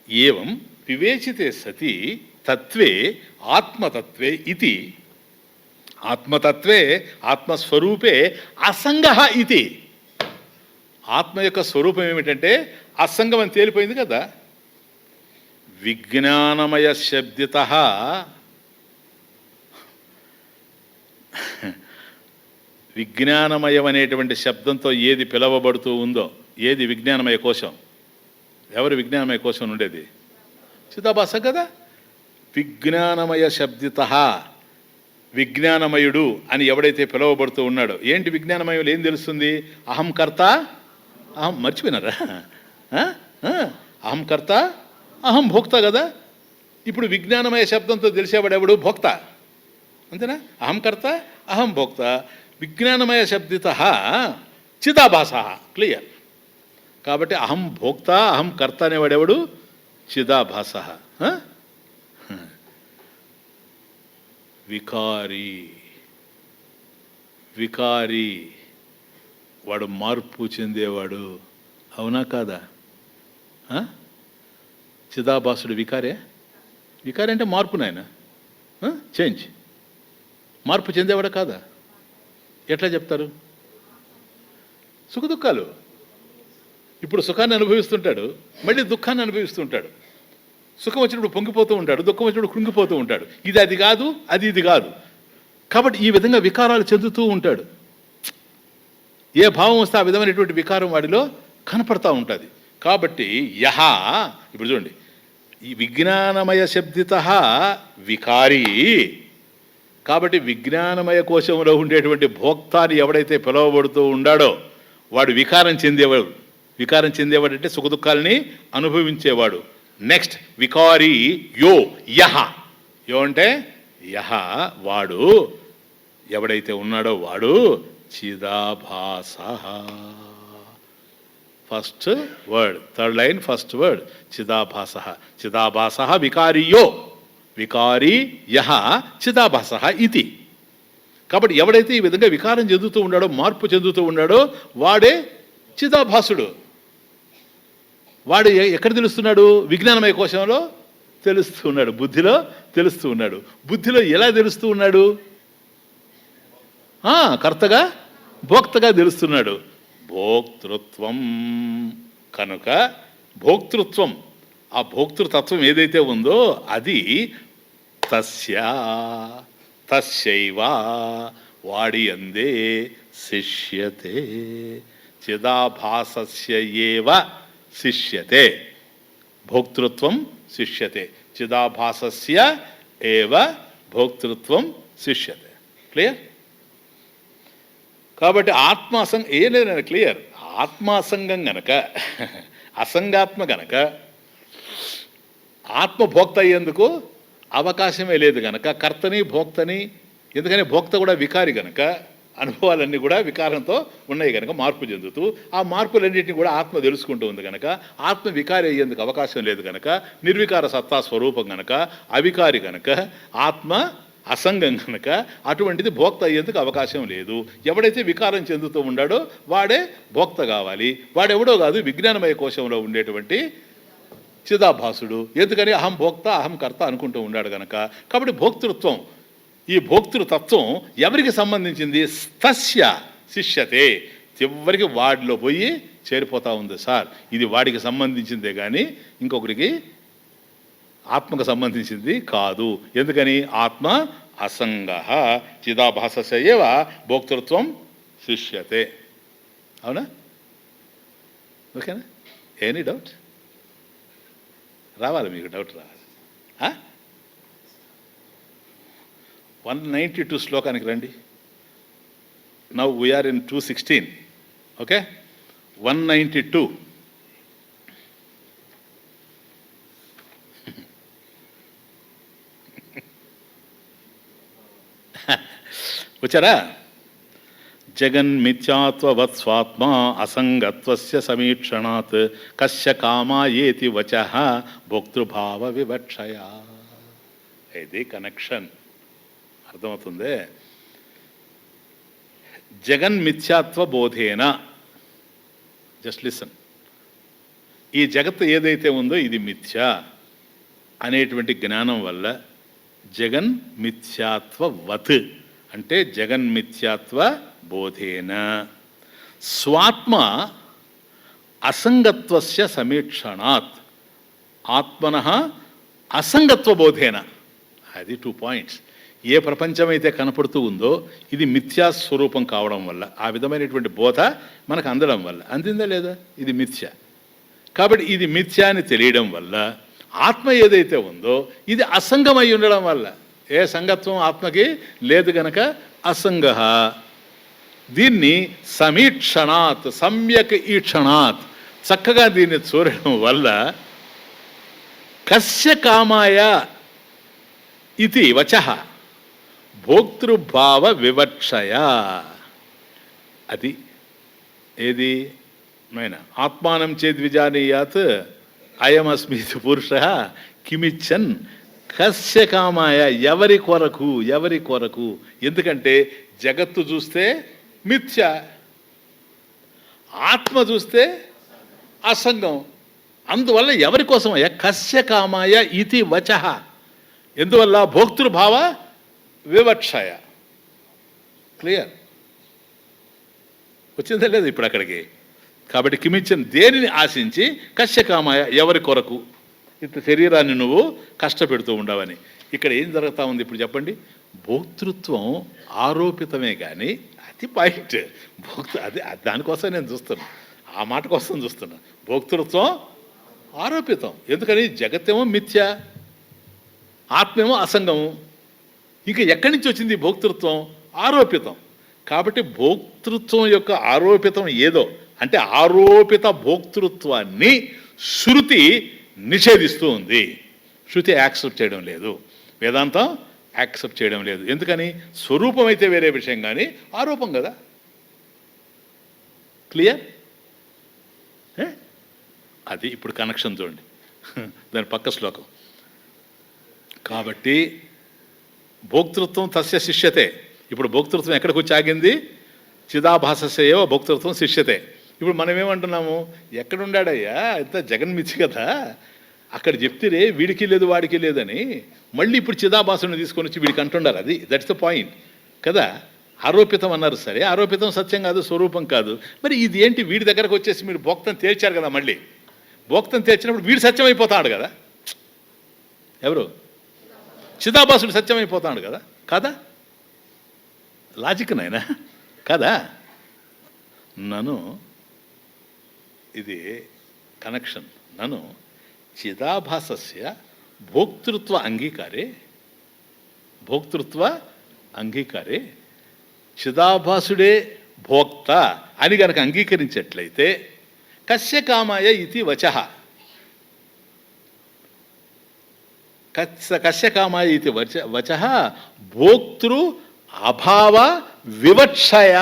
ఏవం వివేచితే సతి తత్వే ఆత్మతత్వే ఇది, ఆత్మతత్వే ఆత్మస్వరూపే అసంగ ఇది. ఆత్మ యొక్క స్వరూపం ఏమిటంటే అసంగం అని తేలిపోయింది కదా. విజ్ఞానమయ శబ్దిత, విజ్ఞానమయం అనేటువంటి శబ్దంతో ఏది పిలవబడుతూ ఉందో, ఏది విజ్ఞానమయ కోశం? ఎవరు విజ్ఞానమయ కోశం ఉండేది? చిదాభాస కదా. విజ్ఞానమయ శబ్దిత, విజ్ఞానమయుడు అని ఎవడైతే పిలవబడుతూ ఉన్నాడో, ఏంటి విజ్ఞానమయులు? ఏం తెలుస్తుంది? అహం కర్త, అహం, మర్చిపోయినారా? అహం కర్త, అహం భోక్త కదా. ఇప్పుడు విజ్ఞానమయ శబ్దంతో తెలిసేవాడెవడు? భోక్త, అంతేనా? అహం కర్త, అహం భోక్త. విజ్ఞానమయ శబ్దిత చిదాభాస, క్లియర్. కాబట్టి అహం భోక్త, అహం కర్త అనేవాడెవడు? చిదాభాస. వికారి, వికారి వాడు మార్పు చెందేవాడు. అవునా కాదా? చిదాభాసుడు వికారే. వికారి అంటే మార్పు నాయన, చేంజ్, మార్పు చెందేవాడు కాదా? ఎట్లా చెప్తారు? సుఖదుఖాలు. ఇప్పుడు సుఖాన్ని అనుభవిస్తుంటాడు, మళ్ళీ దుఃఖాన్ని అనుభవిస్తుంటాడు. సుఖం వచ్చినప్పుడు పొంగిపోతూ ఉంటాడు, దుఃఖం వచ్చినప్పుడు కృంగిపోతూ ఉంటాడు. ఇది అది కాదు, అది ఇది కాదు. కాబట్టి ఈ విధంగా వికారాలు చెందుతూ ఉంటాడు. ఏ భావం వస్తే ఆ విధమైనటువంటి వికారం వాడిలో కనపడతా ఉంటుంది. కాబట్టి యహ, ఇప్పుడు చూడండి, ఈ విజ్ఞానమయ శబ్దిత వికారీ, కాబట్టి విజ్ఞానమయ కోశంలో ఉండేటువంటి భోక్తాన్ని ఎవడైతే పిలువబడుతూ ఉండాడో వాడు వికారం చెందేవాడు. వికారం చెందేవాడు అంటే సుఖదుఖాలని అనుభవించేవాడు. నెక్స్ట్ వికారీ యో యహ, యో అంటే యహ, వాడు ఎవడైతే ఉన్నాడో వాడు చిదాభాస. First word, third line, first word చిదాభాస. చిదాభాస వికారియో, వికారీ యహ చిదాభాస ఇది. కాబట్టి ఎవడైతే ఈ విధంగా వికారం చెందుతూ ఉన్నాడో, మార్పు చెందుతూ ఉన్నాడో వాడే చిదాభాసుడు. వాడు ఎక్కడ తెలుస్తున్నాడు? విజ్ఞానమయ కోశంలో తెలుస్తూ ఉన్నాడు, బుద్ధిలో తెలుస్తూ ఉన్నాడు. బుద్ధిలో ఎలా తెలుస్తూ ఉన్నాడు? కర్తగా భోక్తగా తెలుస్తున్నాడు. భోక్తృత్వం కనుక భోక్తృత్వం, ఆ భోక్తృతత్వం ఏదైతే ఉందో అది తస్యైవ వాడి అందే శిష్యతే. చిదాభాసస్య ఏవ శిష్యతే. భోక్తృత్వం శిష్యతే. చిదాభాసస్య ఏవ భోక్తృత్వం శిష్యతే. క్లియర్? కాబట్టి ఆత్మాసంగం ఏం లేదని క్లియర్. ఆత్మాసంగం గనక, అసంగాత్మ గనక ఆత్మభోక్త అయ్యేందుకు అవకాశమే లేదు గనక కర్తని భోక్తని, ఎందుకని భోక్త కూడా వికారి గనక అనుభవాలన్నీ కూడా వికారంతో ఉన్నాయి కనుక మార్పు చెందుతూ ఆ మార్పులన్నింటినీ కూడా ఆత్మ తెలుసుకుంటూ ఉంది కనుక ఆత్మ వికారి అయ్యేందుకు అవకాశం లేదు కనుక నిర్వికార సత్తా స్వరూపం కనుక అవికారి కనుక ఆత్మ అసంగం కనుక అటువంటిది భోక్త అయ్యేందుకు అవకాశం లేదు. ఎవడైతే వికారం చెందుతూ ఉన్నాడో వాడే భోక్త కావాలి. వాడెవడో కాదు, విజ్ఞానమయ కోశంలో ఉండేటువంటి చిదాభాసుడు. ఎందుకని అహం భోక్త అహం కర్త అనుకుంటూ ఉన్నాడు కనుక. కాబట్టి భోక్తృత్వం ఈ భోక్తృతత్వం ఎవరికి సంబంధించింది? తస్య శిష్యతే, చివరికి వాడిలో పోయి చేరిపోతూ ఉంది సార్. ఇది వాడికి సంబంధించిందే కానీ ఇంకొకరికి ఆత్మకు సంబంధించింది కాదు. ఎందుకని? ఆత్మ అసంగ చిదాభాసస్య ఏవ భోక్తృత్వం శిష్యతే. అవునా? ఓకేనా? ఎనీ డౌట్ రావాలి మీకు? డౌట్ రావాలి. 192 శ్లోకానికి రండి. Now we are in 216. ఓకే, 192. వచ్చారా? జగన్మిథ్యాత్వవత్ స్వాత్మా అసంగత్వస్య సమీక్షణాత్ కస్య కామాయేతి వచః భోక్తృభావ వివక్షయా. ఇది కనెక్షన్. అర్థమవుతుంది? జగన్మిథ్యాత్వ బోధేన, జస్ట్ లిసన్, ఈ జగత్తు ఏదైతే ఉందో ఇది మిథ్య అనేటువంటి జ్ఞానం వల్ల జగన్ మిథ్యాత్వవత్ అంటే జగన్మిథ్యాత్వ బోధేన స్వాత్మ అసంగత్వస్య సమీక్షణాత్ ఆత్మనః అసంగత్వ బోధేన. అది 2 పాయింట్స్. ఏ ప్రపంచమైతే కనపడుతూ ఉందో ఇది మిథ్యాస్వరూపం కావడం వల్ల, ఆ విధమైనటువంటి బోధ మనకు అందడం వల్ల, అందిందా లేదా? ఇది మిథ్య. కాబట్టి ఇది మిథ్య అని తెలియడం వల్ల ఆత్మ ఏదైతే ఉందో ఇది అసంగమై ఉండడం వల్ల, ఏ సంగత్వం ఆత్మకి లేదు గనక అసంగ. దీన్ని సమీక్షణాత్, సమ్యక్ ఈక్షణాత్, చక్కగా దీన్ని చూడడం వల్ల కస్య కామాయ ఇది వచః భోక్తృభావ వివక్షయ. అది ఏది? ఆత్మానం చేద్ విజానీయాత్ అయమస్మితి పురుష కిమిచ్చన్ కస్య కామాయ. ఎవరి కొరకు? ఎవరి కొరకు? ఎందుకంటే జగత్తు చూస్తే మిథ్య, ఆత్మ చూస్తే అసంగం. అందువల్ల ఎవరి కోసం? కస్య కామాయ ఇతి వచః. ఎందువల్ల? భోక్తృభావ వివక్షయ. క్లియర్ వచ్చిందా లేదు ఇప్పుడు అక్కడికి? కాబట్టి కిమిచ్చన్ దేనిని ఆశించి, కస్య కామాయ ఎవరి కొరకు, ఇంత శరీరాన్ని నువ్వు కష్టపెడుతూ ఉండవని. ఇక్కడ ఏం జరుగుతూ ఉంది ఇప్పుడు చెప్పండి? భోక్తృత్వం ఆరోపితమే కానీ అది పాయింట్. అది దానికోసం నేను చూస్తున్నా, ఆ మాట కోసం చూస్తున్నా. భోక్తృత్వం ఆరోపితం. ఎందుకని? జగత్తేమో మిథ్య, ఆత్మేమో అసంగము. ఇంకా ఎక్కడి నుంచి వచ్చింది భోక్తృత్వం? ఆరోపితం. కాబట్టి భోక్తృత్వం యొక్క ఆరోపితం ఏదో అంటే ఆరోపిత భోక్తృత్వాన్ని శృతి నిషేధిస్తూ ఉంది. శృతి యాక్సెప్ట్ చేయడం లేదు, వేదాంతం యాక్సెప్ట్ చేయడం లేదు. ఎందుకని? స్వరూపం అయితే వేరే విషయం, కానీ ఆరోపం కదా. క్లియర్? అది ఇప్పుడు కనెక్షన్ చూడండి, దాని పక్క శ్లోకం. కాబట్టి భోక్తృత్వం తస్య శిష్యతే. ఇప్పుడు భోక్తృత్వం ఎక్కడికి వచ్చి ఆగింది? చిదాభాసస్యవ భోక్తృత్వం శిష్యతే. ఇప్పుడు మనం ఏమంటున్నాము? ఎక్కడుండాడయ్యా, ఇంత జగన్మిథ్య కదా, అక్కడ చెప్తే వీడికి లేదు వాడికి లేదని, మళ్ళీ ఇప్పుడు చిదాభాసుని తీసుకొని వచ్చి వీడికి అంటున్నారు. అది దట్స్ ద పాయింట్ కదా. ఆరోపితం అన్నారు, సరే, ఆరోపితం సత్యం కాదు, స్వరూపం కాదు. మరి ఇది ఏంటి? వీడి దగ్గరకు వచ్చేసి మీరు భోక్తం తేల్చారు కదా, మళ్ళీ భోక్తం తేల్చినప్పుడు వీడు సత్యం అయిపోతాడు కదా. ఎవరు? చిదాభాసుడు సత్యం అయిపోతాడు కదా, కాదా? లాజిక్ నాయనా, కదా? నన్ను ఇది కనెక్షన్. నన్ను చిదాభాసస్య భోక్తృత్వ అంగీకారే, భోక్తృత్వ అంగీకారే చిదాభాసుడే భోక్త అని గనక అంగీకరించేట్లయితే కస్య కామాయ ఇది వచః, కస్య కామాయ ఇది వచః భోక్తృ అభావ వివక్షయ.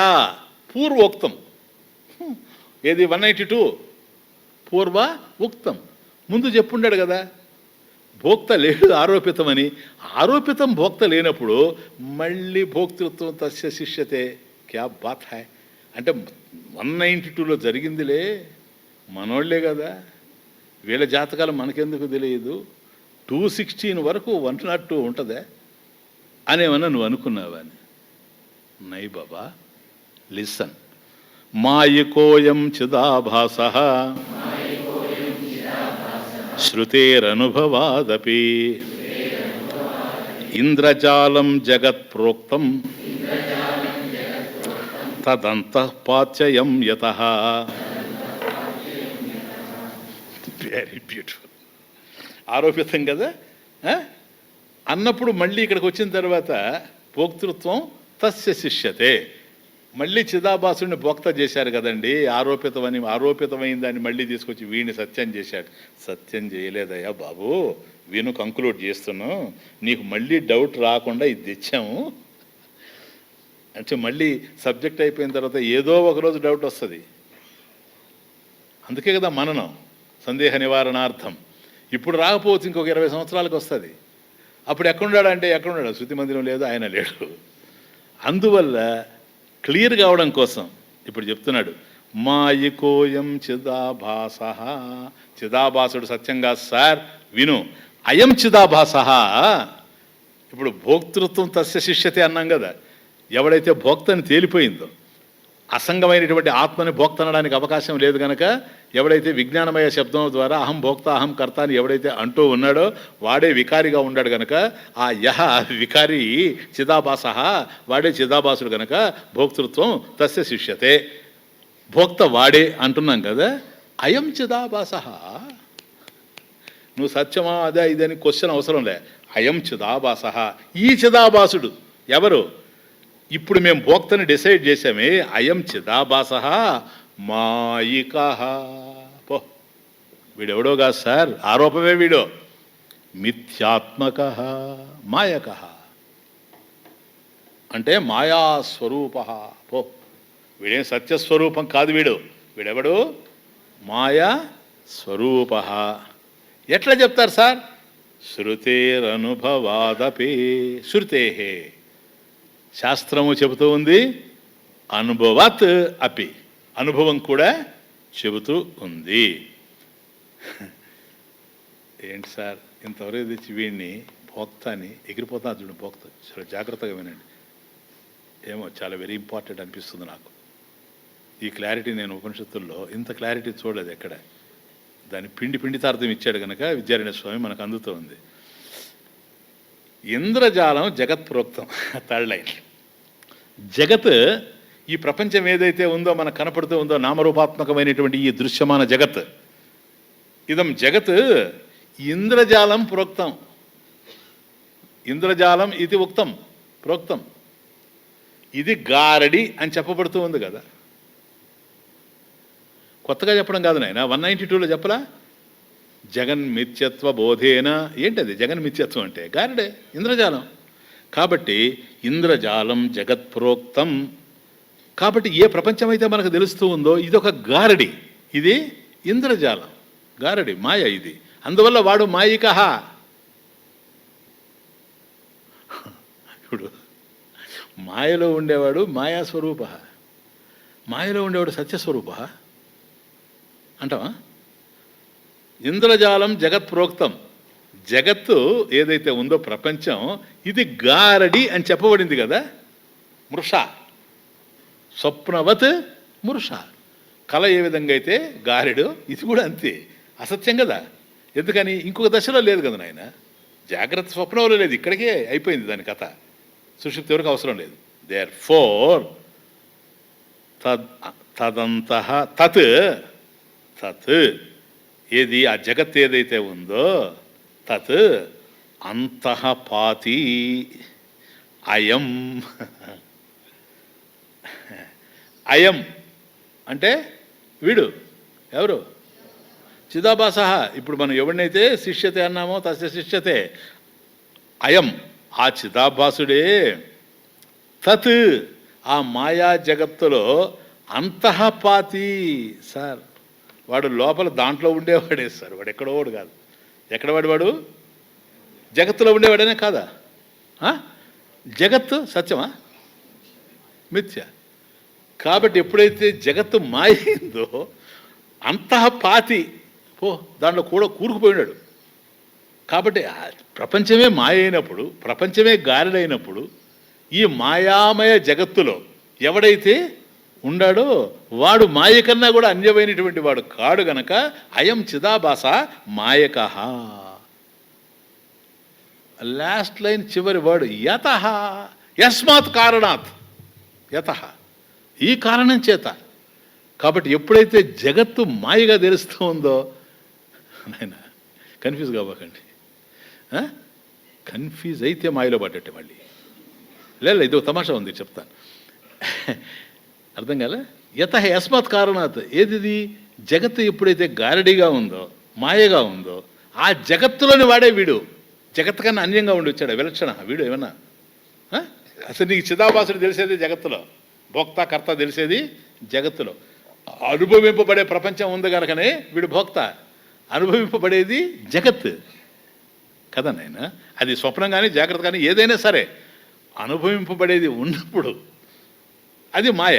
పూర్వోక్తం. ఏది? 192 పూర్వ ఉక్తం. ముందు చెప్పుండాడు కదా, భోక్త లేడు ఆరోపితమని. ఆరోపితం భోక్త లేనప్పుడు మళ్ళీ భోక్తృత్వం తస్య శిష్యతే. క్యా బాత్ హై అంటే 192లో జరిగిందిలే, మనోళ్లే కదా, వీళ్ళ జాతకాలు మనకెందుకు తెలియదు? 216 వరకు 102 ఉంటుందే. అనేమన్నా నువ్వు అనుకున్నావా అని. నై బాబా, లిసన్. మాయికోయం చిదాభాసః శ్రుతేరనుభవాదపి ఇంద్రజాలం జగత్ప్రోక్తం తదంతఃపాత్యయం యతః. Very beautiful. ఆరోపితం కదా అన్నప్పుడు మళ్ళీ ఇక్కడికి వచ్చిన తర్వాత భోక్తృత్వం తస్య శిష్యతే. మళ్ళీ చిదాభాసుడిని భోక్త చేశారు కదండి, ఆరోపితమైన దాన్ని మళ్ళీ తీసుకొచ్చి వీడిని సత్యం చేశాడు. సత్యం చేయలేదయ్యా బాబు, వీను కంక్లూడ్ చేస్తున్నావు, నీకు మళ్ళీ డౌట్ రాకుండా ఇది తెచ్చాము అంటే మళ్ళీ సబ్జెక్ట్ అయిపోయిన తర్వాత ఏదో ఒకరోజు డౌట్ వస్తుంది. అందుకే కదా మననం, సందేహ నివారణార్థం. ఇప్పుడు రాకపోవచ్చు, ఇంకొక 20 సంవత్సరాలకు వస్తుంది. అప్పుడు ఎక్కడున్నాడంటే ఎక్కడున్నాడు, శృతి మందిరం లేదు, ఆయన లేడు. అందువల్ల క్లియర్ కావడం కోసం ఇప్పుడు చెప్తున్నాడు, మాయికోయం చిదాభాసః. చిదాభాసుడు సత్యంగా సార్ విను. అయం చిదాభాసః. ఇప్పుడు భోక్తృత్వం తస్య శిష్యతే అన్నాం కదా. ఎవడైతే భోక్తని తేలిపోయిందో, అసంగమైనటువంటి ఆత్మని భోక్త అనడానికి అవకాశం లేదు కనుక, ఎవడైతే విజ్ఞానమయ శబ్దం ద్వారా అహం భోక్త అహం కర్త అని ఎవడైతే అంటూ ఉన్నాడో వాడే వికారిగా ఉన్నాడు కనుక, ఆ యహ వికారి చిదాభాసః వాడే చిదాభాసుడు కనుక భోక్తృత్వం తస్య శిష్యతే. భోక్త వాడే అంటున్నాం కదా. అయం చిదాభాసః. నువ్వు సత్యమా అదే ఇదని క్వశ్చన్ అవసరం లే. అయం చిదాభాసః. ఈ చిదాభాసుడు ఎవరు? ఇప్పుడు మేము భోక్తని డిసైడ్ చేసామే. అయం చిదాభాసః మాయికః. పో, వీడెవడో కాదు సార్, ఆరోపమే వీడో. మిథ్యాత్మకః మాయకః అంటే మాయాస్వరూపః. పో, వీడేం సత్యస్వరూపం కాదు. వీడెవడు? మాయా స్వరూపః. ఎట్లా చెప్తారు సార్? శృతేరనుభవాదపి. శృతేహే, శాస్త్రము చెబుతూ ఉంది. అనుభవాత్ అపి, అనుభవం కూడా చెబుతూ ఉంది. ఏంటి సార్ ఇంతవరకు తెచ్చి వీడిని భోక్త అని ఎగిరిపోతా చూడు. భోక్త చాలా జాగ్రత్తగా వినండి. ఏమో చాలా వెరీ ఇంపార్టెంట్ అనిపిస్తుంది నాకు ఈ క్లారిటీ. నేను ఉపనిషత్తుల్లో ఇంత క్లారిటీ చూడలేదు ఎక్కడ. దాన్ని పిండితార్థం ఇచ్చాడు కనుక విద్యారణ్య స్వామి మనకు అందుతూ ఉంది. ఇంద్రజాలం జగత్ ప్రోక్తం. Third line. జగత్, ఈ ప్రపంచం ఏదైతే ఉందో మనకు కనపడుతూ ఉందో నామరూపాత్మకమైనటువంటి ఈ దృశ్యమాన జగత్, ఇదం జగత్ ఇంద్రజాలం ప్రోక్తం. ఇంద్రజాలం ఇది ఉక్తం ప్రోక్తం. ఇది గారడి అని చెప్పబడుతూ ఉంది కదా. కొత్తగా చెప్పడం కాదు నాయన. 192లో చెప్పలా? జగన్మిథ్యత్వ బోధేన. ఏంటది జగన్మిథ్యత్వం అంటే? గారడే, ఇంద్రజాలం. కాబట్టి ఇంద్రజాలం జగత్ ప్రోక్తం. కాబట్టి ఏ ప్రపంచం అయితే మనకు తెలుస్తూ ఉందో ఇదొక గారడి, ఇది ఇంద్రజాలం, గారడి, మాయ ఇది. అందువల్ల వాడు మాయికః. ఇప్పుడు మాయలో ఉండేవాడు మాయాస్వరూప, మాయలో ఉండేవాడు సత్యస్వరూప అంటావా? ఇంద్రజాలం జగత్ ప్రోక్తం. జగత్తు ఏదైతే ఉందో ప్రపంచం, ఇది గారడి అని చెప్పబడింది కదా. మృష, స్వప్నవత్ మృష. కళ ఏ విధంగా అయితే గారెడు, ఇది కూడా అంతే. అసత్యం కదా. ఎందుకని? ఇంకొక దశలో లేదు కదా నాయన. జాగ్రత్త స్వప్నంలో లేదు, ఇక్కడికే అయిపోయింది దాని కథ. సుషుప్తి వరకు అవసరం లేదు. దేర్ ఫోర్ తదంతః తత్ తత్ ఏది ఆ జగత్ ఏదైతే ఉందో తత్ అంతః పాతి అయం. అయం అంటే వీడు ఎవరు? చిదాభాస. ఇప్పుడు మనం ఎవరినైతే శిష్యతే అన్నామో తస్య శిష్యతే. అయం ఆ చిదాభాసుడే. తత్ ఆ మాయా జగత్తులో అంతఃపాతి. సార్ వాడు లోపల దాంట్లో ఉండేవాడే సార్. వాడు ఎక్కడో వాడు కాదు. ఎక్కడ వాడు జగత్తులో ఉండేవాడనే కాదా? జగత్తు సత్యమా మిథ్య. కాబట్టి ఎప్పుడైతే జగత్తు మాయిందో అంతఃపాతి పో దాంట్లో కూడా కూరుకుపోయినాడు. కాబట్టి ప్రపంచమే మాయ అయినప్పుడు, ప్రపంచమే గాలిడైనప్పుడు, ఈ మాయామయ జగత్తులో ఎవడైతే ఉండాడో వాడు మాయ కన్నా కూడా అన్యమైనటువంటి వాడు కాడు గనక అయం చిదాభాస మాయక. లాస్ట్ లైన్ చివరి వర్డ్ యత, యస్మాత్ కారణాత్, యత ఈ కారణం చేత. కాబట్టి ఎప్పుడైతే జగత్తు మాయగా తెలుస్తూ ఉందో, నాయన కన్ఫ్యూజ్ కావకండి, కన్ఫ్యూజ్ అయితే మాయలో పడ్డట్టే మళ్ళీ. లేదు ఇది తమాషా ఉంది చెప్తాను, అర్థం కాలే. యత యస్మాత్ కారణాత్, ఏది జగత్తు ఎప్పుడైతే గారడిగా ఉందో, మాయగా ఉందో, ఆ జగత్తులోని వాడే వీడు. జగత్తు కన్నా అన్యంగా ఉండి వచ్చాడు, విలక్షణ వీడు ఏమన్నా. అసలు నీకు చిదాభాసుడు తెలిసేది జగత్తులో, భోక్త కర్త తెలిసేది జగత్తులో. అనుభవింపబడే ప్రపంచం ఉంది కనుకనే వీడు భోక్త, అనుభవింపబడేది జగత్ కదా నాయన. అది స్వప్నం కానీ జాగ్రత్త కానీ ఏదైనా సరే అనుభవింపబడేది ఉన్నప్పుడు అది మాయ.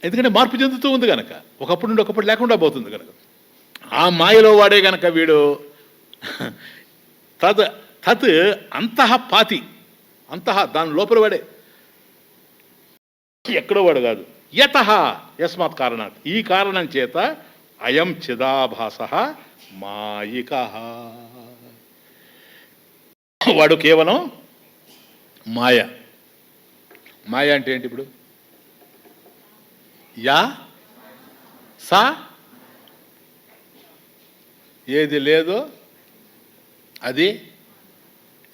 ఎందుకంటే మార్పు చెందుతూ ఉంది కనుక, ఒకప్పుడు నుండి ఒకప్పుడు లేకుండా పోతుంది కనుక. ఆ మాయలో వాడే కనుక వీడు తత్ అంతః పాతి, అంతః దాని లోపల వాడే, ఎక్కడో వాడు కాదు. యత యస్మాత్ కారణాత్, ఈ కారణం చేత అయం చిదాభాస మాయిక, వాడు కేవలం మాయ. మాయ అంటే ఏంటి ఇప్పుడు? యా సా, ఏది లేదో అది,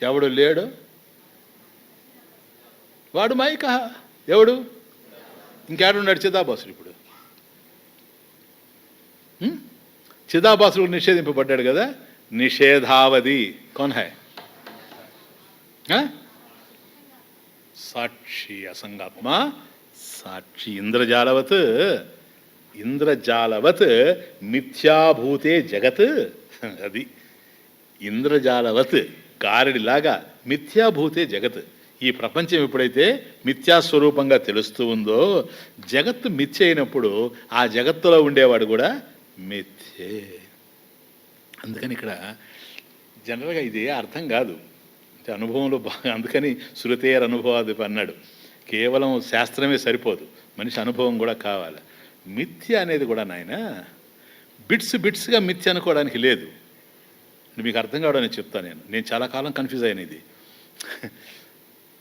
ఎవడు లేడు వాడు మాయిక. ఎవడు? ఇంకేడున్నాడు? చిదాభాసుడు. ఇప్పుడు చిదాభాసుడు నిషేధింపబడ్డాడు కదా. నిషేధావధి కౌన్ హై? సాక్షి అసంగాత్మ సాక్షి. ఇంద్రజాలవత్, ఇంద్రజాలవత్ మిథ్యాభూతే జగత్. అది ఇంద్రజాలవత్, గారడిలాగా మిథ్యాభూతే జగత్. ఈ ప్రపంచం ఎప్పుడైతే మిథ్యాస్వరూపంగా తెలుస్తూ ఉందో, జగత్తు మిథ్య అయినప్పుడు ఆ జగత్తులో ఉండేవాడు కూడా మిథ్యే. అందుకని ఇక్కడ జనరల్గా ఇది అర్థం కాదు, అనుభవంలో బాగా. అందుకని శృతేర్ అనుభవాది అన్నాడు. కేవలం శాస్త్రమే సరిపోదు, మనిషి అనుభవం కూడా కావాలి. మిథ్య అనేది కూడా నాయన బిట్స్గా మిథ్య అనుకోవడానికి లేదు. మీకు అర్థం కావడానికి చెప్తాను. నేను చాలా కాలం కన్ఫ్యూజ్ అయిన ఇది.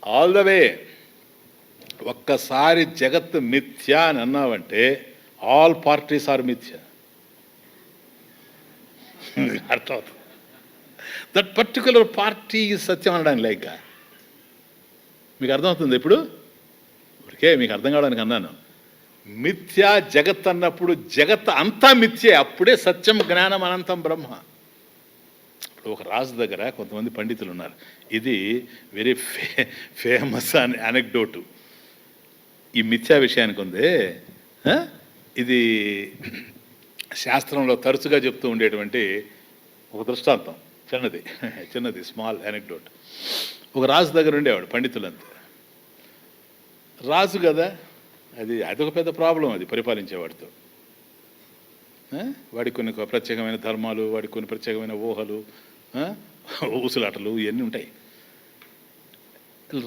ఆల్ ద వే ఒక్కసారి జగత్ మిథ్య అని అన్నావంటే ఆల్ పార్టీస్ ఆర్ మిథ్య. అర్థమవుతుంది. దట్ పర్టికులర్ పార్టీ సత్యం అనడానికి లైక్. మీకు అర్థమవుతుంది ఇప్పుడు? ఓకే, మీకు అర్థం కావడానికి అన్నాను. మిథ్య జగత్ అన్నప్పుడు జగత్ అంతా మిథ్యే, అప్పుడే సత్యం జ్ఞానం అనంతం బ్రహ్మ. ఇప్పుడు ఒక రాజు దగ్గర కొంతమంది పండితులు ఉన్నారు. ఇది వెరీ ఫేమస్ అనెక్డోటు ఈ మిథ్యా విషయానికి ఉంది. ఇది శాస్త్రంలో తరచుగా చెప్తూ ఉండేటువంటి ఒక దృష్టాంతం. చిన్నది స్మాల్ అనెక్డోట్. ఒక రాజు దగ్గర ఉండేవాడు, పండితులంతా. రాజు కదా, అదొక పెద్ద ప్రాబ్లం. అది పరిపాలించేవాడితో వాడికి కొన్ని ప్రత్యేకమైన ధర్మాలు, వాడికి కొన్ని ప్రత్యేకమైన ఊహలు, ఊసులాటలు ఇవన్నీ ఉంటాయి.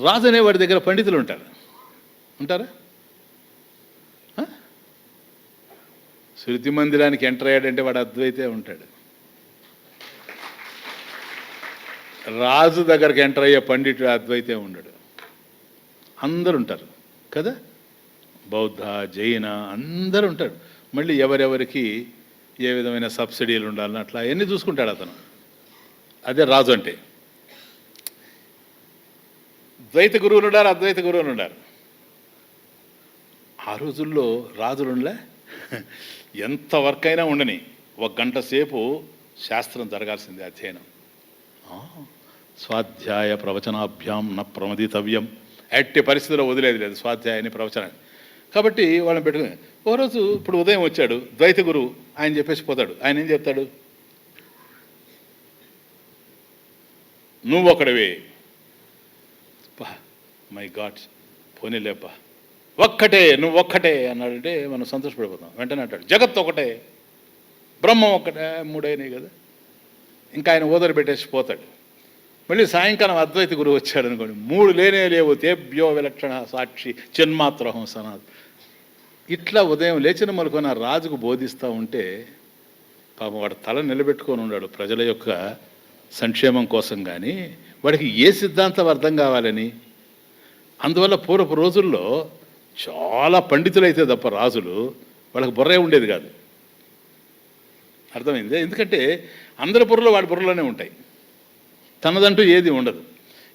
రాజు అనే వాడి దగ్గర పండితులు ఉంటారా? శృతి మందిరానికి ఎంటర్ అయ్యాడంటే వాడు అద్వైతే ఉంటాడు. రాజు దగ్గరికి ఎంటర్ అయ్యే పండితుడు అద్వైతే ఉండడు. అందరు ఉంటారు కదా, బౌద్ధ, జైన అందరూ ఉంటాడు. మళ్ళీ ఎవరెవరికి ఏ విధమైన సబ్సిడీలు ఉండాలని అట్లా అవన్నీ చూసుకుంటాడు అతను. అదే రాజు అంటే. ద్వైత గురువులు ఉన్నారు, అద్వైత గురువులు ఉన్నారు. ఆ రోజుల్లో రాజులుండలే. ఎంత వర్క్ అయినా ఉండని, 1 గంట సేపు శాస్త్రం జరగాల్సిందే, అధ్యయనం. స్వాధ్యాయ ప్రవచనాభ్యాం న ప్రమదితవ్యం. ఎట్టి పరిస్థితుల్లో వదిలేదు లేదు స్వాధ్యాయాన్ని, ప్రవచనాన్ని. కాబట్టి వాళ్ళని పెట్టుకుని ఓ రోజు ఇప్పుడు ఉదయం వచ్చాడు ద్వైత గురువు, ఆయన చెప్పేసి పోతాడు. ఆయన ఏం చెప్తాడు? నువ్వు ఒకడివే. మై గాడ్, పోనీలేపా, ఒక్కటే, నువ్వు ఒక్కటే అన్నాడంటే మనం సంతోషపడిపోతాం. వెంటనే అంటాడు జగత్తు ఒకటే, బ్రహ్మం ఒక్కటే, 3 అయినాయి కదా. ఇంకా ఆయన ఓదరు పెట్టేసి పోతాడు. మళ్ళీ సాయంకాలం అద్వైత గురువు వచ్చాడు అనుకోండి, 3 లేనే లేవు, తేభ్యో విలక్షణ సాక్షి చిన్మాత్రహం సనాత్. ఇట్లా ఉదయం లేచిన మలుకొని ఆ రాజుకు బోధిస్తూ ఉంటే పాపం వాడు తల నిలబెట్టుకొని ఉన్నాడు ప్రజల యొక్క సంక్షేమం కోసం. కానీ వాడికి ఏ సిద్ధాంతం అర్థం కావాలని. అందువల్ల పూర్వపు రోజుల్లో చాలా పండితులైతే తప్ప రాజులు వాళ్ళకి బుర్రే ఉండేది కాదు. అర్థమైందే? ఎందుకంటే అందరి బుర్రలు వాడి బుర్రలోనే ఉంటాయి, తనదంటూ ఏది ఉండదు.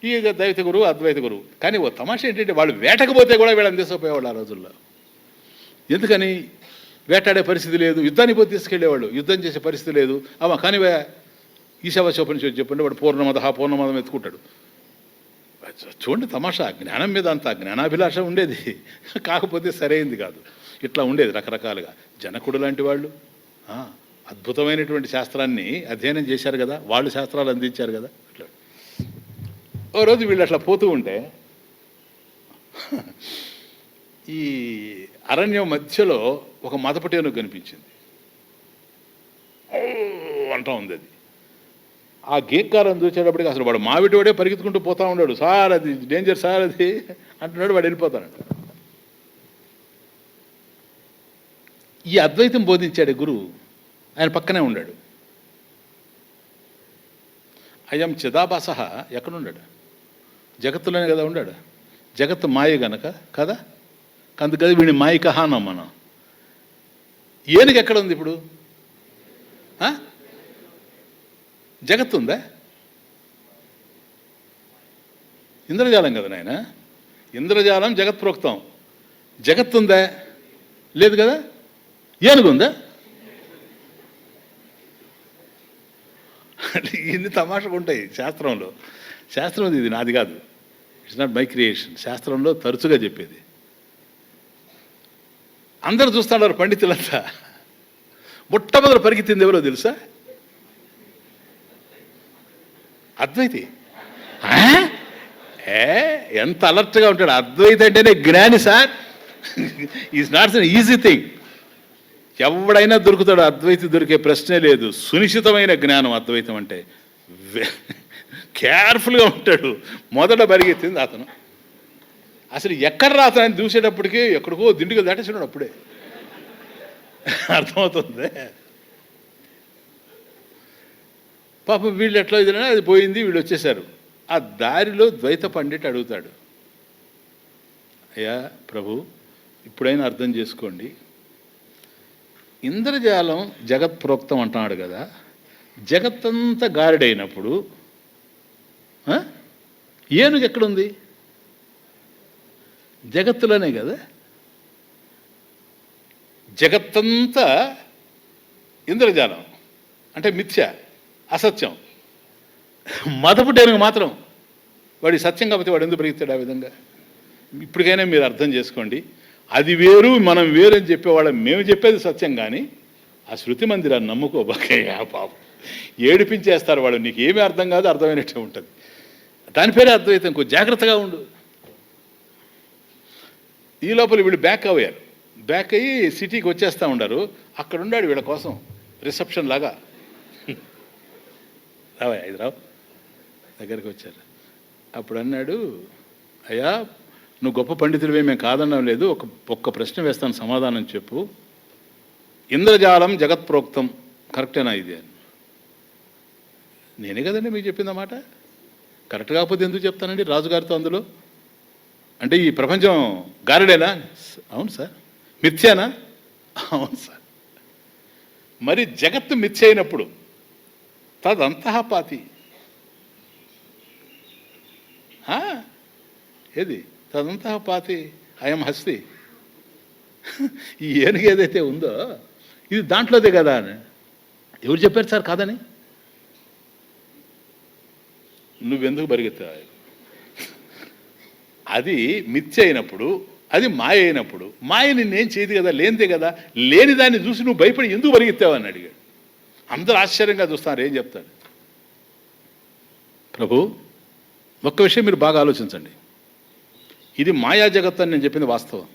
ఈ ద్వైత గురువు అద్వైత గురువు. కానీ ఓ తమాషా ఏంటంటే వాళ్ళు వేటకపోతే కూడా వీళ్ళని తీసుకుపోయేవాళ్ళు ఆ రోజుల్లో. ఎందుకని? వేటాడే పరిస్థితి లేదు, యుద్ధానికి పోతే తీసుకెళ్లేవాళ్ళు, యుద్ధం చేసే పరిస్థితి లేదు. అవ కానీ ఈశావాస్యోపనిషత్తు చెప్పండి, వాడు పూర్ణమదం ఎత్తుకుంటాడు. చూడండి తమాషా, జ్ఞానం మీద అంత జ్ఞానాభిలాష ఉండేది, కాకపోతే సరైంది కాదు. ఇట్లా ఉండేది రకరకాలుగా. జనకుడు లాంటి వాళ్ళు అద్భుతమైనటువంటి శాస్త్రాన్ని అధ్యయనం చేశారు కదా, వాళ్ళు శాస్త్రాలు అందించారు కదా. అట్లా ఓ రోజు వీళ్ళు అట్లా పోతూ ఉంటే ఈ అరణ్యం మధ్యలో ఒక మదపటేనుగు కనిపించింది. అంటా ఉంది అది. ఆ గేక్కారం చూసేటప్పటికి అసలు వాడు మావిటివాడే పరిగెత్తుకుంటూ పోతా ఉన్నాడు. సార్ అది డేంజర్ సార్ అది అంటున్నాడు, వాడు వెళ్ళిపోతాడు. ఈ అద్వైతం బోధించాడు గురువు, ఆయన పక్కనే ఉన్నాడు. అయం చిదాభాస ఎక్కడున్నాడు? జగత్తులోనే కదా ఉన్నాడు. జగత్తు మాయ గనక కదా, అందుకది వీడిని మాయిక అన్నాం మనం. ఏనుగు ఎక్కడ ఉంది ఇప్పుడు? జగత్తు ఉందా? ఇంద్రజాలం కదా నాయన. ఇంద్రజాలం జగత్ ప్రోక్తం. జగత్తు ఉందా? లేదు కదా. ఏనుగు ఉందా? ఇన్ని తమాషకు ఉంటాయి శాస్త్రంలో. శాస్త్రం ఇది నాది కాదు, ఇట్స్ నాట్ మై క్రియేషన్. శాస్త్రంలో తరచుగా చెప్పేది. అందరూ చూస్తున్నారు పండితులంతా. మొట్టమొదటి పరిగెత్తింది ఎవరో తెలుసా? అద్వైతి. ఎంత అలర్ట్గా ఉంటాడు అద్వైతి అంటేనే జ్ఞాని sir. Is not an easy thing. ఎవడైనా దొరుకుతాడు, అద్వైతి దొరికే ప్రశ్నే లేదు. సునిశ్చితమైన జ్ఞానం అద్వైతం అంటే. కేర్ఫుల్గా ఉంటాడు. మొదట పరిగెత్తింది అతను. అసలు ఎక్కడ రాతని చూసేటప్పటికీ ఎక్కడికో దిండుగా దాటేసినాడు. అప్పుడే అర్థమవుతుంది. పాపం వీళ్ళు ఎట్లా ఇదినా అది పోయింది, వీళ్ళు వచ్చేసారు. ఆ దారిలో ద్వైత పండిట్ అడుగుతాడు, అయ్యా ప్రభు ఇప్పుడైనా అర్థం చేసుకోండి, ఇంద్రజాలం జగత్ ప్రోక్తం అంటున్నాడు కదా, జగత్తంతా గారిడైనప్పుడు ఏనుగు ఎక్కడుంది? జగత్తులోనే కదా. జగత్తంతా ఇంద్రజాలం అంటే మిథ్య, అసత్యం. మదపుటేనుగు మాత్రం వాడి సత్యం కాకపోతే వాడు ఎందుకు పెరుగుతాడు ఆ విధంగా? ఇప్పటికైనా మీరు అర్థం చేసుకోండి, అది వేరు మనం వేరు అని చెప్పేవాళ్ళం. మేము చెప్పేది సత్యం, కానీ ఆ శృతి మందిరాన్ని నమ్ముకోబాకయ్యా పాపం. ఏడిపించేస్తారు వాడు. నీకు ఏమీ అర్థం కాదు, అర్థమైనట్టే ఉంటుంది. దాని పేరే అద్వైతం. కొంచెం జాగ్రత్తగా ఉండు. ఈ లోపల వీళ్ళు బ్యాక్ అయ్యారు. బ్యాక్ అయ్యి సిటీకి వచ్చేస్తూ ఉండారు. అక్కడ ఉన్నాడు వీళ్ళ కోసం రిసెప్షన్ లాగా. రావయ్యా ఇది రావు దగ్గరికి వచ్చారు. అప్పుడు అన్నాడు, అయ్యా నువ్వు గొప్ప పండితుడివే, మేము కాదనడం లేదు, ఒక్క ప్రశ్న వేస్తాను సమాధానం చెప్పు. ఇంద్రజాలం జగత్ ప్రోక్తం కరెక్టేనా ఇది అని. నేనే కదండి మీకు చెప్పిందన్నమాట. కరెక్ట్ కాకపోతే ఎందుకు చెప్తానండి రాజుగారితో అందులో? అంటే ఈ ప్రపంచం గారడేనా? అవును సార్. మిథ్యానా? అవును సార్. మరి జగత్తు మిథ్య అయినప్పుడు తదంతఃపాతి ఏది? తదంతఃపాతి అయం హస్తి. ఈ ఏనుగు ఏదైతే ఉందో ఇది దాంట్లోదే కదా అని ఎవరు చెప్పారు సార్ కాదని? నువ్వెందుకు పరిగెత్తావు? అది మిథ్య అయినప్పుడు, అది మాయ అయినప్పుడు, మాయ నిన్నేం చేయదు కదా, లేనిదే కదా. లేని దాన్ని చూసి నువ్వు భయపడి ఎందుకు పరిగెత్తావు అని అడిగాడు. అందరూ ఆశ్చర్యంగా చూస్తున్నారు. ఏం చెప్తాడు? ప్రభు ఒక్క విషయం మీరు బాగా ఆలోచించండి. ఇది మాయా జగత్ అని నేను చెప్పింది వాస్తవం,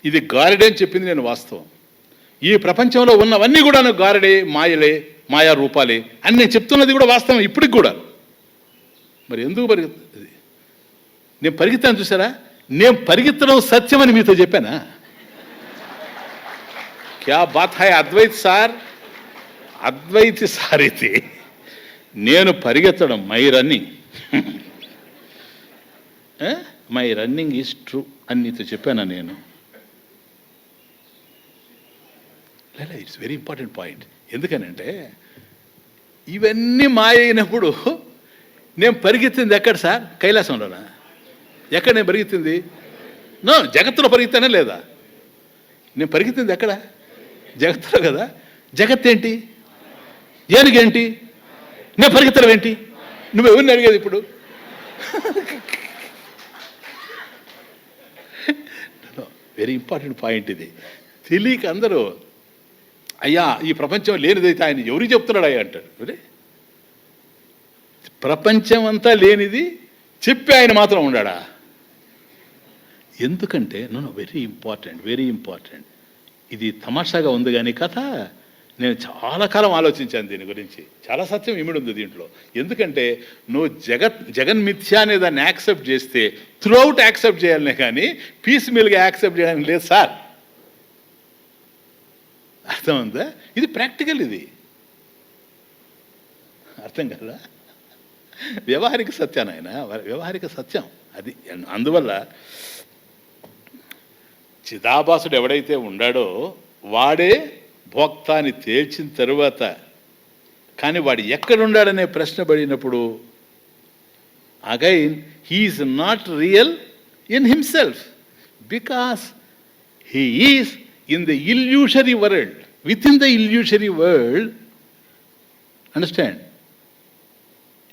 ఇది గారిడే అని చెప్పింది నేను వాస్తవం. ఈ ప్రపంచంలో ఉన్నవన్నీ కూడా గారిడే, మాయలే. మాయా రూపాలే అని నేను చెప్తున్నది కూడా వాస్తవం ఇప్పటికి కూడా. మరి ఎందుకు పరిగెత్తుంది? నేను పరిగెత్తాను చూసారా, నేను పరిగెత్తడం సత్యమని మీతో చెప్పానా? క్యా బాత్ హై అద్వైత్ సార్, అద్వైతి సార్ అయితే నేను పరిగెత్తడం మై రన్నింగ్ మై రన్నింగ్ ఈజ్ ట్రూ అని నీతో చెప్పానా నేను? లేదా, ఇట్స్ వెరీ ఇంపార్టెంట్ పాయింట్. ఎందుకనంటే ఇవన్నీ మాయ అయినప్పుడు నేను పరిగెత్తింది ఎక్కడ సార్? కైలాసంలోనా? ఎక్కడ నేను పరిగెత్తింది? నో, జగత్తులో పరిగెత్తానే లేదా? నేను పరిగెత్తింది ఎక్కడ? జగత్తులో కదా. జగత్ ఏంటి? ఏనుగేంటి? నేను పరిగెత్తడం ఏంటి? నువ్వు ఎవరిని అడిగేది ఇప్పుడు? వెరీ ఇంపార్టెంట్ పాయింట్ ఇది. తెలియక అందరూ అయ్యా ఈ ప్రపంచం లేనిదైతే ఆయన ఎవరికి చెప్తున్నాడు అయ్యా అంటాడు. అరే, ప్రపంచం అంతా లేనిది చెప్పి ఆయన మాత్రం ఉన్నాడా? ఎందుకంటే వెరీ ఇంపార్టెంట్, వెరీ ఇంపార్టెంట్. ఇది తమాషాగా ఉంది కానీ కథ నేను చాలా కాలం ఆలోచించాను దీని గురించి. చాలా సత్యం ఇమిడి ఉంది దీంట్లో. ఎందుకంటే నువ్వు జగన్మిథ్య అనే దాన్ని యాక్సెప్ట్ చేస్తే త్రూఅవుట్ యాక్సెప్ట్ చేయాలనే కానీ పీస్ మీల్గా యాక్సెప్ట్ చేయడానికి లేదు సార్. అర్థం ఉందా? ఇది ప్రాక్టికల్, ఇది అర్థం కదా. వ్యవహారిక సత్యానైనా వ్యవహారిక సత్యం అది. అందువల్ల చిదాభాసుడు ఎవడైతే ఉన్నాడో వాడే భోక్తాన్ని తేల్చిన తరువాత, కానీ వాడు ఎక్కడున్నాడనే ప్రశ్న పడినప్పుడు again he is not real in himself because he is in the illusory world, within the illusory world. Understand?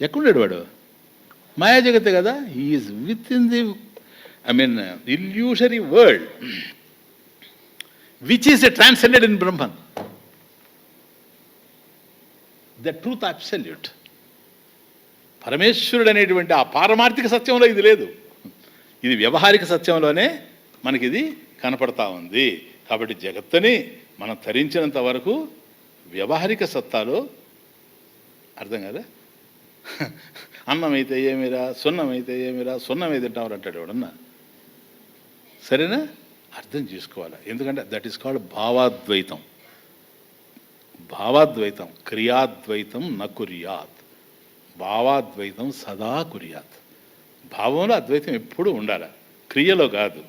ఎక్కడున్నాడు వాడు? మాయా జగతే కదా. He is within the illusory world which is transcended in Brahman, the truth absolute. పరమేశ్వరుడు అనేటువంటి ఆ పారమార్థిక సత్యంలో ఇది లేదు. ఇది వ్యవహారిక సత్యంలోనే మనకిది కనపడతా ఉంది. కాబట్టి జగత్తుని మనం తరించినంత వరకు వ్యవహారిక సత్తాలో, అర్థం కదా, అన్నమైతే ఏమిరా, సున్నమైతే ఏమిరా, సున్నమైతే తింటామని అంటాడు ఎవడన్నా. సరేనా? అర్థం చేసుకోవాలి. ఎందుకంటే దట్ ఈస్ కాల్డ్ భావాద్వైతం. భావాద్వైతం, క్రియాద్వైతం న కుర్యాత్. భావాద్వైతం సదా కుర్యాత్. భావంలో అద్వైతం ఎప్పుడూ ఉండాలి, క్రియలో కాదు.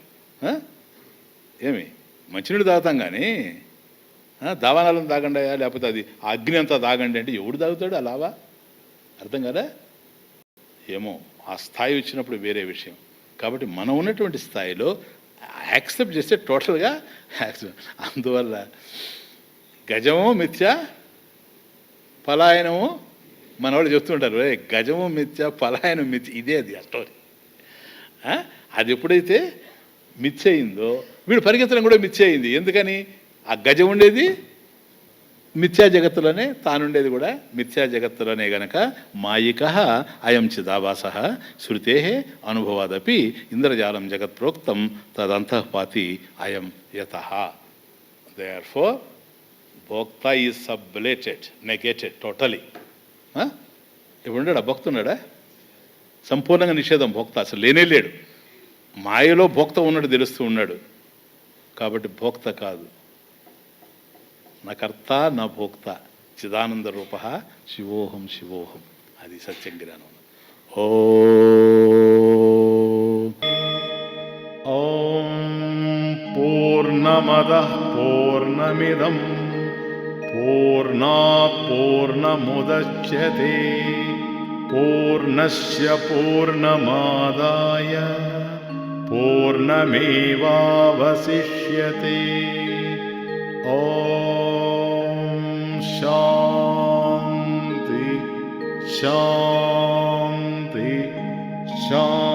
ఏమి మంచినీళ్ళు తాగుతాం కానీ దావానాలను తాగండి, లేకపోతే అది అగ్ని అంతా తాగండి అంటే ఎవడు తాగుతాడు అలావా? అర్థం కదా. ఏమో ఆ స్థాయి వచ్చినప్పుడు వేరే విషయం. కాబట్టి మనం ఉన్నటువంటి స్థాయిలో యాక్సెప్ట్ చేస్తే టోటల్గా యాక్సెప్ట్. అందువల్ల గజము మిథ్య, పలాయనము, మన వాళ్ళు చెప్తుంటారు గజము మిథ్య, పలాయనం మిథ్య. ఇదే అది ఆ స్టోరీ. అది ఎప్పుడైతే మిథ్య అయిందో వీడు పరిగెత్తడం కూడా మిథ్య అయింది. ఎందుకని? ఆ గజం ఉండేది మిథ్యా జగత్తులోనే, తానుండేది కూడా మిథ్యా జగత్తులోనే గనక మాయిక అయం చిదాభాస శృతే అనుభవాదపి ఇంద్రజాలం జగత్ ప్రోక్తం తదంతఃపాతి అయం యతః. దేర్ఫోర్ భోక్త ఈజ్ సబ్లేటెడ్, నెగేటెడ్ టోటలీ. ఇప్పుడు ఉన్నాడా? భోక్త ఉన్నాడా? సంపూర్ణంగా నిషేధం. భోక్త అసలు లేనే లేడు. మాయలో భోక్త ఉన్నట్టు తెలుస్తూ ఉన్నాడు. కాబట్టి భోక్త కాదు, నా కర్త నా భోక్త, చిదానంద రూప శివోహం శివోహం. అది సత్యం జ్ఞానం. ఓం పూర్ణమదః పూర్ణమిదం పూర్ణాత్ పూర్ణముదచ్యతే పూర్ణస్య పూర్ణమాదాయ పూర్ణమేవావశిష్యతే. ఓం శాంతి శాంతి శాంతి.